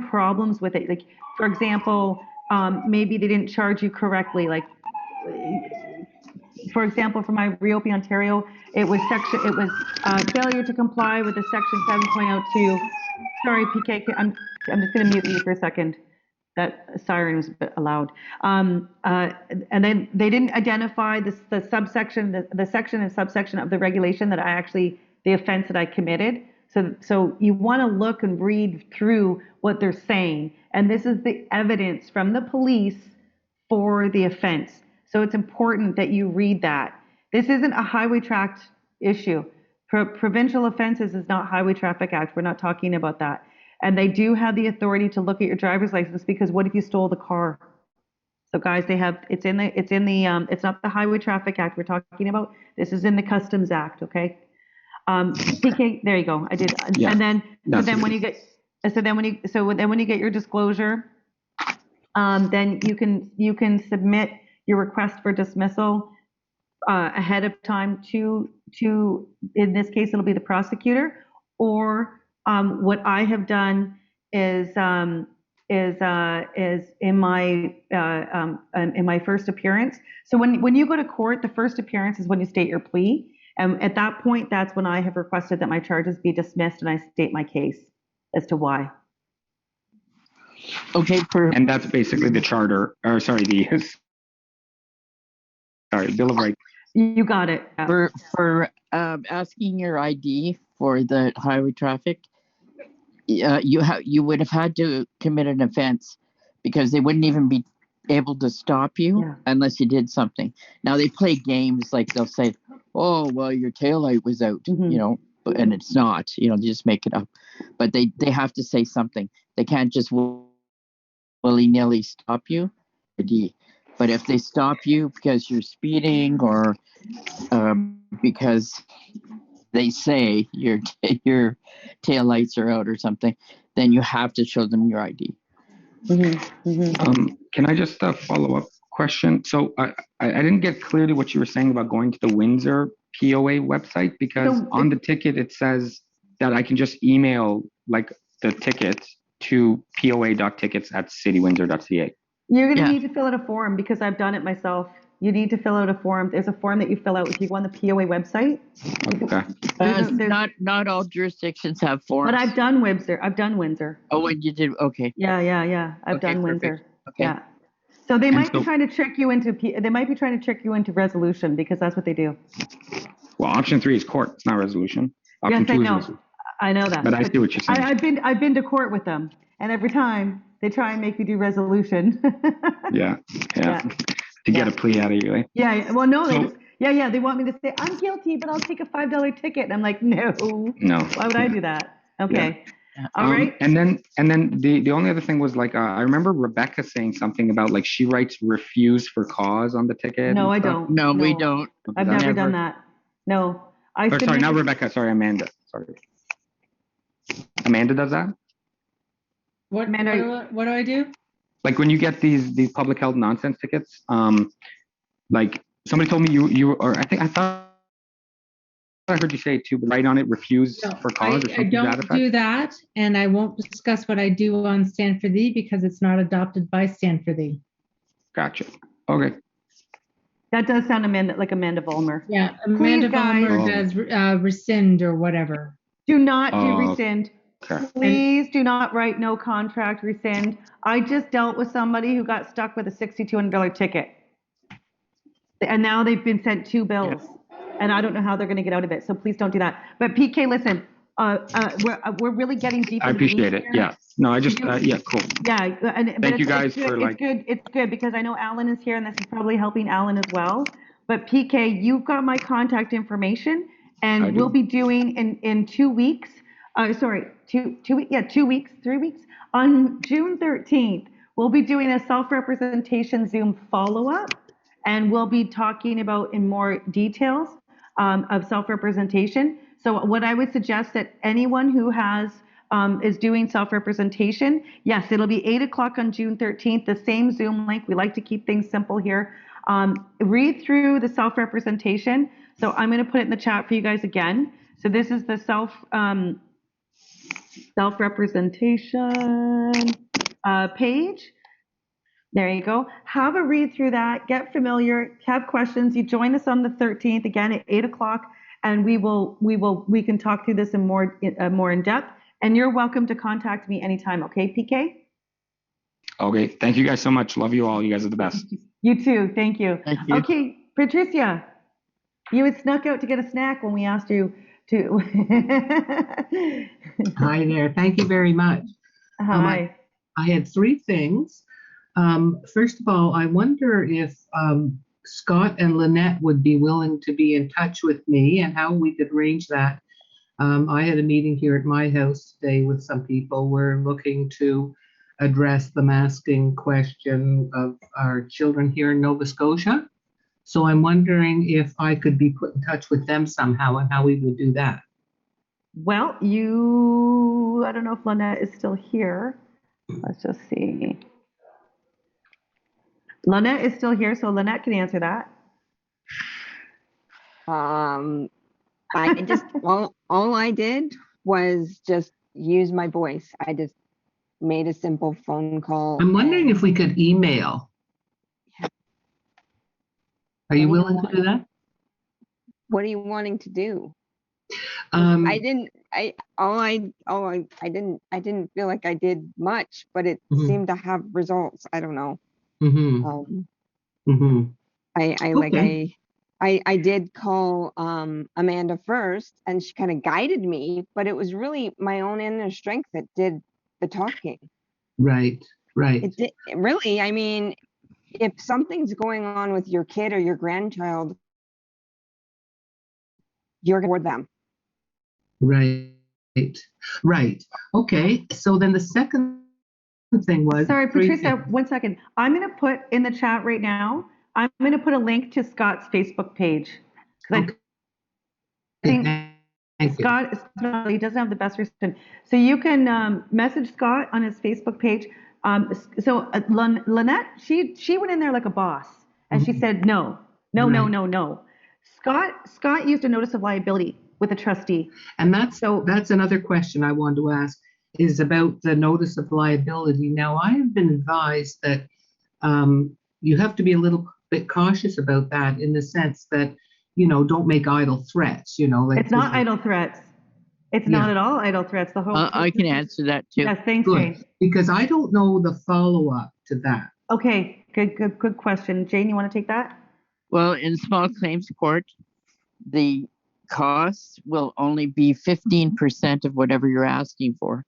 problems with it. Like, for example, maybe they didn't charge you correctly. Like, for example, for my Reopen Ontario, it was failure to comply with the section 7.02. Sorry, PK, I'm just going to mute you for a second. That siren was a bit loud. And then they didn't identify the subsection, the section and subsection of the regulation the offense that I committed. So you want to look and read through what they're saying. And this is the evidence from the police for the offense. So it's important that you read that. This isn't a highway tract issue. Provincial offenses is not Highway Traffic Act. We're not talking about that. And they do have the authority to look at your driver's license, because what if you stole the car? So guys, it's not the Highway Traffic Act we're talking about. This is in the Customs Act, okay? PK, there you go. I did. Yeah, and then when you get your disclosure, then you can submit your request for dismissal ahead of time to in this case it'll be the prosecutor, or what I have done is in my first appearance. So when you go to court, the first appearance is when you state your plea. And at that point, that's when I have requested that my charges be dismissed, and I state my case as to why. Okay. And that's basically the charter, or Bill of Rights. You got it. For asking your ID for the highway traffic, you would have had to commit an offense, because they wouldn't even be able to stop you unless you did something. Now they play games, like they'll say, "Oh, well, your taillight was out," and it's not. They just make it up. But they have to say something. They can't just willy-nilly stop you. But if they stop you because you're speeding, or because they say your tail lights are out or something, then you have to show them your ID. Can I just follow up question? So I didn't get clearly what you were saying about going to the Windsor POA website, because on the ticket it says that I can just email like the ticket to poa.tickets@citywindsor.ca. You're going to need to fill out a form, because I've done it myself. You need to fill out a form. There's a form that you fill out if you go on the POA website. Okay. Not all jurisdictions have forms. But I've done Windsor. Oh, when you did, okay. Yeah. I've done Windsor. Okay. Yeah. So they might be trying to trick you into resolution, because that's what they do. Well, option 3 is court. It's not resolution. Option 2 is resolution. I know that. But I see what you're saying. I've been to court with them, and every time they try and make me do resolution. Yeah. To get a plea out of you. Eh? Yeah. Well, no. They want me to say I'm guilty, but I'll take a $5 ticket. And I'm like, no. Why would I do that? Okay. Yeah. All right. And then the only other thing was like I remember Rebecca saying something about like she writes refuse for cause on the ticket. No, I don't. No, we don't. I've never done that. No. Sorry, not Rebecca. Sorry, Amanda. Sorry. Amanda does that? What do I do? Like when you get these public health nonsense tickets, like somebody told me you or I thought I heard you say it too, but write on it refuse for cause or something. I don't do that, and I won't discuss what I do on Stand4Thee because it's not adopted by Stand4Thee. Gotcha. Okay. That does sound like Amanda Vollmer. Yeah, Amanda Vollmer does rescind or whatever. Do not do rescind. Okay. Please do not write no contract rescind. I just dealt with somebody who got stuck with a $6,200 ticket. And now they've been sent 2 bills. Yeah. And I don't know how they're going to get out of it. So please don't do that. But PK, listen, we're really getting deep. I appreciate it. Here. Yeah. No, I just, yeah, cool. Yeah. Thank you guys for like. It's good because I know Alan is here and this is probably helping Alan as well. But PK, you've got my contact information and we'll be doing in 2 weeks. 2 weeks, 3 weeks. On June 13th, we'll be doing a self-representation Zoom follow-up, and we'll be talking about in more details of self-representation. So what I would suggest that anyone who is doing self-representation, yes, it'll be 8 o'clock on June 13th, the same Zoom link. We like to keep things simple here. Read through the self-representation. So I'm going to put it in the chat for you guys again. So this is the self-representation page. There you go. Have a read through that. Get familiar. Have questions. You join us on the 13th again at 8 o'clock, and we can talk through this in more in depth. And you're welcome to contact me anytime. Okay, PK? Okay. Thank you guys so much. Love you all. You guys are the best. You too. Thank you. Thank you. Okay, Patricia, you had snuck out to get a snack when we asked you to. Hi there. Thank you very much. Hi. I had 3 things. First of all, I wonder if Scott and Lynette would be willing to be in touch with me and how we could arrange that. I had a meeting here at my house today with some people. We're looking to address the masking question of our children here in Nova Scotia. So I'm wondering if I could be put in touch with them somehow and how we would do that. Well, I don't know if Lynette is still here. Let's just see. Lynette is still here, so Lynette can answer that. I just all I did was just use my voice. I just made a simple phone call. I'm wondering if we could email. Are you willing to do that? What are you wanting to do? I didn't feel like I did much, but it seemed to have results. I don't know. I did call Amanda first, and she kind of guided me, but it was really my own inner strength that did the talking. Right. It did, really, I mean, if something's going on with your kid or your grandchild, you're going to them. Right. Okay. So then the second thing was. Sorry, Patricia, 1 second. I'm going to put in the chat right now. I'm going to put a link to Scott's Facebook page. Okay. Thank you. Scott, he doesn't have the best reception. So you can message Scott on his Facebook page. Lynette, she went in there like a boss, and she said no. Scott used a notice of liability with a trustee. And that's another question I wanted to ask, is about the notice of liability. Now, I have been advised that you have to be a little bit cautious about that, in the sense that, don't make idle threats, like it's not idle threats. It's not at all idle threats. The whole I can answer that too. Yes, thanks, good, Jane. because I don't know the follow-up to that. Okay, good question. Jane, you want to take that? Well, in small claims court, the costs will only be 15% of whatever you're asking for.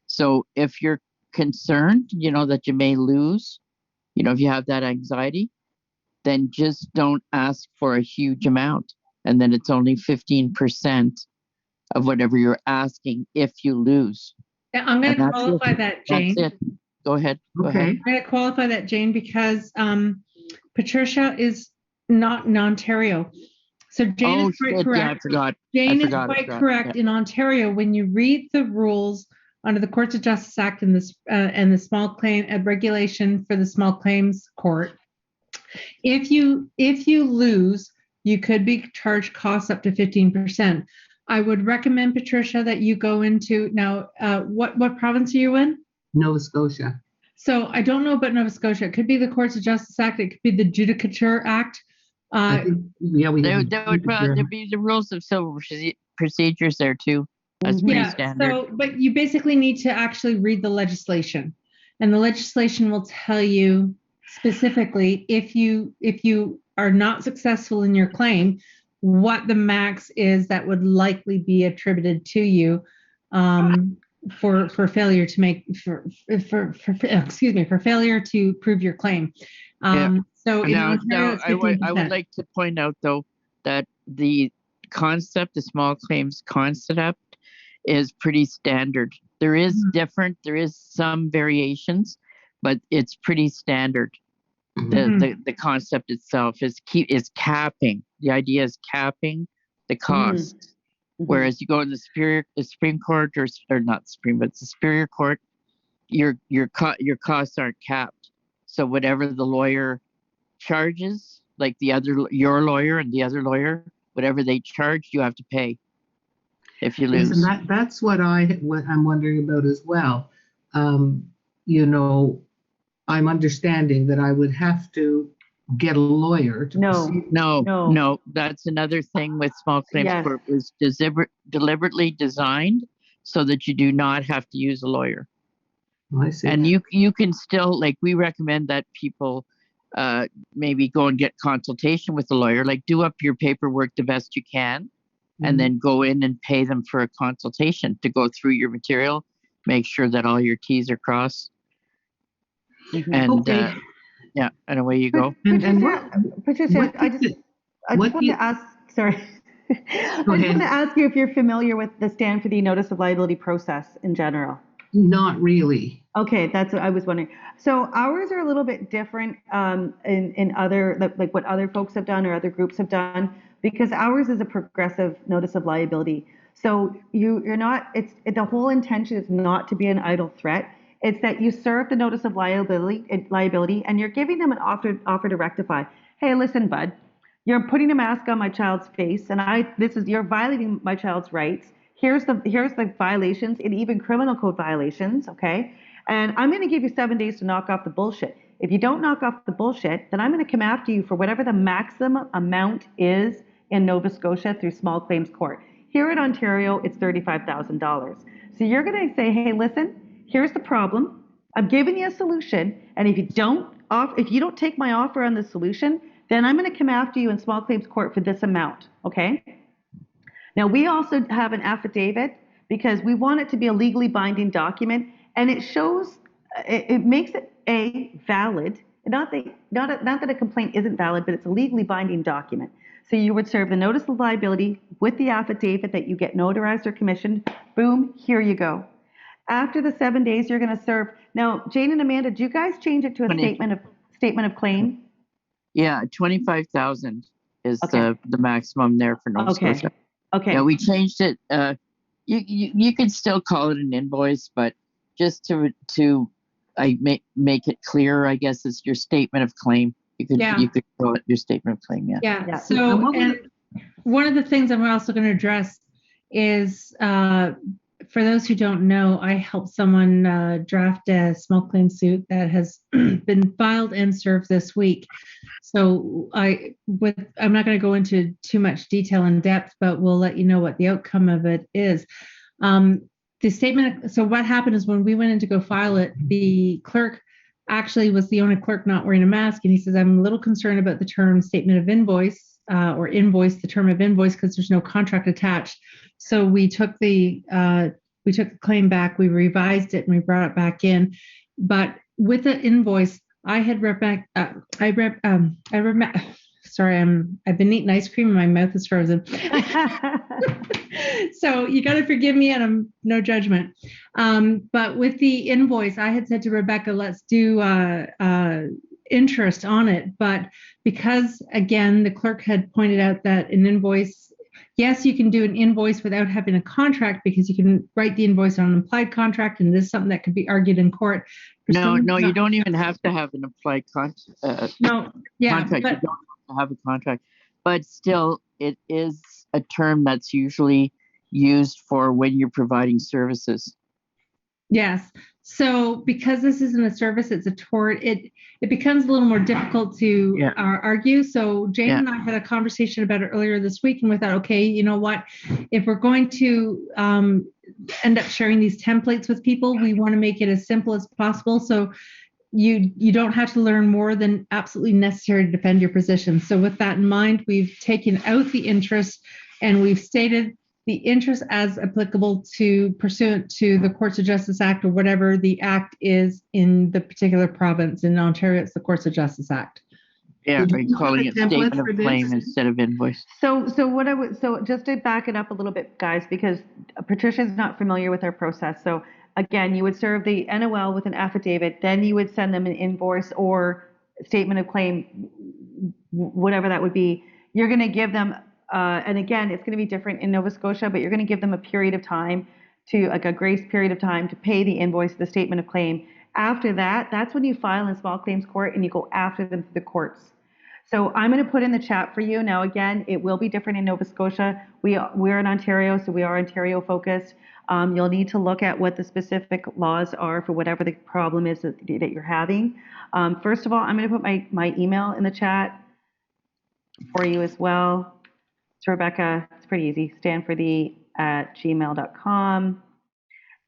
So if you're concerned, that you may lose, if you have that anxiety, then just don't ask for a huge amount. And then it's only 15% of whatever you're asking if you lose. Yeah, I'm going to qualify that, Jane. That's it. Go ahead. Go ahead. I'm going to qualify that, Jane, because Patricia is not in Ontario. So Jane is quite correct. Yeah, I forgot. Jane is quite correct. In Ontario, when you read the rules under the Courts of Justice Act and the small claim regulation for the small claims court, if you lose, you could be charged costs up to 15%. I would recommend, Patricia, that you go into now. What province are you in? Nova Scotia. So I don't know about Nova Scotia. It could be the Courts of Justice Act. It could be the Judicature Act. There would be the rules of civil procedures there too. That's pretty standard. So, but you basically need to actually read the legislation, and the legislation will tell you specifically if you are not successful in your claim, what the max is that would likely be attributed to you for failure to make for failure to prove your claim. So now I would like to point out though that the small claims concept is pretty standard. There is there is some variations, but it's pretty standard. The concept itself is capping. The idea is capping the cost. Whereas you go in the Supreme Court or not Supreme, but the Superior Court, your costs aren't capped. So whatever the lawyer charges, like your lawyer and the other lawyer, whatever they charge, you have to pay if you lose. And that's what I'm wondering about as well. I'm understanding that I would have to get a lawyer to proceed. No. That's another thing with small claims court, was deliberately designed so that you do not have to use a lawyer. I see. And you can still, like, we recommend that people maybe go and get consultation with a lawyer, like do up your paperwork the best you can, and then go in and pay them for a consultation to go through your material, make sure that all your T's are crossed. And and away you go. Patricia, I just wanted to ask. Sorry, I just want to ask you if you're familiar with the Stand4Thee notice of liability process in general. Not really. Okay, that's what I was wondering. So ours are a little bit different in other, like what other folks have done or other groups have done, because ours is a progressive notice of liability. So you're not. The whole intention is not to be an idle threat. It's that you serve the notice of liability, and you're giving them an offer to rectify. Hey, listen, bud, you're putting a mask on my child's face, and you're violating my child's rights. Here's the violations, and even criminal code violations, okay? And I'm going to give you 7 days to knock off the bullshit. If you don't knock off the bullshit, then I'm going to come after you for whatever the maximum amount is in Nova Scotia through small claims court. Here in Ontario, it's $35,000. So you're going to say, hey, listen. Here's the problem. I'm giving you a solution, and if you don't take my offer on the solution, then I'm going to come after you in small claims court for this amount. Okay. Now we also have an affidavit because we want it to be a legally binding document, and it shows, it makes it valid. Not that a complaint isn't valid, but it's a legally binding document. So you would serve the notice of liability with the affidavit that you get notarized or commissioned. Boom, here you go. After the 7 days, you're going to serve. Now, Jane and Amanda, do you guys change it to a statement of claim? Yeah, 25,000 is the maximum there for Nova Scotia. Okay. Yeah, we changed it. You could still call it an invoice, but just to make it clearer, I guess it's your statement of claim. You could call it your statement of claim. Yeah. Yeah. So, and one of the things I'm also going to address is, for those who don't know, I helped someone draft a small claim suit that has been filed and served this week. So I'm not going to go into too much detail in depth, but we'll let you know what the outcome of it is. The statement. So what happened is when we went in to go file it, the clerk actually was the only clerk not wearing a mask, and he says, "I'm a little concerned about the term statement of invoice or invoice, the term of invoice, because there's no contract attached." So we took the claim back, we revised it, and we brought it back in. But with the invoice, I've been eating ice cream and my mouth is frozen. So you got to forgive me, and I'm no judgment. But with the invoice, I had said to Rebecca, let's do interest on it. But because, again, the clerk had pointed out that an invoice, yes, you can do an invoice without having a contract because you can write the invoice on an implied contract, and this is something that could be argued in court. No, you don't even have to have an implied contract. But, you don't have to have a contract, but still, it is a term that's usually used for when you're providing services. Yes. So because this isn't a service, it's a tort, it becomes a little more difficult to argue. So Jane and I had a conversation about it earlier this week, and we thought, okay, you know what, if we're going to end up sharing these templates with people, we want to make it as simple as possible. So you don't have to learn more than absolutely necessary to defend your position. So with that in mind, we've taken out the interest, and we've stated the interest as applicable to pursuant to the Courts of Justice Act, or whatever the act is in the particular province. In Ontario, it's the Courts of Justice Act. Yeah, by calling it statement of claim instead of invoice. So just to back it up a little bit, guys, because Patricia's not familiar with our process. So again, you would serve the NOL with an affidavit, then you would send them an invoice or statement of claim, whatever that would be. You're going to give them, and again, it's going to be different in Nova Scotia, but you're going to give them a period of time a grace period of time to pay the invoice, the statement of claim. After that, that's when you file in small claims court and you go after them through the courts. So I'm going to put in the chat for you. Now, again, it will be different in Nova Scotia. We're in Ontario, so we are Ontario focused. You'll need to look at what the specific laws are for whatever the problem is that you're having. First of all, I'm going to put my email in the chat for you as well. It's Rebecca. It's pretty easy. Stand4Thee@gmail.com.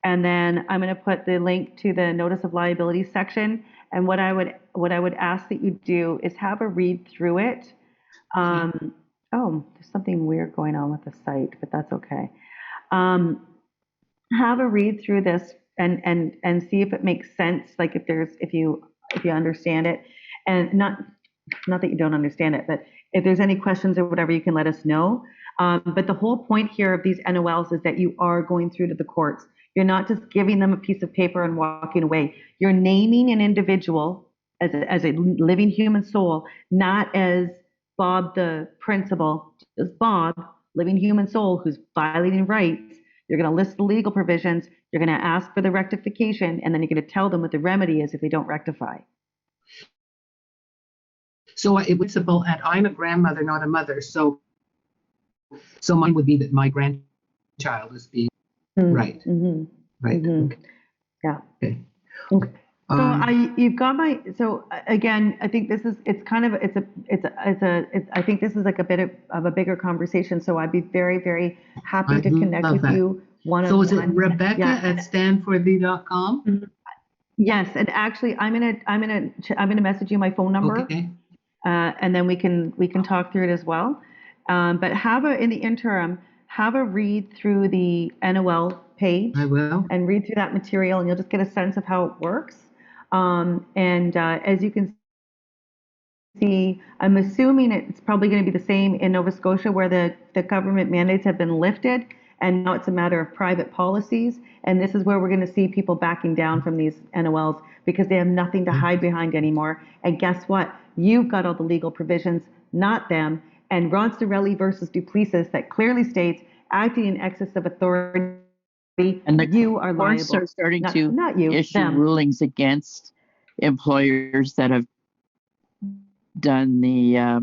And then I'm going to put the link to the notice of liability section. And what I would ask that you do is have a read through it. Oh, there's something weird going on with the site, but that's okay. Have a read through this and see if it makes sense. Like if you understand it, and not that you don't understand it, but if there's any questions or whatever, you can let us know. But the whole point here of these NOLs is that you are going through to the courts. You're not just giving them a piece of paper and walking away. You're naming an individual as a living human soul, not as Bob the principal, just Bob, living human soul who's violating rights. You're going to list the legal provisions. You're going to ask for the rectification, and then you're going to tell them what the remedy is if they don't rectify. So it was about, and I'm a grandmother, not a mother. So mine would be that my grandchild is being right. Mm-hmm. Right. Mm-hmm. Okay. Yeah. Okay. Okay. So you've got my. So again, I think this is. It's kind of. I think this is like a bit of a bigger conversation. So I'd be very, very happy to connect with you one-on-one. So is it Rebecca at stand4thee.com? Mm-hmm. Yes, and actually, I'm gonna message you my phone number. Okay. And then we can talk through it as well. But in the interim, have a read through the NOL page. I will. And read through that material, and you'll just get a sense of how it works. As you can see, I'm assuming it's probably going to be the same in Nova Scotia, where the government mandates have been lifted, and now it's a matter of private policies. And this is where we're going to see people backing down from these NOLs because they have nothing to hide behind anymore. And guess what? You've got all the legal provisions, not them. And Ron Storelli versus Duplessis that clearly states acting in excess of authority, And the you are courts liable. are starting Not- to not you, issue them. rulings against employers that have done the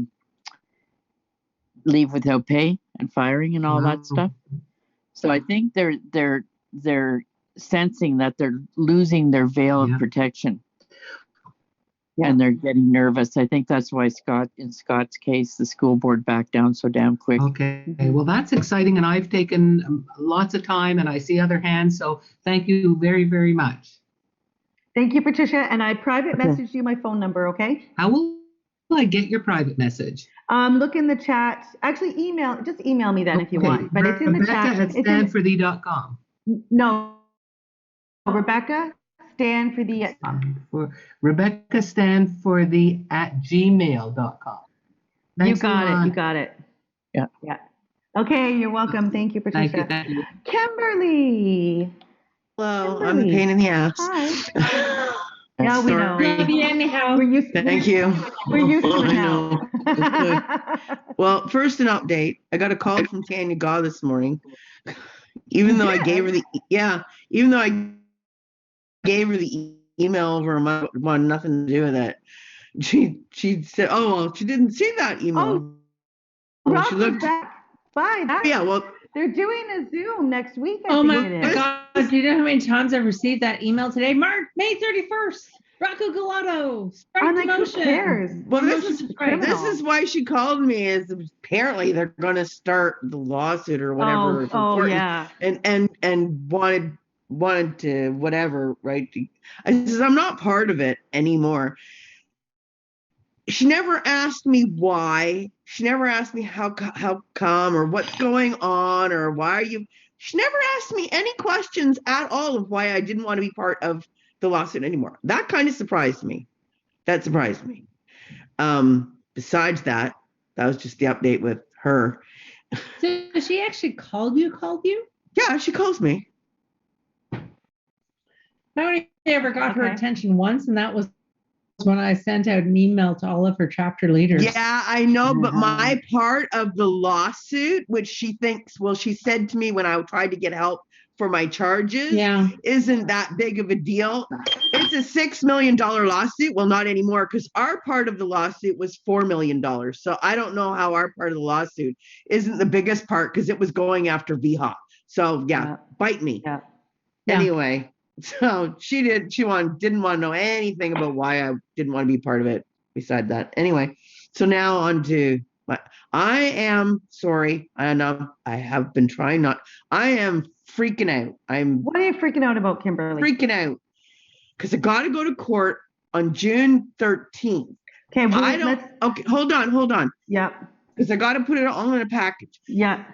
leave without pay and firing and all that stuff. So I think they're sensing that they're losing their veil of protection. Yeah. And they're getting nervous. I think that's why in Scott's case, the school board backed down so damn quick. Okay, well, that's exciting, and I've taken lots of time, and I see other hands, so thank you very, very much. Thank you, Patricia. And I private messaged you my phone number, okay? How will I get your private message? Look in the chat. Actually, just email me then if you want. But it's in the chat. Rebecca at stand4thee.com. No, Rebecca, Stand4Thee. For Rebecca Stand4Thee at gmail.com. You got it. Yeah. Yeah. Okay, you're welcome. Thank you, Patricia. Thank you. Kimberly. Hello, I'm a pain in the ass. Hi. Yeah, we know. Love you anyhow. Thank you. We're used to I it know. now. Well, first an update. I got a call from Tanya Gaw this morning. Even though I gave her the email over a month, wanted nothing to do with it. She said, "Oh, well, she didn't see that email." Ross she is looked. back. Bye. Yeah, well, They're doing a Zoom next week. I Oh think my it is. God! Do you know how many times I've received that email today? May 31st. Rocco Galato. Strike I'm like, who demotion. cares? Well, this criminal. is why she called me. Is apparently they're going to start the lawsuit or whatever. Yeah. And wanted to whatever, right? I says I'm not part of it anymore. She never asked me why. She never asked me how come or what's going on or why are you. She never asked me any questions at all of why I didn't want to be part of the lawsuit anymore. That kind of surprised me. That surprised me. Besides that was just the update with her. So she actually called you? Yeah, she calls me. I only ever got her attention once, and that was when I sent out an email to all of her chapter leaders. Yeah, I know, but my part of the lawsuit, which she thinks, well, she said to me when I tried to get help for my charges, isn't that big of a deal. It's a $6 million lawsuit. Well, not anymore, because our part of the lawsuit was $4 million. So I don't know how our part of the lawsuit isn't the biggest part, because it was going after VHA. So bite me. Yeah. Anyway, so she didn't want to know anything about why I didn't want to be part of it beside that. Anyway, so now on to I am sorry. I know I have been trying not. I am freaking out. What are you freaking out about, Kimberly? Freaking out because I got to go to court on June 13th. Okay, Okay, hold on. Yeah. Because I got to put it all in a package. Yeah.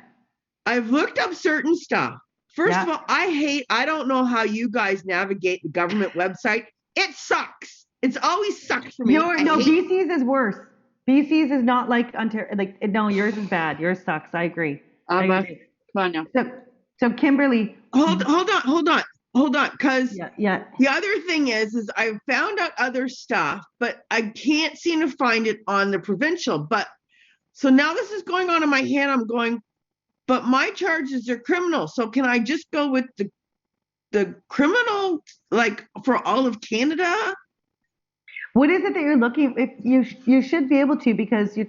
I've looked up certain stuff. First of all, I don't know how you guys navigate the government website. It sucks. It's always sucked for me. BC's is worse. BC's is not like Ontario. No, yours is bad. Yours sucks. I agree. Come on now. So Kimberly. Hold on. Because the other thing is I found out other stuff, but I can't seem to find it on the provincial. But so now this is going on in my head. I'm going, but my charges are criminal. So can I just go with the criminal, like for all of Canada? What is it that you're looking? If you should be able to, because you're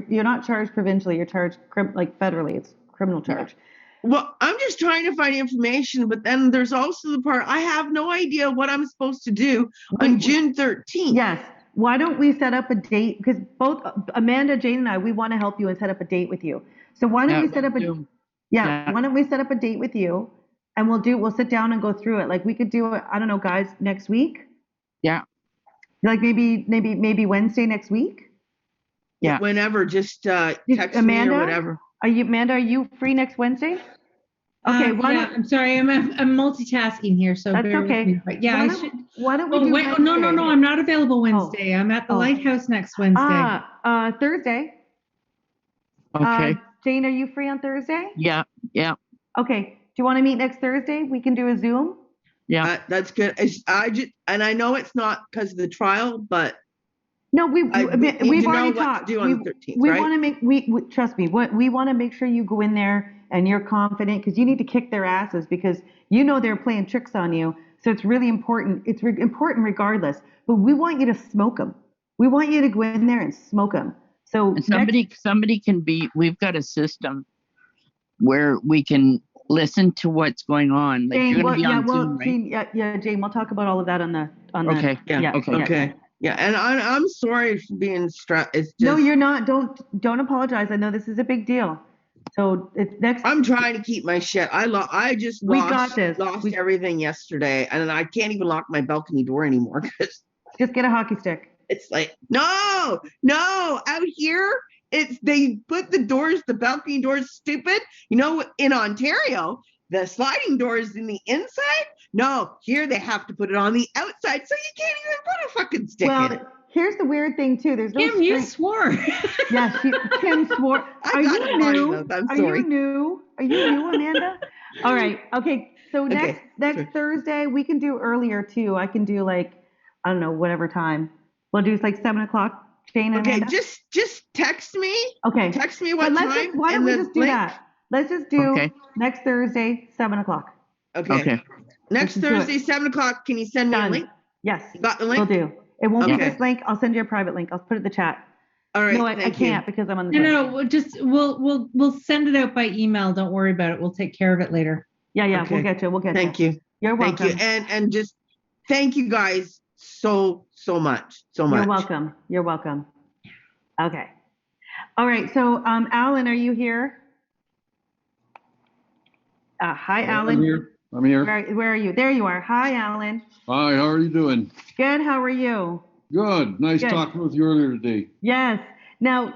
not charged provincially. You're charged federally. It's criminal charge. Well, I'm just trying to find information, but then there's also the part I have no idea what I'm supposed to do on June 13th. Yes. Why don't we set up a date? Because both Amanda, Jane, and I, we want to help you and set up a date with you. So why don't we set up why don't we set up a date with you, and we'll sit down and go through it. Like we could do it, I don't know, guys, next week. Yeah. Like maybe Wednesday next week. Yeah. Whenever, just text Amanda, me or whatever. Amanda, are you free next Wednesday? Okay. I'm sorry. I'm multitasking here, so that's okay. With me. But yeah, why don't we do Wednesday? No, I'm not available Wednesday. I'm at the Lighthouse next Wednesday. Thursday. Okay. Jane, are you free on Thursday? Yeah. Okay. Do you want to meet next Thursday? We can do a Zoom. Yeah. That's good. I know it's not because of the trial, but no, we've already talked. To do on the 13th, we right? want to trust me. We want to make sure you go in there and you're confident, because you need to kick their asses because you know they're playing tricks on you. So it's really important. It's important regardless. But we want you to smoke them. We want you to go in there and smoke them. So And somebody can be. We've got a system where we can listen to what's going on. Like Jane, you're going to be on well, Zoom, right? Jane, Jane, we'll talk about all of that on the Okay. Okay. Yeah, and I'm sorry for being stressed. It's just no, you're not. Don't apologize. I know this is a big deal. So it's next. I'm trying to keep my shit. I just We lost got this. everything yesterday, and I can't even lock my balcony door anymore because Just get a hockey stick. it's like no, out here they put the balcony doors stupid. You know, in Ontario, the sliding doors in the inside. No, here they have to put it on the outside, so you can't even put a fucking stick in it. Here's the weird thing too. There's no Kim, you swore. Yeah, Kim swore. Are you new? I'm sorry. Are you new, Amanda? All right. Okay. So next Thursday we can do earlier too. I can do like, I don't know, whatever time. We'll do like 7:00. Jane and Amanda. Just text me. Okay. Text me what time. Why don't we just do that? Let's just do next Thursday, 7:00. Okay. Next Thursday, 7:00. Can you send me a link? Yes. You got the link? We'll do. It won't be this link. I'll send you a private link. I'll put it in the chat. All right. No, I can't because I'm on the. No. We'll send it out by email. Don't worry about it. We'll take care of it later. Yeah. We'll get you. Thank you. You're welcome. Thank you. And just thank you guys so much. You're welcome. Okay. All right. So, Alan, are you here? Hi, Alan. I'm here. Where are you? There you are. Hi, Alan. Hi, how are you doing? Good. How are you? Good. Nice talking with you earlier today. Yes. Now,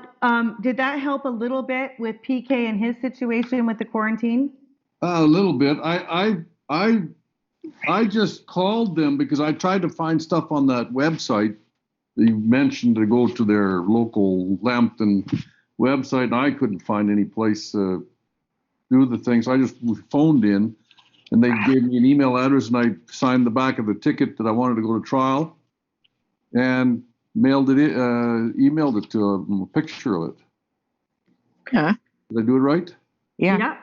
did that help a little bit with PK and his situation with the quarantine? A little bit. I just called them because I tried to find stuff on that website. You mentioned to go to their local Lambton website, and I couldn't find any place to do the thing. So I just phoned in, and they gave me an email address, and I signed the back of the ticket that I wanted to go to trial, and emailed it to them, a picture of it. Yeah. Did I do it right? Yeah.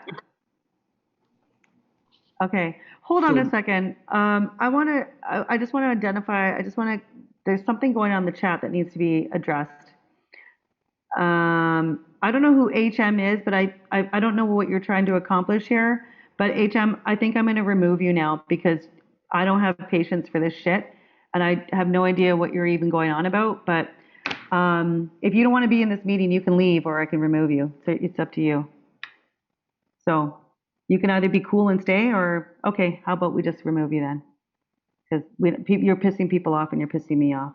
Okay. Hold on a second. I just want to identify, there's something going on in the chat that needs to be addressed. I don't know who HM is, but I don't know what you're trying to accomplish here. But HM, I think I'm going to remove you now because I don't have patience for this shit. And I have no idea what you're even going on about. But if you don't want to be in this meeting, you can leave or I can remove you. So it's up to you. So you can either be cool and stay or, okay, how about we just remove you then? Because you're pissing people off and you're pissing me off.